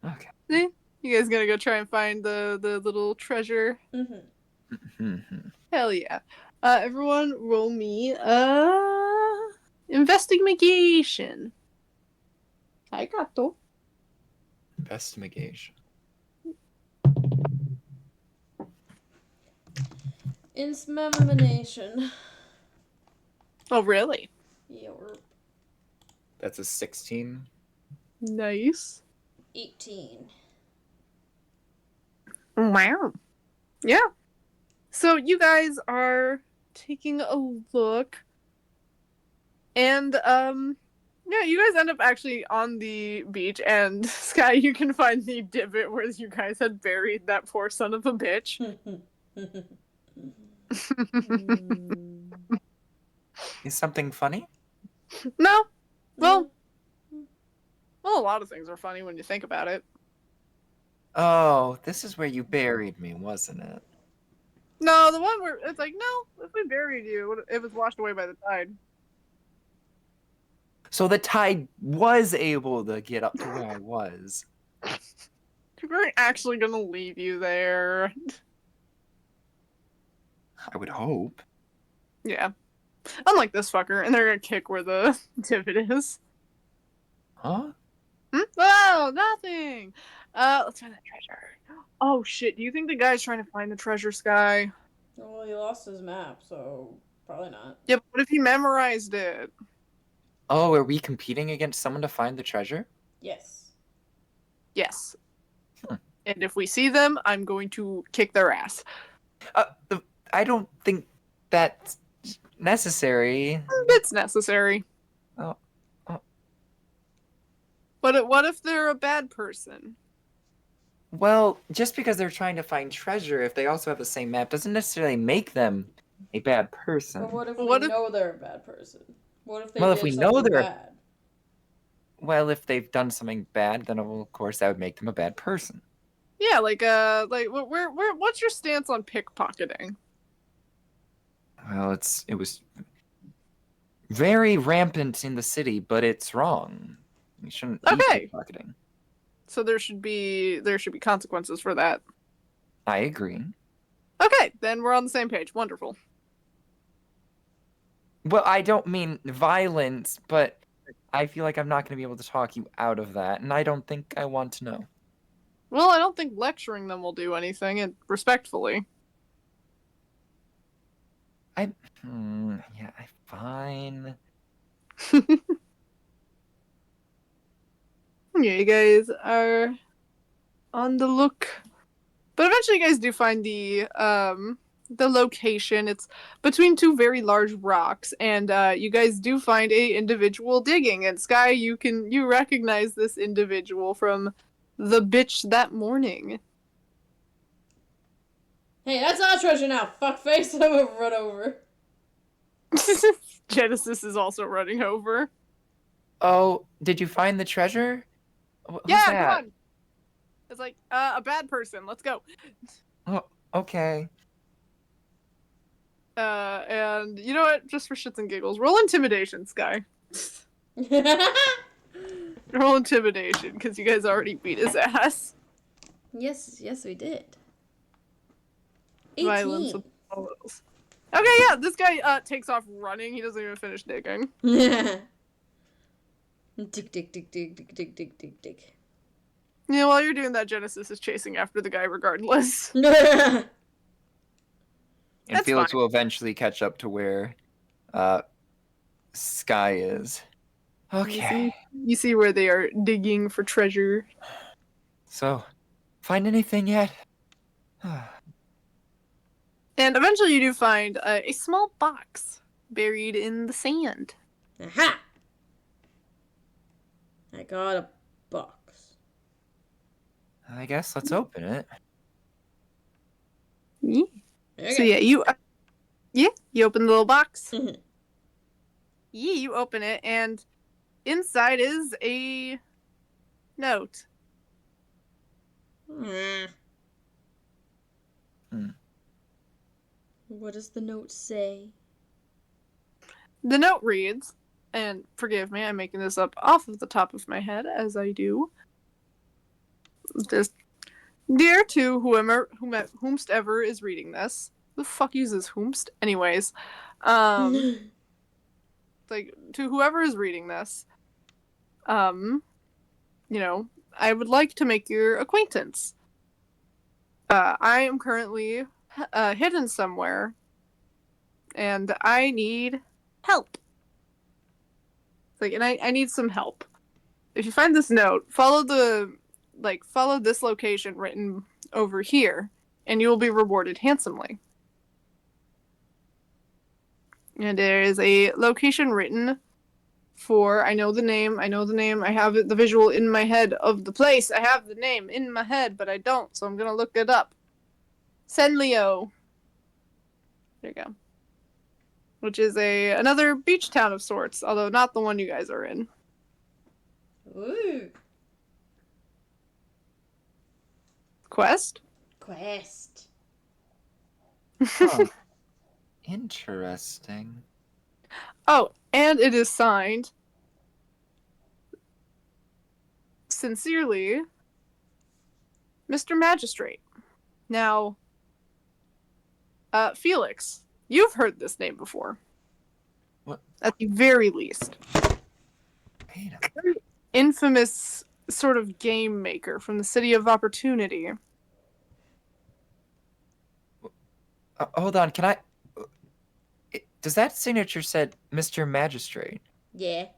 Speaker 1: Okay.
Speaker 2: You guys gonna go try and find the little treasure?
Speaker 3: Mm-hmm.
Speaker 2: Hell yeah. Everyone roll me investigation. I got to.
Speaker 1: Investigation.
Speaker 3: Insmemination.
Speaker 2: Oh really?
Speaker 3: Yeah, we're
Speaker 1: That's a 16.
Speaker 2: Nice.
Speaker 3: 18.
Speaker 2: Wow. Yeah. So you guys are taking a look, and yeah, you guys end up actually on the beach, and Sky, you can find the divot where you guys had buried that poor son of a bitch.
Speaker 1: Is something funny?
Speaker 2: No. Well, a lot of things are funny when you think about it.
Speaker 1: Oh, this is where you buried me, wasn't it?
Speaker 2: No, the one where it's like, no, if we buried you, it was washed away by the tide.
Speaker 1: So the tide was able to get up to where I was.
Speaker 2: We weren't actually gonna leave you there.
Speaker 1: I would hope.
Speaker 2: Yeah. Unlike this fucker, and they're gonna kick where the divot is.
Speaker 1: Huh?
Speaker 2: Oh, nothing! Let's find that treasure. Oh shit, do you think the guy's trying to find the treasure, Sky?
Speaker 3: Well, he lost his map, so probably not.
Speaker 2: Yeah, but what if he memorized it?
Speaker 1: Oh, are we competing against someone to find the treasure?
Speaker 3: Yes.
Speaker 2: Yes. And if we see them, I'm going to kick their ass.
Speaker 1: I don't think that's necessary.
Speaker 2: It's necessary.
Speaker 1: Oh,
Speaker 2: But what if they're a bad person?
Speaker 1: well, just because they're trying to find treasure, if they also have the same map, doesn't necessarily make them a bad person.
Speaker 3: But what if
Speaker 2: What
Speaker 3: we
Speaker 2: if-
Speaker 3: know they're a bad person? What if they
Speaker 1: Well,
Speaker 3: did
Speaker 1: if we know
Speaker 3: something
Speaker 1: they're
Speaker 3: bad?
Speaker 1: Well, if they've done something bad, then of course that would make them a bad person.
Speaker 2: Yeah, like what's your stance on pickpocketing?
Speaker 1: Well, it was very rampant in the city, but it's wrong. You shouldn't be
Speaker 2: Okay.
Speaker 1: pickpocketing.
Speaker 2: So there should be consequences for that.
Speaker 1: I agree.
Speaker 2: Okay, then we're on the same page. Wonderful.
Speaker 1: Well, I don't mean violence, but I feel like I'm not going to be able to talk you out of that, and I don't think I want to know.
Speaker 2: Well, I don't think lecturing them will do anything, and respectfully.
Speaker 1: Yeah, fine.
Speaker 2: Yeah, you guys are on the look. But eventually you guys do find the location. It's between two very large rocks, and you guys do find a individual digging. And Sky, you recognize this individual from the bitch that morning.
Speaker 3: Hey, that's our treasure now, fuckface. I'm gonna run over.
Speaker 2: Genesis is also running over.
Speaker 1: Oh, did you find the treasure? Who's
Speaker 2: Yeah,
Speaker 1: that?
Speaker 2: come on. It's like a bad person. Let's go.
Speaker 1: Oh, okay.
Speaker 2: And you know what? Just for shits and giggles, roll intimidation, Sky. Roll intimidation, because you guys already beat his ass.
Speaker 3: Yes, we did. 18.
Speaker 2: Violence with all those. Okay, yeah, this guy takes off running. He doesn't even finish digging.
Speaker 3: Dig, dig, dig, dig, dig, dig, dig, dig, dig.
Speaker 2: Yeah, while you're doing that, Genesis is chasing after the guy regardless.
Speaker 1: And
Speaker 2: That's
Speaker 1: Felix
Speaker 2: fine.
Speaker 1: will eventually catch up to where Sky is. Okay.
Speaker 2: You see where they are digging for treasure.
Speaker 1: So, find anything yet?
Speaker 2: And eventually you do find a small box buried in the sand.
Speaker 3: Aha! I got a box.
Speaker 1: I guess let's open it.
Speaker 2: Yeah.
Speaker 3: Okay.
Speaker 2: So you open the little box.
Speaker 3: Mhm.
Speaker 2: Yeah, you open it, and inside is a note.
Speaker 3: Mm. What does the note say?
Speaker 2: The note reads, and forgive me, I'm making this up off of the top of my head, as I do. Just, dear to whomst ever is reading this. Who the fuck uses whomst? Anyways, like, to whoever is reading this, I would like to make your acquaintance. I am currently hidden somewhere, and I need help. And I need some help. If you find this note, follow this location written over here, and you will be rewarded handsomely. And there is a location written for, I know the name, I have the visual in my head of the place. I have the name in my head, but I don't, so I'm gonna look it up. Senlio. There you go. Which is another beach town of sorts, although not the one you guys are in.
Speaker 3: Ooh.
Speaker 2: Quest?
Speaker 3: Quest.
Speaker 1: Huh. Interesting.
Speaker 2: Oh, and it is signed sincerely, Mr. Magistrate. Now, Felix, you've heard this name before.
Speaker 1: What?
Speaker 2: At the very least.
Speaker 1: Wait a minute.
Speaker 2: Infamous sort of game maker from the City of Opportunity.
Speaker 1: Hold on, can I... Does that signature said Mr. Magistrate?
Speaker 3: Yeah.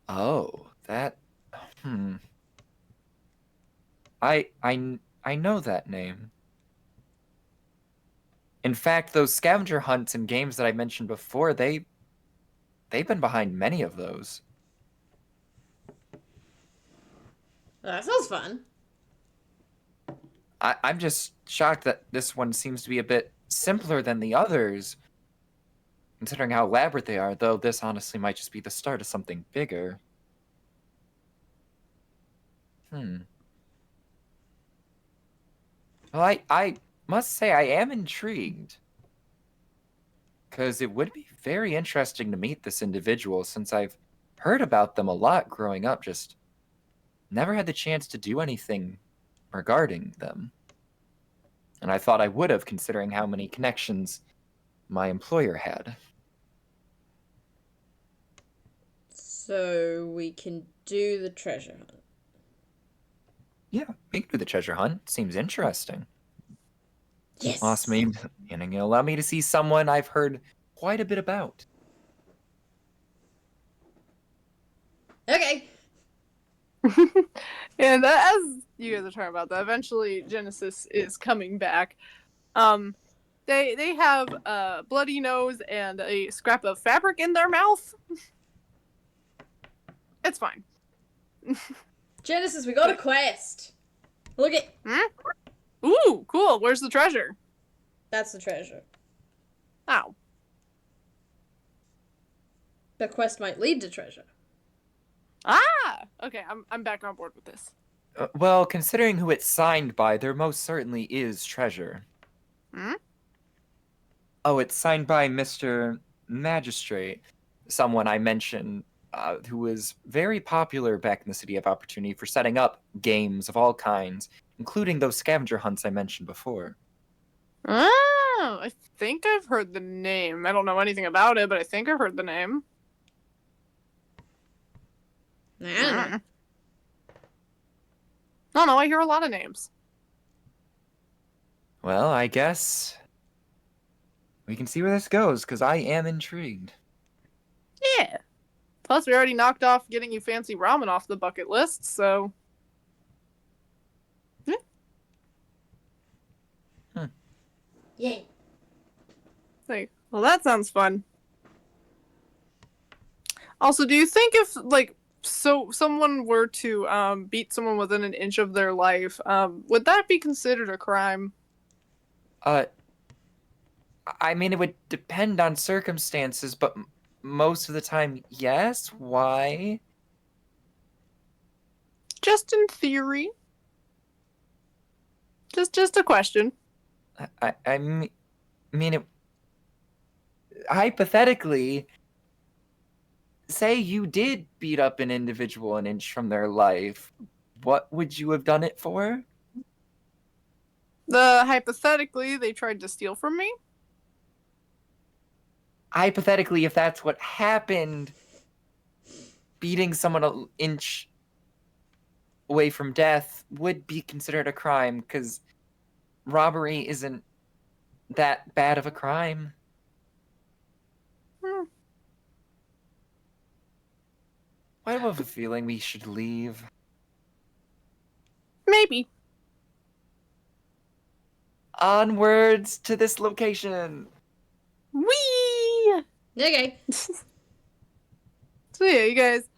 Speaker 1: Oh, that... I know that name. In fact, those scavenger hunts and games that I mentioned before, they've been behind many of those.
Speaker 3: That sounds fun.
Speaker 1: I'm just shocked that this one seems to be a bit simpler than the others, considering how elaborate they are, though this honestly might just be the start of something bigger. Well, I must say I am intrigued. Because it would be very interesting to meet this individual since I've heard about them a lot growing up, just never had the chance to do anything regarding them. And I thought I would have, considering how many connections my employer had.
Speaker 3: So we can do the treasure hunt.
Speaker 1: Yeah, we can do the treasure hunt. Seems interesting.
Speaker 3: Yes.
Speaker 1: Awesome. And allow me to see someone I've heard quite a bit about.
Speaker 3: Okay.
Speaker 2: And as you guys are talking about that, eventually Genesis is coming back. They have a bloody nose and a scrap of fabric in their mouth. It's fine.
Speaker 3: Genesis, we got a quest. Look at.
Speaker 2: Ooh, cool. Where's the treasure?
Speaker 3: That's the treasure.
Speaker 2: Ow.
Speaker 3: The quest might lead to treasure.
Speaker 2: Ah! Okay, I'm back on board with this.
Speaker 1: Well, considering who it's signed by, there most certainly is treasure. Oh, it's signed by Mr. Magistrate, someone I mentioned, who was very popular back in the City of Opportunity for setting up games of all kinds, including those scavenger hunts I mentioned before.
Speaker 2: Oh, I think I've heard the name. I don't know anything about it, but I think I've heard the name.
Speaker 3: Man.
Speaker 2: I don't know, I hear a lot of names.
Speaker 1: Well, I guess we can see where this goes, because I am intrigued.
Speaker 2: Yeah. Plus, we already knocked off getting you fancy ramen off the bucket list, so...
Speaker 3: Yay.
Speaker 2: Like, well, that sounds fun. Also, do you think if, like, someone were to beat someone within an inch of their life, would that be considered a crime?
Speaker 1: I mean, it would depend on circumstances, but most of the time, yes. Why?
Speaker 2: Just in theory. Just a question.
Speaker 1: I mean, hypothetically, say you did beat up an individual an inch from their life, what would you have done it for?
Speaker 2: Hypothetically, they tried to steal from me?
Speaker 1: Hypothetically, if that's what happened, beating someone an inch away from death would be considered a crime, because robbery isn't that bad of a crime. I have a feeling we should leave.
Speaker 2: Maybe.
Speaker 1: Onwards to this location.
Speaker 2: Whee!
Speaker 3: Okay.
Speaker 2: So yeah, you guys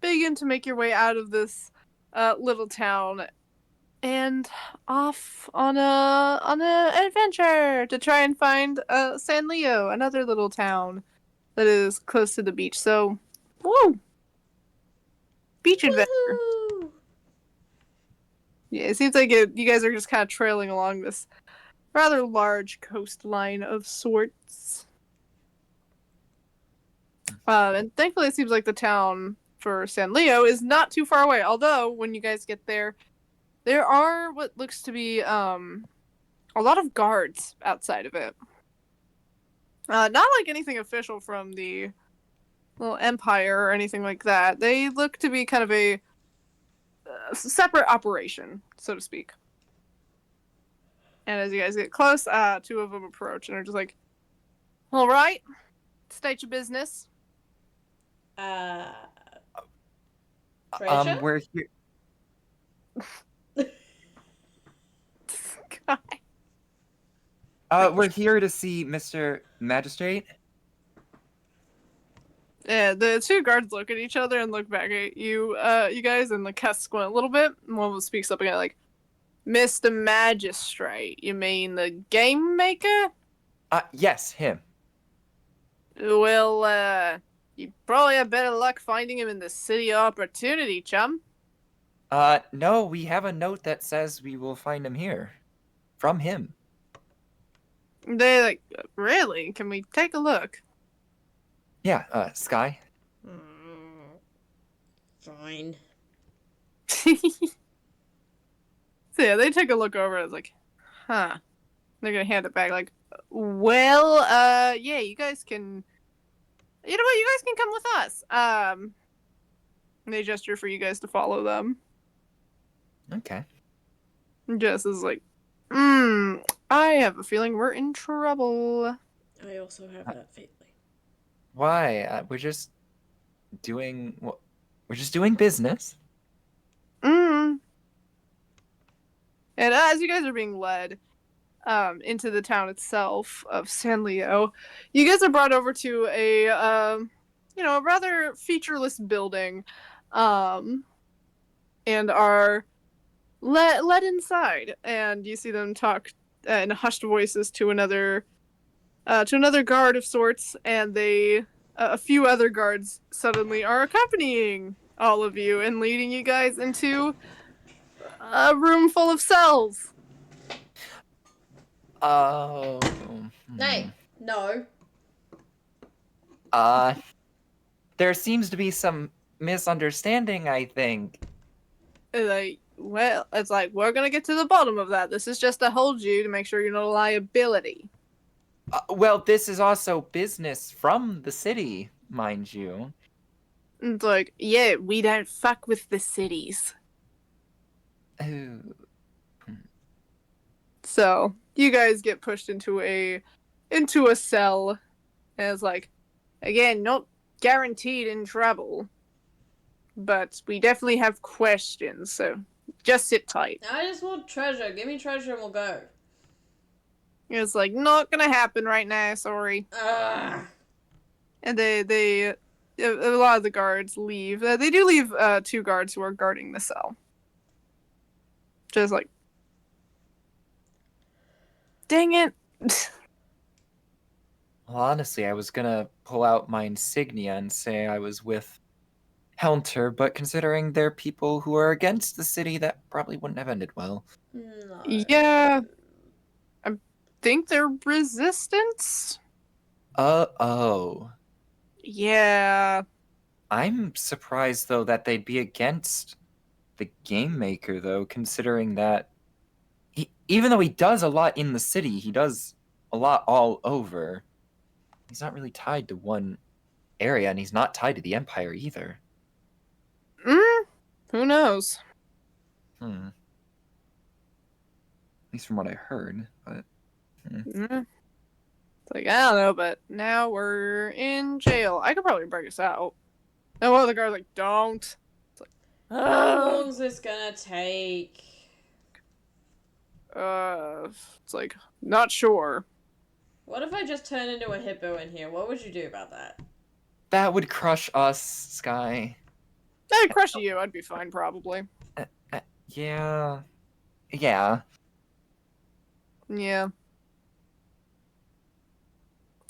Speaker 2: begin to make your way out of this little town and off on a adventure to try and find San Leo, another little town that is close to the beach. So, woo! Beach adventure.
Speaker 3: Woo-hoo!
Speaker 2: Yeah, it seems like you guys are just kind of trailing along this rather large coastline of sorts. And thankfully, it seems like the town for San Leo is not too far away. Although, when you guys get there, there are what looks to be a lot of guards outside of it. Not like anything official from the little empire or anything like that. They look to be kind of a separate operation, so to speak. And as you guys get close, two of them approach and are just like, "All right, state your business."
Speaker 3: Treasure?
Speaker 1: We're here. We're here to see Mr. Magistrate.
Speaker 2: Yeah, the two guards look at each other and look back at you, you guys, and the cast squint a little bit. And one of them speaks up again, like, Mr. Magistrate, you mean the game maker?
Speaker 1: Yes, him.
Speaker 2: Well, you probably have better luck finding him in the City Opportunity, chum.
Speaker 1: No, we have a note that says we will find him here. From him.
Speaker 2: They like, really? Can we take a look?
Speaker 1: Yeah, Sky.
Speaker 3: Fine.
Speaker 2: So yeah, they take a look over. It's like, huh. They're gonna hand it back. Like, well, yeah, you guys can. You know what? You guys can come with us. And they gesture for you guys to follow them.
Speaker 1: Okay.
Speaker 2: Jess is like, I have a feeling we're in trouble.
Speaker 3: I also have that feeling.
Speaker 1: Why? We're just doing business.
Speaker 2: And as you guys are being led into the town itself of San Leo, you guys are brought over to a a rather featureless building, and are led inside. And you see them talk in hushed voices to another guard of sorts, and a few other guards suddenly are accompanying all of you and leading you guys into a room full of cells.
Speaker 1: Oh.
Speaker 3: Hey, no.
Speaker 1: There seems to be some misunderstanding, I think.
Speaker 2: Like, well, it's like, we're gonna get to the bottom of that. This is just to hold you to make sure you're not a liability.
Speaker 1: Well, this is also business from the city, mind you.
Speaker 2: And it's like, yeah, we don't fuck with the cities.
Speaker 1: Oh.
Speaker 2: So you guys get pushed into a cell, and it's like, again, not guaranteed in trouble, but we definitely have questions. So just sit tight.
Speaker 3: I just want treasure. Give me treasure and we'll go.
Speaker 2: It's like, not gonna happen right now. Sorry.
Speaker 3: Ugh.
Speaker 2: And a lot of the guards leave. They do leave two guards who are guarding the cell. Just like, dang it.
Speaker 1: Well, honestly, I was gonna pull out my insignia and say I was with Helmter, but considering they're people who are against the city, that probably wouldn't have ended well.
Speaker 3: No.
Speaker 2: Yeah. I think they're resistance?
Speaker 1: Oh.
Speaker 2: Yeah.
Speaker 1: I'm surprised, though, that they'd be against the game maker, though, considering that even though he does a lot in the city, he does a lot all over. He's not really tied to one area, and he's not tied to the Empire either.
Speaker 2: Who knows?
Speaker 1: At least from what I heard, but...
Speaker 2: It's like, I don't know, but now we're in jail. I could probably break us out. And one of the guards like, don't. It's like,
Speaker 3: How long is this gonna take?
Speaker 2: it's like, not sure.
Speaker 3: What if I just turn into a hippo in here? What would you do about that?
Speaker 1: That would crush us, Sky.
Speaker 2: I'd crush you. I'd be fine, probably.
Speaker 1: Yeah.
Speaker 2: Yeah.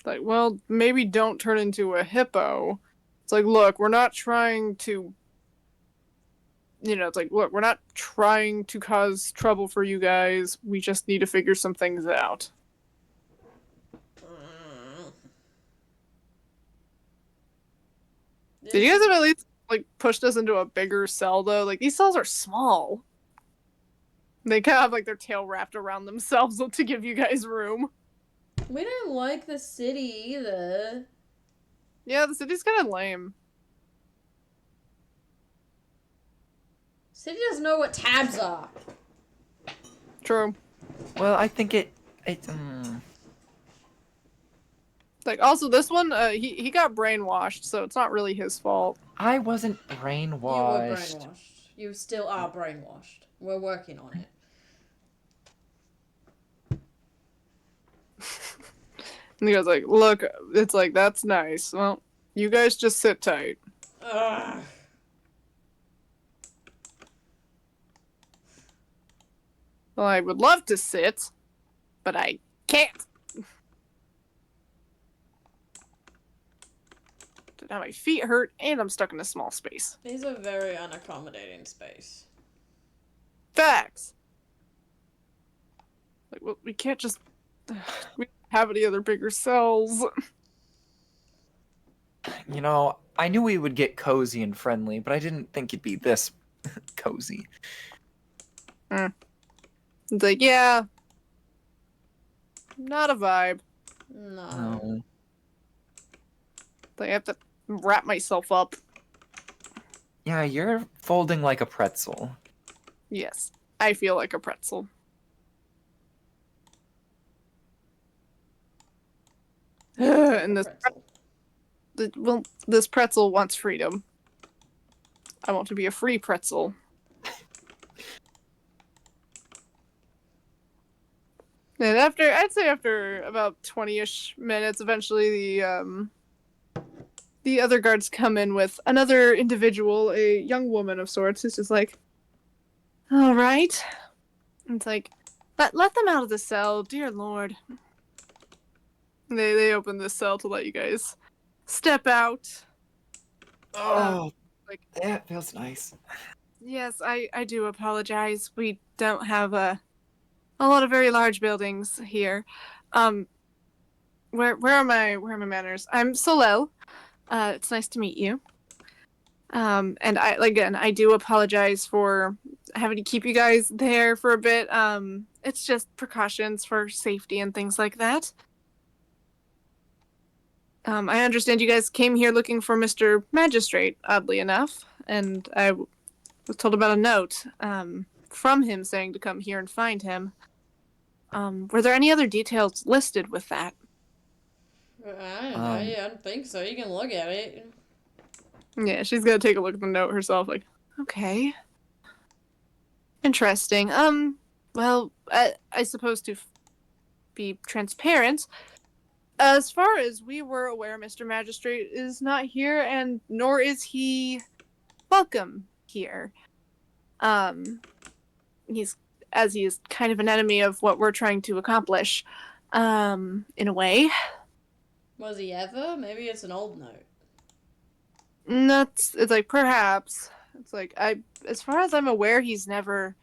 Speaker 2: Like, well, maybe don't turn into a hippo. It's like, look, we're not trying to... it's like, look, we're not trying to cause trouble for you guys. We just need to figure some things out. Did you guys have at least, like, pushed us into a bigger cell, though? Like, these cells are small. They kind of have, like, their tail wrapped around themselves to give you guys room.
Speaker 3: We don't like the city either.
Speaker 2: Yeah, the city's kind of lame.
Speaker 3: City doesn't know what tabs are.
Speaker 2: True.
Speaker 1: Well, I think
Speaker 2: Like, also, this one, he got brainwashed, so it's not really his fault.
Speaker 1: I wasn't brainwashed.
Speaker 3: You were brainwashed. You still are brainwashed. We're working on it.
Speaker 2: And the guy's like, look, it's like, that's nice. Well, you guys just sit tight.
Speaker 3: Ugh.
Speaker 2: Well, I would love to sit, but I can't. Now my feet hurt, and I'm stuck in a small space.
Speaker 3: He's a very unaccommodating space.
Speaker 2: Facts. Like, well, we can't just... We don't have any other bigger cells.
Speaker 1: You know, I knew we would get cozy and friendly, but I didn't think it'd be this cozy.
Speaker 2: It's like, yeah. Not a vibe.
Speaker 3: No.
Speaker 2: Like, I have to wrap myself up.
Speaker 1: Yeah, you're folding like a pretzel.
Speaker 2: Yes. I feel like a pretzel. And this this pretzel wants freedom. I want to be a free pretzel. And I'd say after about 20-ish minutes, eventually the other guards come in with another individual, a young woman of sorts, who's just like, all right. It's like, let them out of the cell, dear lord. They open the cell to let you guys step out.
Speaker 1: Oh, that feels nice.
Speaker 2: Yes, I do apologize. We don't have a lot of very large buildings here. Where are my manners? I'm Solel. It's nice to meet you. And I do apologize for having to keep you guys there for a bit. It's just precautions for safety and things like that. I understand you guys came here looking for Mr. Magistrate, oddly enough, and I was told about a note from him saying to come here and find him. Were there any other details listed with that?
Speaker 3: I don't think so. You can look at it.
Speaker 2: Yeah, she's gonna take a look at the note herself, like, okay. Interesting. Well, I suppose to be transparent, as far as we were aware, Mr. Magistrate is not here, and nor is he welcome here. He is kind of an enemy of what we're trying to accomplish, in a way.
Speaker 3: Was he ever? Maybe it's an old note.
Speaker 2: It's like, perhaps. It's like, as far as I'm aware, he's never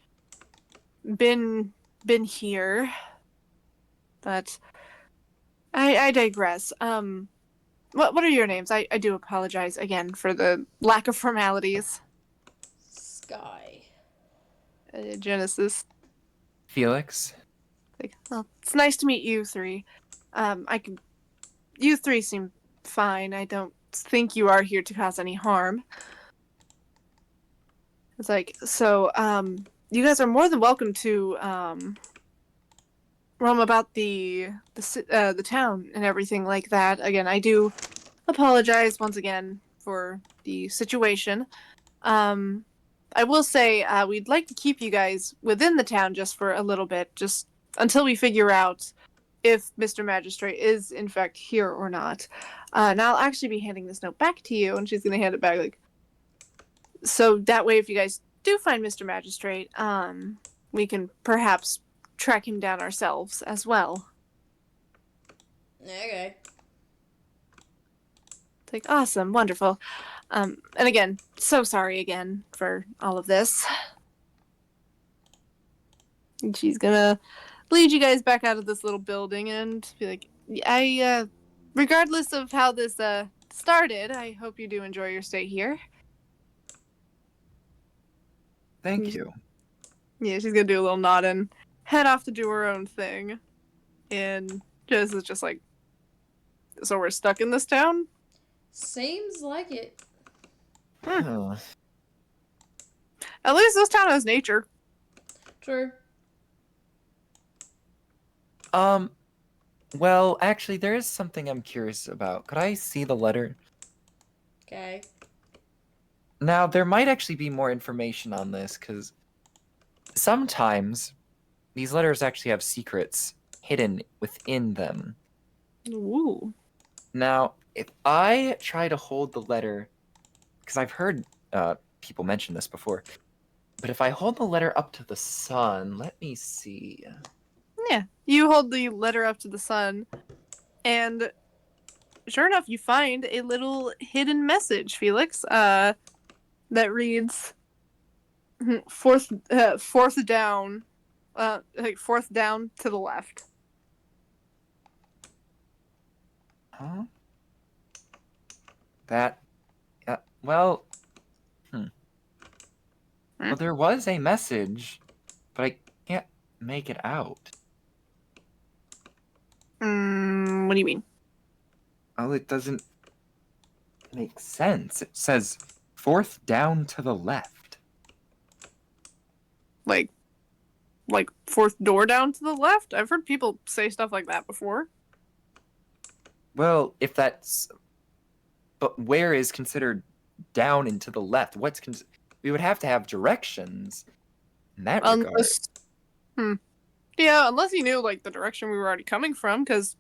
Speaker 2: been here. But I digress. What are your names? I do apologize again for the lack of formalities.
Speaker 3: Sky.
Speaker 2: Genesis.
Speaker 1: Felix?
Speaker 2: Like, well, it's nice to meet you three. You three seem fine. I don't think you are here to cause any harm. It's like, so, you guys are more than welcome to, roam about the town and everything like that. Again, I do apologize once again for the situation. I will say, we'd like to keep you guys within the town just for a little bit, just until we figure out if Mr. Magistrate is in fact here or not. Now I'll actually be handing this note back to you, and she's gonna hand it back, like, so that way if you guys do find Mr. Magistrate, we can perhaps track him down ourselves as well.
Speaker 3: Okay.
Speaker 2: It's like, awesome, wonderful. And again, so sorry again for all of this. And she's gonna lead you guys back out of this little building and be like, regardless of how this started, I hope you do enjoy your stay here.
Speaker 1: Thank you.
Speaker 2: Yeah, she's gonna do a little nod and head off to do her own thing. And Jess is just like, so we're stuck in this town?
Speaker 3: Seems like it.
Speaker 1: Huh.
Speaker 2: At least this town has nature.
Speaker 3: True.
Speaker 1: Well, actually, there is something I'm curious about. Could I see the letter?
Speaker 3: Okay.
Speaker 1: Now, there might actually be more information on this, because sometimes these letters actually have secrets hidden within them.
Speaker 2: Ooh.
Speaker 1: Now, if I try to hold the letter, because I've heard people mention this before, but if I hold the letter up to the sun, let me see.
Speaker 2: Yeah. You hold the letter up to the sun, and sure enough, you find a little hidden message, Felix, that reads, fourth down, like fourth down to the left.
Speaker 1: Huh? That, well, well, there was a message, but I can't make it out.
Speaker 2: What do you mean?
Speaker 1: Well, it doesn't make sense. It says fourth down to the left.
Speaker 2: Like fourth door down to the left? I've heard people say stuff like that before.
Speaker 1: Well, if that's... But where is considered down and to the left? We would have to have directions in that regard.
Speaker 2: Yeah, unless you knew like the direction we were already coming from, because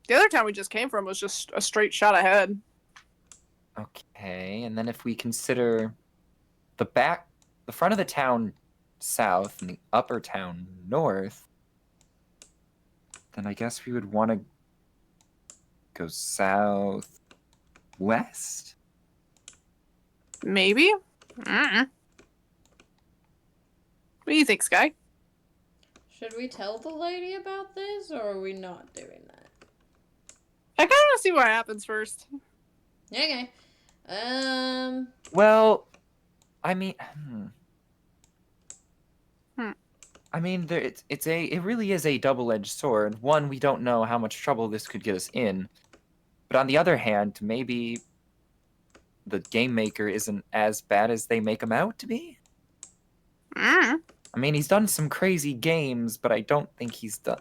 Speaker 2: the other town we just came from was just a straight shot ahead.
Speaker 1: Okay, and then if we consider the front of the town south and the upper town north, then I guess we would want to go southwest?
Speaker 2: Maybe? What do you think, Sky?
Speaker 3: Should we tell the lady about this, or are we not doing that?
Speaker 2: I kind of want to see what happens first.
Speaker 3: Okay.
Speaker 1: Well, I mean, it really is a double-edged sword. One, we don't know how much trouble this could get us in, but on the other hand, maybe the game maker isn't as bad as they make him out to be. I mean, he's done some crazy games, but I don't think he's done...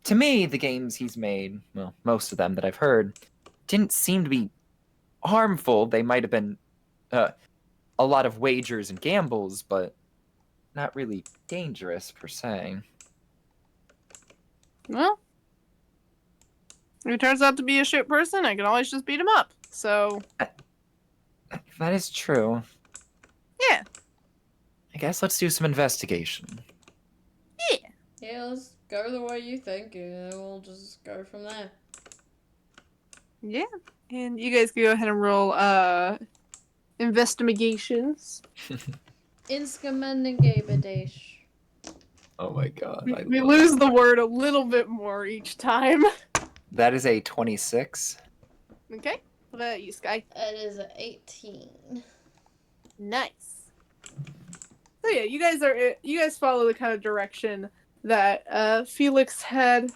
Speaker 1: To me, the games he's made, well, most of them that I've heard, didn't seem to be harmful. They might have been a lot of wagers and gambles, but not really dangerous, per se.
Speaker 2: Well, if he turns out to be a shit person, I can always just beat him up. So...
Speaker 1: That is true.
Speaker 2: Yeah.
Speaker 1: I guess let's do some investigation.
Speaker 3: Yeah, let's go the way you think, and we'll just go from there.
Speaker 2: Yeah. And you guys can go ahead and roll investigations.
Speaker 3: Insgemendengebedish.
Speaker 1: Oh my god.
Speaker 2: We lose the word a little bit more each time.
Speaker 1: That is a 26.
Speaker 2: Okay. What about you, Sky?
Speaker 3: That is an 18.
Speaker 2: Nice. So yeah, you guys follow the kind of direction that Felix had.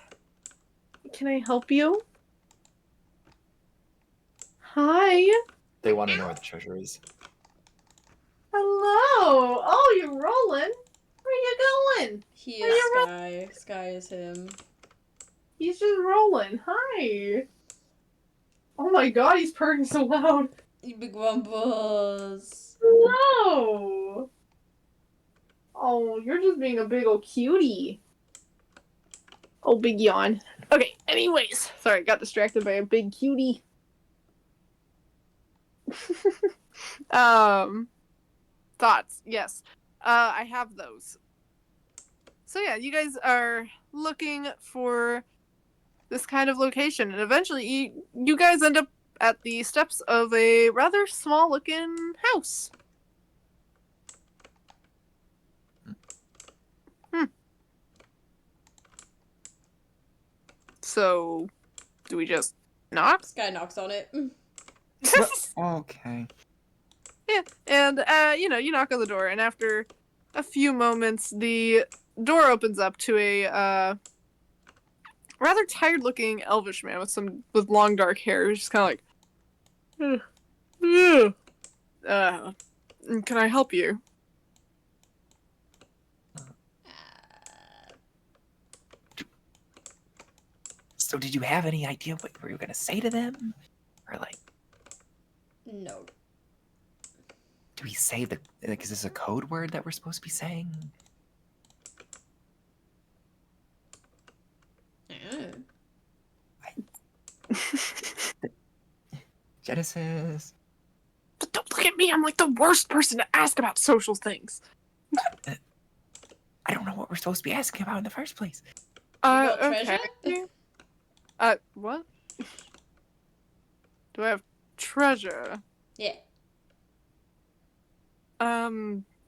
Speaker 2: Can I help you? Hi.
Speaker 1: They want to know where the treasure is.
Speaker 2: Hello. Oh, you're rolling. Where you going?
Speaker 3: He is Sky. Sky is him.
Speaker 2: He's just rolling. Hi. Oh my god, he's purring so loud.
Speaker 3: You big rumpus.
Speaker 2: Hello. Oh, you're just being a big old cutie. Oh, big yawn. Okay, anyways. Sorry, got distracted by a big cutie. Thoughts. Yes. I have those. So yeah, you guys are looking for this kind of location, and eventually you guys end up at the steps of a rather small looking house. So, do we just knock?
Speaker 3: Sky knocks on it.
Speaker 1: Okay.
Speaker 2: Yeah, and you knock on the door, and after a few moments, the door opens up to a rather tired-looking elvish man with long dark hair, who's just kind of like, can I help you?
Speaker 1: So did you have any idea what you were going to say to them? Or like...
Speaker 3: No.
Speaker 1: Do we say is this a code word that we're supposed to be saying? Genesis.
Speaker 2: But don't look at me. I'm like the worst person to ask about social things.
Speaker 1: I don't know what we're supposed to be asking about in the first place.
Speaker 3: got
Speaker 2: Okay.
Speaker 3: treasure?
Speaker 2: What? Do I have treasure?
Speaker 3: Yeah.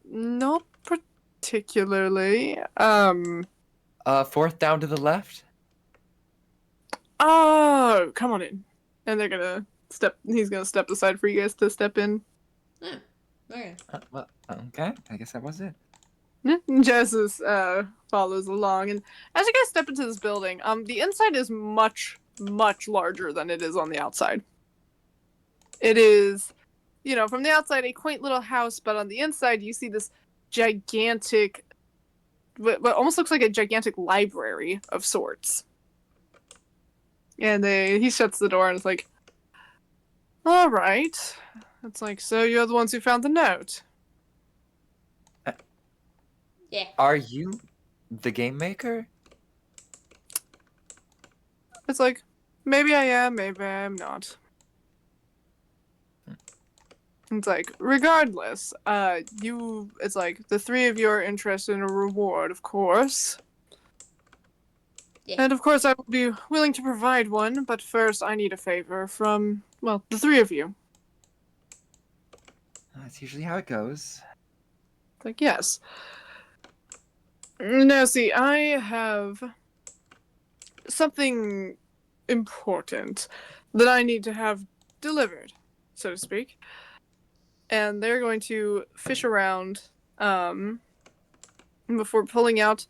Speaker 2: Not particularly.
Speaker 1: Fourth down to the left.
Speaker 2: Oh, come on in. And they're gonna he's gonna step aside for you guys to step in.
Speaker 3: Oh, okay.
Speaker 1: Well, okay. I guess that was it.
Speaker 2: Yeah, Genesis follows along, and as you guys step into this building, the inside is much, much larger than it is on the outside. It is, from the outside, a quaint little house, but on the inside, you see this gigantic, what almost looks like a gigantic library of sorts. And he shuts the door and is like, "All right." It's like, "So you're the ones who found the note."
Speaker 3: Yeah.
Speaker 1: Are you the game maker?
Speaker 2: It's like, maybe I am, maybe I'm not. It's like, regardless, it's like, the three of you are interested in a reward, of course.
Speaker 3: Yeah.
Speaker 2: And of course I will be willing to provide one, but first I need a favor from, well, the three of you.
Speaker 1: That's usually how it goes.
Speaker 2: It's like, yes. Now see, I have something important that I need to have delivered, so to speak. And they're going to fish around before pulling out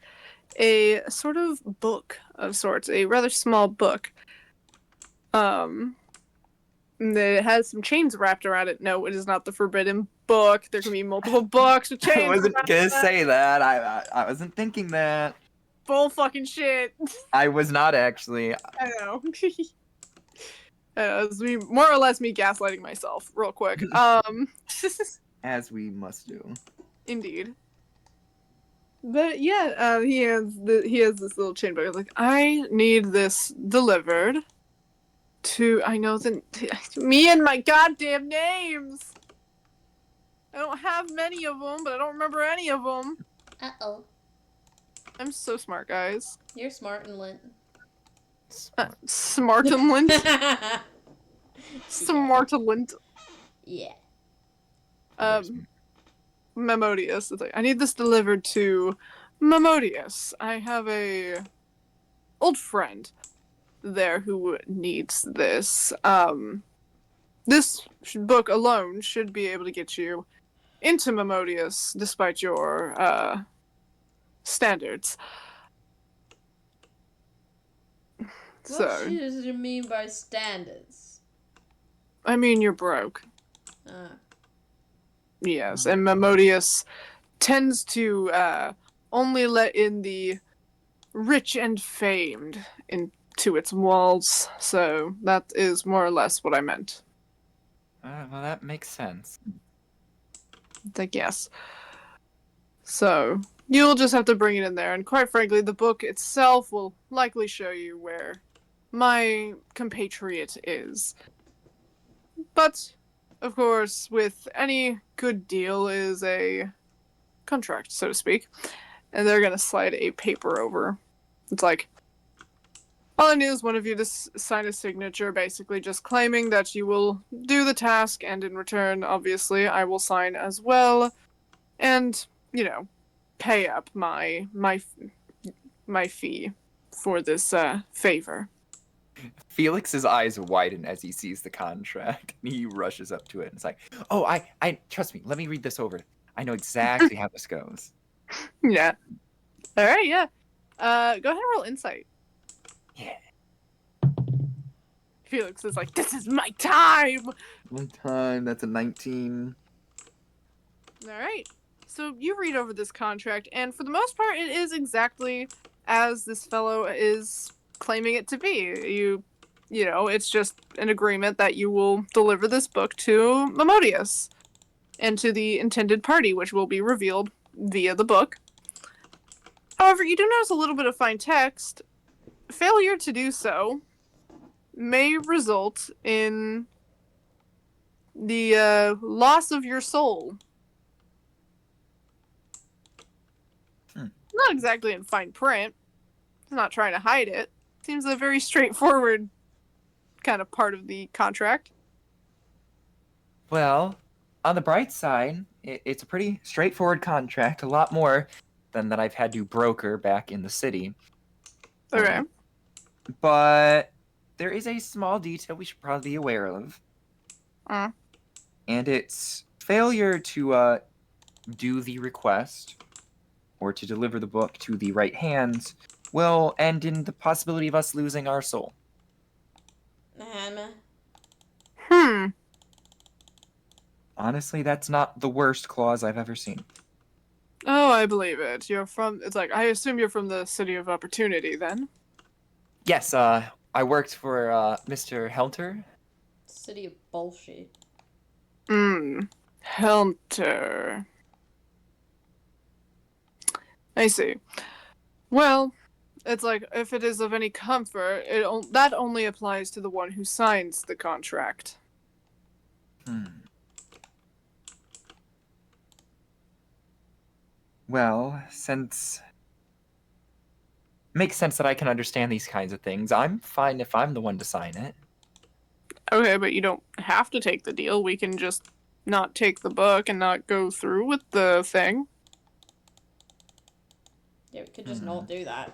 Speaker 2: a sort of book of sorts, a rather small book. It has some chains wrapped around it. No, it is not the forbidden book. There can be multiple books with chains.
Speaker 1: I wasn't
Speaker 2: around
Speaker 1: gonna
Speaker 2: it.
Speaker 1: say that. I wasn't thinking that.
Speaker 2: Full fucking shit.
Speaker 1: I was not actually.
Speaker 2: I know. It's more or less me gaslighting myself, real quick.
Speaker 1: As we must do.
Speaker 2: Indeed. But yeah, he has this little chain book. Like, I need this delivered to. I know me and my goddamn names. I don't have many of them, but I don't remember any of them.
Speaker 3: Uh-oh.
Speaker 2: I'm so smart, guys.
Speaker 3: You're smart and lint.
Speaker 2: Smartalent. Smartalent.
Speaker 3: Yeah.
Speaker 2: Memodius. It's like, I need this delivered to Memodius. I have a old friend there who needs this. This book alone should be able to get you into Memodius, despite your standards.
Speaker 3: What does you mean by standards?
Speaker 2: I mean, you're broke.
Speaker 3: Ah.
Speaker 2: Yes, and Memodius tends to only let in the rich and famed into its walls, so that is more or less what I meant.
Speaker 1: Well, that makes sense.
Speaker 2: Like, yes. So, you'll just have to bring it in there, and quite frankly, the book itself will likely show you where my compatriot is. But, of course, with any good deal is a contract, so to speak. And they're gonna slide a paper over. It's like, all I need is one of you to sign a signature, basically just claiming that you will do the task, and in return, obviously, I will sign as well, and, pay up my fee for this favor.
Speaker 1: Felix's eyes widen as he sees the contract. He rushes up to it and it's like, "Oh, I trust me. Let me read this over. I know exactly how this goes."
Speaker 2: Yeah. All right. Yeah. Go ahead and roll insight.
Speaker 1: Yeah.
Speaker 2: Felix is like, "This is my time."
Speaker 1: One time. That's a 19.
Speaker 2: All right. So you read over this contract, and for the most part, it is exactly as this fellow is claiming it to be. It's just an agreement that you will deliver this book to Memodius and to the intended party, which will be revealed via the book. However, you do notice a little bit of fine text. Failure to do so may result in the loss of your soul. Not exactly in fine print. He's not trying to hide it. Seems a very straightforward kind of part of the contract.
Speaker 1: Well, on the bright side, it's a pretty straightforward contract, a lot more than that I've had to broker back in the city.
Speaker 2: Okay.
Speaker 1: But there is a small detail we should probably be aware of.
Speaker 2: Uh.
Speaker 1: And it's failure to do the request or to deliver the book to the right hands will end in the possibility of us losing our soul.
Speaker 2: Hmm.
Speaker 1: Honestly, that's not the worst clause I've ever seen.
Speaker 2: Oh, I believe it. It's like, I assume you're from the City of Opportunity, then?
Speaker 1: Yes, I worked for Mr. Helter.
Speaker 3: City of bullshit.
Speaker 2: Hunter. I see. Well, it's like, if it is of any comfort, that only applies to the one who signs the contract.
Speaker 1: Well, since makes sense that I can understand these kinds of things, I'm fine if I'm the one to sign it.
Speaker 2: Okay, but you don't have to take the deal. We can just not take the book and not go through with the thing.
Speaker 3: Yeah, we could just not do that.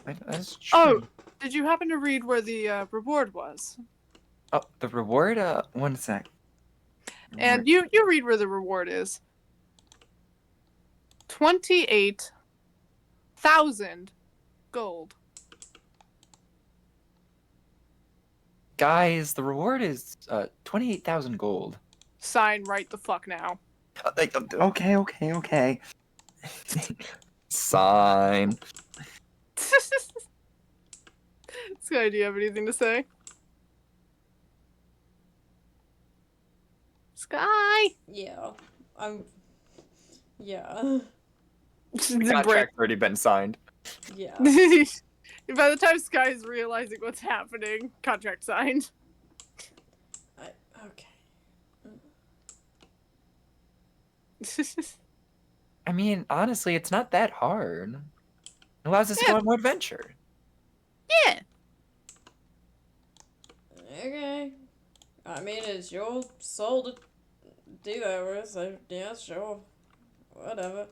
Speaker 1: That's true.
Speaker 2: Oh, did you happen to read where the reward was?
Speaker 1: Oh, the reward? One sec.
Speaker 2: And you read where the reward is. 28,000 gold.
Speaker 1: Guys, the reward is 28,000 gold.
Speaker 2: Sign right the fuck now.
Speaker 1: Okay. Sign.
Speaker 2: Sky, do you have anything to say? Sky!
Speaker 3: Yeah. Yeah.
Speaker 1: The contract's already been signed.
Speaker 3: Yeah.
Speaker 2: By the time Sky is realizing what's happening, contract signed.
Speaker 3: Okay.
Speaker 1: I mean, honestly, it's not that hard. It allows us to go on more adventure.
Speaker 2: Yeah.
Speaker 3: Okay. I mean, it's your soul to do that with, so yeah, sure. Whatever.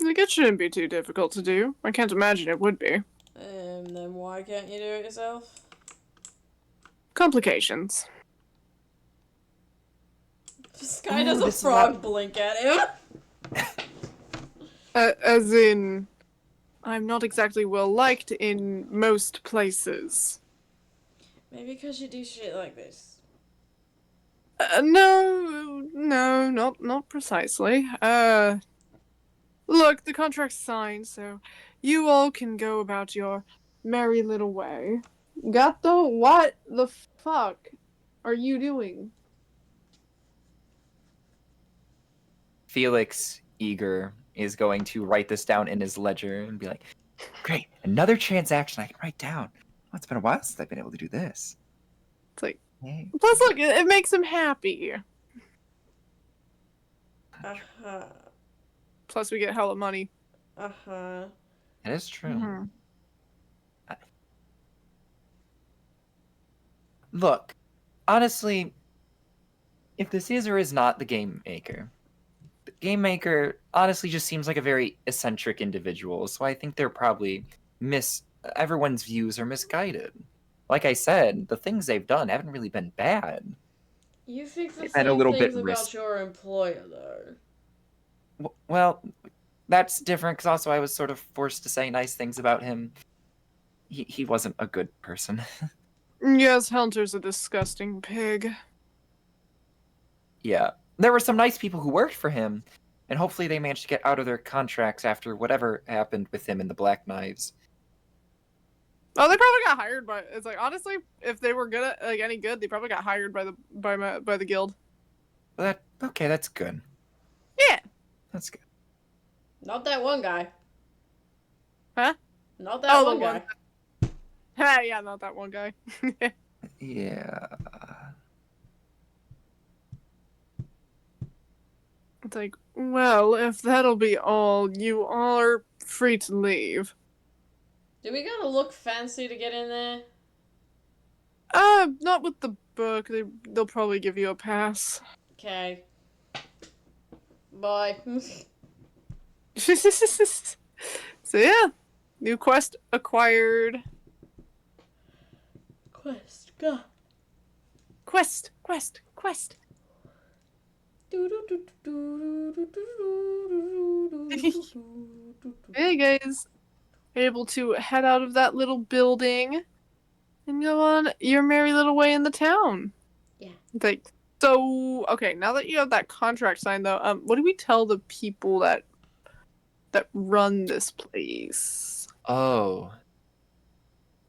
Speaker 2: Like, it shouldn't be too difficult to do. I can't imagine it would be.
Speaker 3: Then why can't you do it yourself?
Speaker 2: Complications.
Speaker 3: Sky does a frog blink at him.
Speaker 2: As in, I'm not exactly well liked in most places.
Speaker 3: Maybe because you do shit like this.
Speaker 2: No, not precisely. Look, the contract's signed, so you all can go about your merry little way. Gato, what the fuck are you doing?
Speaker 1: Felix, eager, is going to write this down in his ledger and be like, great, another transaction I can write down. Oh, it's been a while since I've been able to do this.
Speaker 2: It's like,
Speaker 1: hey.
Speaker 2: Plus look, it makes him happy.
Speaker 3: Uh-huh.
Speaker 2: Plus we get hella money.
Speaker 3: Uh-huh.
Speaker 1: That is true.
Speaker 2: Mm-hmm.
Speaker 1: Look, honestly, if this is or is not the game maker honestly just seems like a very eccentric individual, so I think they're probably everyone's views are misguided. Like I said, the things they've done haven't really been bad.
Speaker 3: You think the
Speaker 1: They've
Speaker 3: same
Speaker 1: been a little
Speaker 3: things
Speaker 1: bit
Speaker 3: about your employer, though.
Speaker 1: Well, that's different because also I was sort of forced to say nice things about him. He wasn't a good person.
Speaker 2: Yes, Hunter's a disgusting pig.
Speaker 1: Yeah. There were some nice people who worked for him, and hopefully they managed to get out of their contracts after whatever happened with him in the Black Knives.
Speaker 2: Oh, they probably got hired by. It's like, honestly, if they were good at like any good, they probably got hired by the guild.
Speaker 1: Well, okay, that's good.
Speaker 2: Yeah,
Speaker 1: That's good.
Speaker 3: Not that one guy.
Speaker 2: Huh?
Speaker 3: Not that one guy.
Speaker 2: Yeah, not that one guy.
Speaker 1: Yeah.
Speaker 2: It's like, well, if that'll be all, you are free to leave.
Speaker 3: Do we gotta look fancy to get in there?
Speaker 2: Not with the book. They'll probably give you a pass.
Speaker 3: Okay. Bye.
Speaker 2: So yeah, new quest acquired.
Speaker 3: Quest, go.
Speaker 2: Quest. Hey guys, able to head out of that little building and go on your merry little way in the town.
Speaker 3: Yeah.
Speaker 2: Like, so okay, now that you have that contract signed though, what do we tell the people that run this place?
Speaker 1: Oh.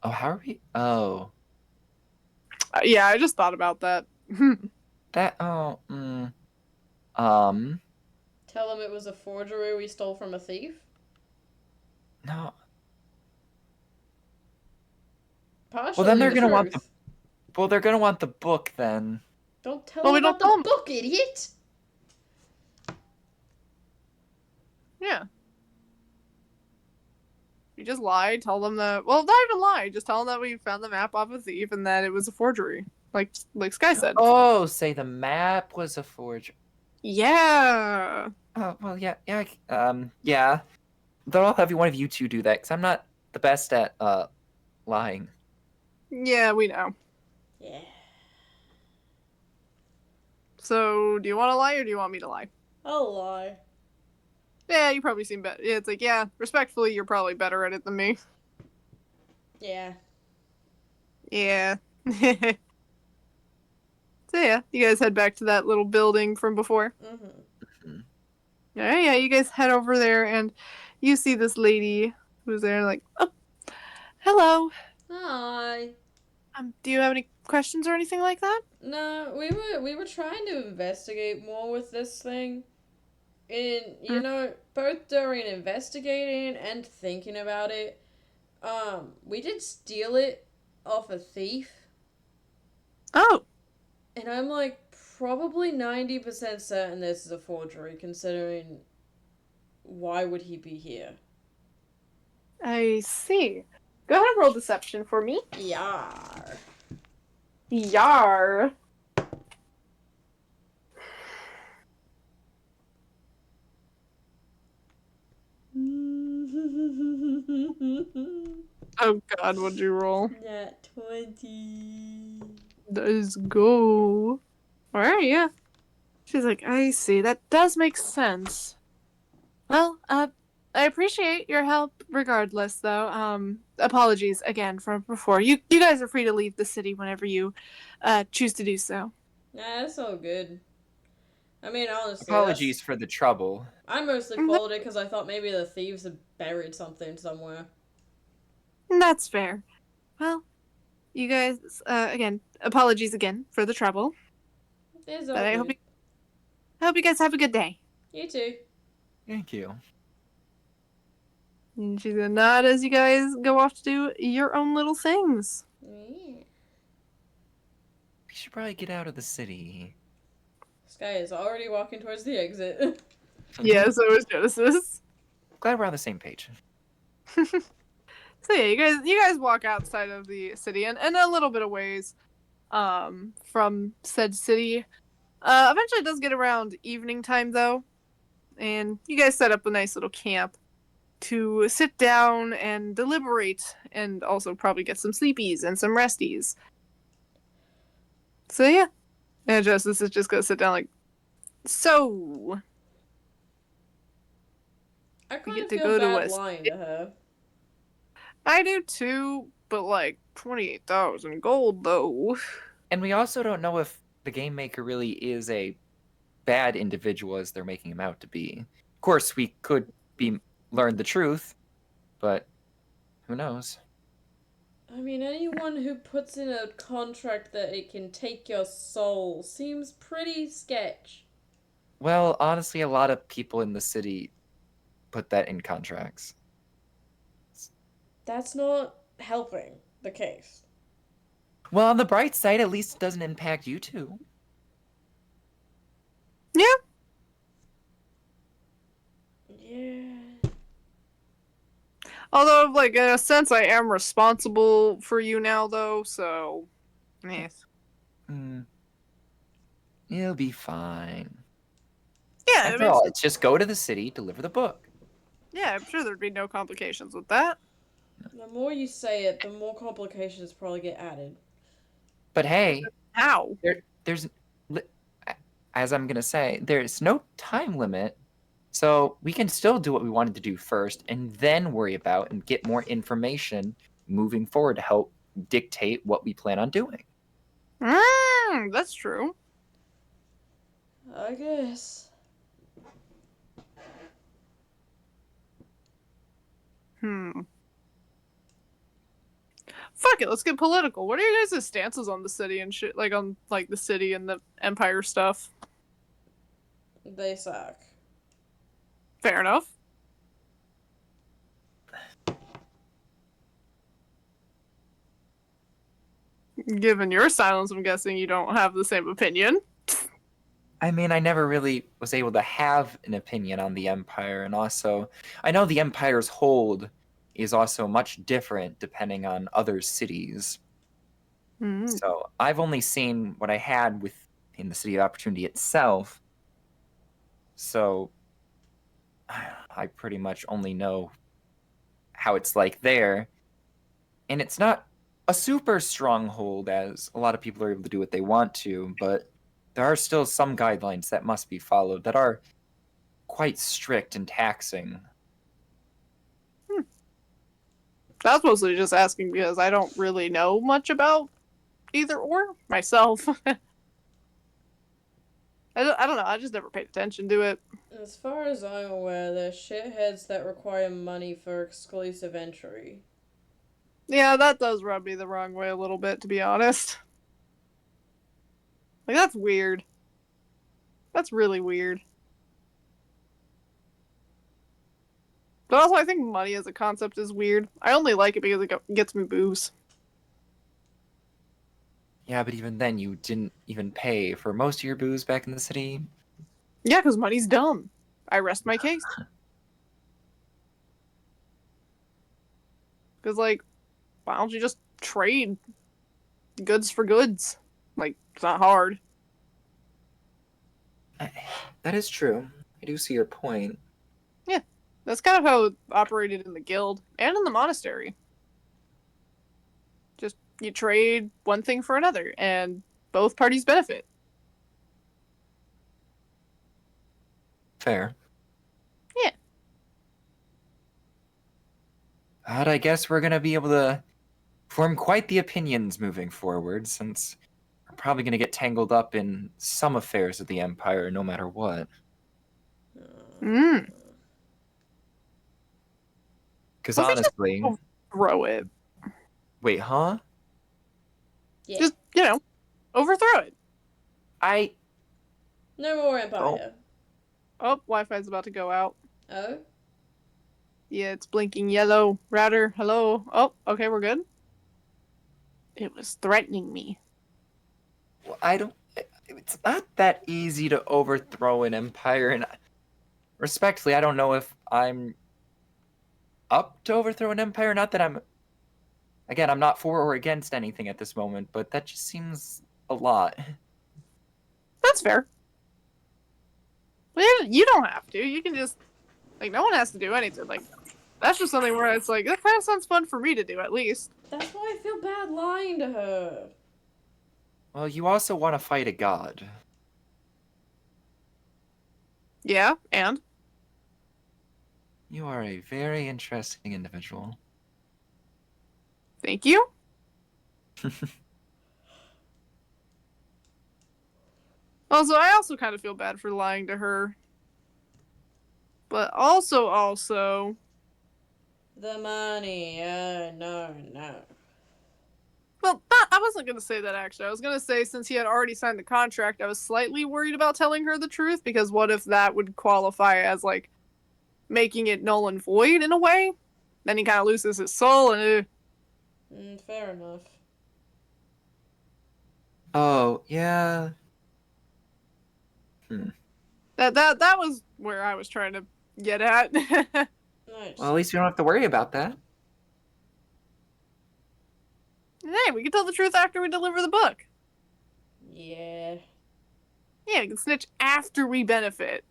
Speaker 1: Oh, how are we? Oh.
Speaker 2: Yeah, I just thought about that.
Speaker 1: That, um,
Speaker 3: Tell them it was a forgery we stole from a thief?
Speaker 1: no.
Speaker 3: Partially
Speaker 1: Well, then they're
Speaker 3: the
Speaker 1: gonna want
Speaker 3: truth.
Speaker 1: Well, they're gonna want the book then.
Speaker 3: Don't tell
Speaker 2: Well,
Speaker 3: them
Speaker 2: we
Speaker 3: about
Speaker 2: don't tell
Speaker 3: the
Speaker 2: 'em.
Speaker 3: book, idiot!
Speaker 2: Yeah. You just lie, tell them that. Well, not even lie. Just tell them that we found the map off a thief and that it was a forgery, like Sky said.
Speaker 1: Oh, say the map was a forgery.
Speaker 2: Yeah.
Speaker 1: Oh, well, yeah. Yeah. Though I'll have one of you two do that, because I'm not the best at, lying.
Speaker 2: Yeah, we know.
Speaker 3: Yeah.
Speaker 2: So, do you want to lie or do you want me to lie?
Speaker 3: I'll lie.
Speaker 2: Yeah, you probably seem better. Yeah, it's like, yeah, respectfully, you're probably better at it than me.
Speaker 3: Yeah.
Speaker 2: Yeah. So yeah, you guys head back to that little building from before.
Speaker 3: Mm-hmm.
Speaker 2: Alright, yeah, you guys head over there and you see this lady who's there like, oh, hello.
Speaker 3: Hi.
Speaker 2: Do you have any questions or anything like that?
Speaker 3: No, we were trying to investigate more with this thing. And you know, both during investigating and thinking about it, we did steal it off a thief.
Speaker 2: Oh,
Speaker 3: And I'm like probably 90% certain this is a forgery, considering why would he be here?
Speaker 2: I see. Go ahead and roll deception for me.
Speaker 3: Yar.
Speaker 2: Yar. Oh god, what'd you roll?
Speaker 3: Nat 20.
Speaker 2: Let's go. Alright, yeah. She's like, I see. That does make sense. Well, I appreciate your help regardless, though. Apologies again from before. You guys are free to leave the city whenever you choose to do so.
Speaker 3: Nah, that's all good. I mean, honestly,
Speaker 1: Apologies for the trouble.
Speaker 3: I mostly followed it because I thought maybe the thieves had buried something somewhere.
Speaker 2: That's fair. Well, you guys, again, apologies again for the trouble.
Speaker 3: It's all
Speaker 2: But I
Speaker 3: good.
Speaker 2: hope you guys have a good day.
Speaker 3: You too.
Speaker 1: Thank you.
Speaker 2: And she's gonna nod as you guys go off to do your own little things.
Speaker 3: Yeah.
Speaker 1: We should probably get out of the city.
Speaker 3: Sky is already walking towards the exit.
Speaker 2: Yeah, so is Genesis.
Speaker 1: Glad we're on the same page.
Speaker 2: So yeah, you guys walk outside of the city and a little bit of ways from said city. Eventually it does get around evening time though, and you guys set up a nice little camp to sit down and deliberate and also probably get some sleepies and some resties. So yeah. And Justice is just gonna sit down like, so
Speaker 3: I kind
Speaker 2: get
Speaker 3: of
Speaker 2: to
Speaker 3: feel
Speaker 2: go to
Speaker 3: bad
Speaker 2: West.
Speaker 3: lying to her.
Speaker 2: I do too, but like 28,000 gold though.
Speaker 1: And we also don't know if the game maker really is a bad individual as they're making him out to be. Of course, we could learn the truth, but who knows?
Speaker 3: I mean, anyone who puts in a contract that it can take your soul seems pretty sketch.
Speaker 1: Well, honestly, a lot of people in the city put that in contracts.
Speaker 3: That's not helping the case.
Speaker 1: Well, on the bright side, at least it doesn't impact you two.
Speaker 2: Yeah. Although, like, in a sense, I am responsible for you now, though, so... Yes.
Speaker 1: You'll be fine.
Speaker 2: Yeah,
Speaker 1: After all, it's just go to the city, deliver the book.
Speaker 2: Yeah, I'm sure there'd be no complications with that.
Speaker 3: The more you say it, the more complications probably get added.
Speaker 1: But hey,
Speaker 2: how?
Speaker 1: There's, as I'm gonna say, there's no time limit, so we can still do what we wanted to do first, and then worry about and get more information moving forward to help dictate what we plan on doing.
Speaker 2: That's true.
Speaker 3: I guess.
Speaker 2: Fuck it, let's get political. What are your guys' stances on the city and shit? Like, on, like, the city and the Empire stuff?
Speaker 3: They suck.
Speaker 2: Fair enough. Given your silence, I'm guessing you don't have the same opinion.
Speaker 1: I mean, I never really was able to have an opinion on the Empire, and also, I know the Empire's hold is also much different depending on other cities. So I've only seen what I had in the City of Opportunity itself. So I pretty much only know how it's like there. And it's not a super stronghold, as a lot of people are able to do what they want to, but there are still some guidelines that must be followed that are quite strict and taxing.
Speaker 2: I was mostly just asking because I don't really know much about either or myself. I don't know. I just never paid attention to it.
Speaker 3: As far as I'm aware, there's shitheads that require money for exclusive entry.
Speaker 2: Yeah, that does rub me the wrong way a little bit, to be honest. Like, that's weird. That's really weird. But also, I think money as a concept is weird. I only like it because it gets me booze.
Speaker 1: Yeah, but even then, you didn't even pay for most of your booze back in the city.
Speaker 2: Yeah, because money's dumb. I rest my case. Because, like, why don't you just trade goods for goods? Like, it's not hard.
Speaker 1: That is true. I do see your point.
Speaker 2: Yeah, that's kind of how it operated in the guild and in the monastery. Just, you trade one thing for another, and both parties benefit.
Speaker 1: Fair.
Speaker 2: Yeah.
Speaker 1: But I guess we're going to be able to form quite the opinions moving forward, since we're probably going to get tangled up in some affairs of the Empire no matter what. Because honestly...
Speaker 2: Throw it.
Speaker 1: Wait, huh?
Speaker 3: Yeah.
Speaker 2: Just, overthrow it.
Speaker 3: No more Empire.
Speaker 2: Oh, Wi-Fi's about to go out.
Speaker 3: Oh?
Speaker 2: Yeah, it's blinking yellow. Router, hello. Oh, okay, we're good. It was threatening me.
Speaker 1: Well, it's not that easy to overthrow an empire, and respectfully, I don't know if I'm up to overthrow an empire. Not that I'm not for or against anything at this moment, but that just seems a lot.
Speaker 2: That's fair. Well, you don't have to. You can just, like, no one has to do anything. Like, that's just something where it's like, that kind of sounds fun for me to do, at least.
Speaker 3: That's why I feel bad lying to her.
Speaker 1: Well, you also want to fight a god.
Speaker 2: Yeah, and?
Speaker 1: You are a very interesting individual.
Speaker 2: Thank you. Also, I also kind of feel bad for lying to her. But also...
Speaker 3: The money. No.
Speaker 2: Well, I wasn't going to say that, actually. I was going to say, since he had already signed the contract, I was slightly worried about telling her the truth, because what if that would qualify as, like, making it null and void in a way? Then he kind of loses his soul, and...
Speaker 3: Fair enough.
Speaker 1: Oh, yeah.
Speaker 2: That was where I was trying to get at.
Speaker 3: Nice.
Speaker 1: Well, at least we don't have to worry about that.
Speaker 2: Hey, we can tell the truth after we deliver the book.
Speaker 3: Yeah.
Speaker 2: Yeah, we can snitch after we benefit.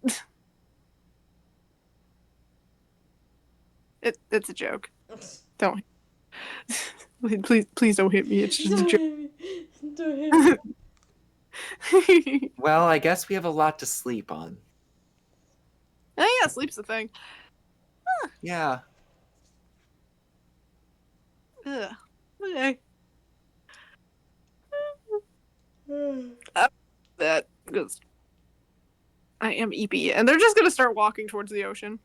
Speaker 2: It's a joke. Don't. Please don't hit me. It's just a
Speaker 3: Don't
Speaker 2: joke.
Speaker 3: hit me. Don't hit me.
Speaker 1: Well, I guess we have a lot to sleep on.
Speaker 2: Oh yeah, sleep's the thing.
Speaker 1: Yeah.
Speaker 2: Ugh. Okay. That because I am EP, and they're just gonna start walking towards the ocean.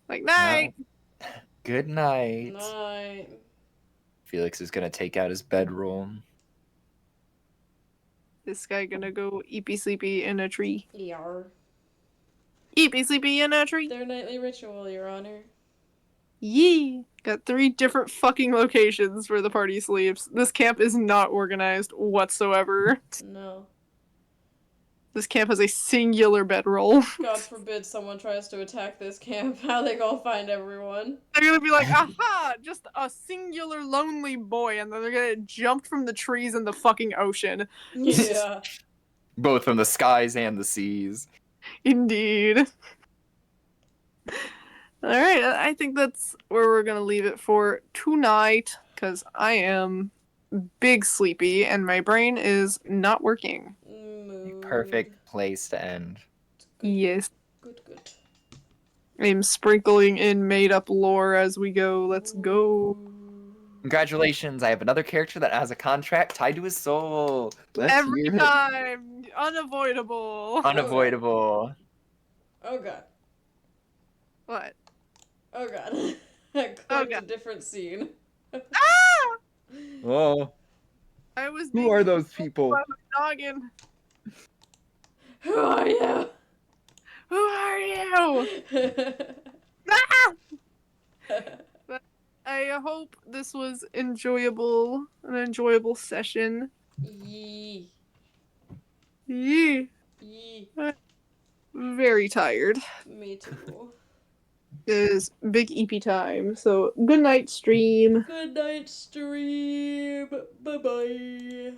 Speaker 2: Like night.
Speaker 1: Well, good night.
Speaker 3: Night.
Speaker 1: Felix is gonna take out his bedroll.
Speaker 2: This guy gonna go EP sleepy in a tree.
Speaker 3: Yar.
Speaker 2: EP sleepy in a tree.
Speaker 3: Their nightly ritual, Your Honor.
Speaker 2: Yee! Got 3 different fucking locations where the party sleeps. This camp is not organized whatsoever.
Speaker 3: No.
Speaker 2: This camp has a singular bedroll.
Speaker 3: God forbid someone tries to attack this camp. How they gonna find everyone?
Speaker 2: They're gonna be like, aha! Just a singular lonely boy, and then they're gonna get jumped from the trees in the fucking ocean.
Speaker 3: Yeah.
Speaker 1: Both from the skies and the seas.
Speaker 2: Indeed. Alright, I think that's where we're gonna leave it for tonight, because I am big sleepy and my brain is not working.
Speaker 3: Mood.
Speaker 1: Perfect place to end.
Speaker 3: Good.
Speaker 2: Yes.
Speaker 3: Good.
Speaker 2: I'm sprinkling in made-up lore as we go. Let's go.
Speaker 1: Congratulations, I have another character that has a contract tied to his soul. Let's
Speaker 2: Every
Speaker 1: hear it.
Speaker 2: time! Unavoidable!
Speaker 1: Unavoidable.
Speaker 3: Oh god.
Speaker 2: What?
Speaker 3: Oh god. I clicked
Speaker 2: Oh,
Speaker 3: a
Speaker 2: God.
Speaker 3: different scene.
Speaker 2: Ah!
Speaker 1: Oh,
Speaker 2: I was
Speaker 1: who are those people?
Speaker 2: by my noggin.
Speaker 3: Who are you?
Speaker 2: Who are you? Ah! I hope this was an enjoyable session.
Speaker 3: Yee.
Speaker 2: Yee.
Speaker 3: Yee.
Speaker 2: Very tired.
Speaker 3: Me too.
Speaker 2: It is big EP time, so good night, stream.
Speaker 3: Good night, stream. Bye bye.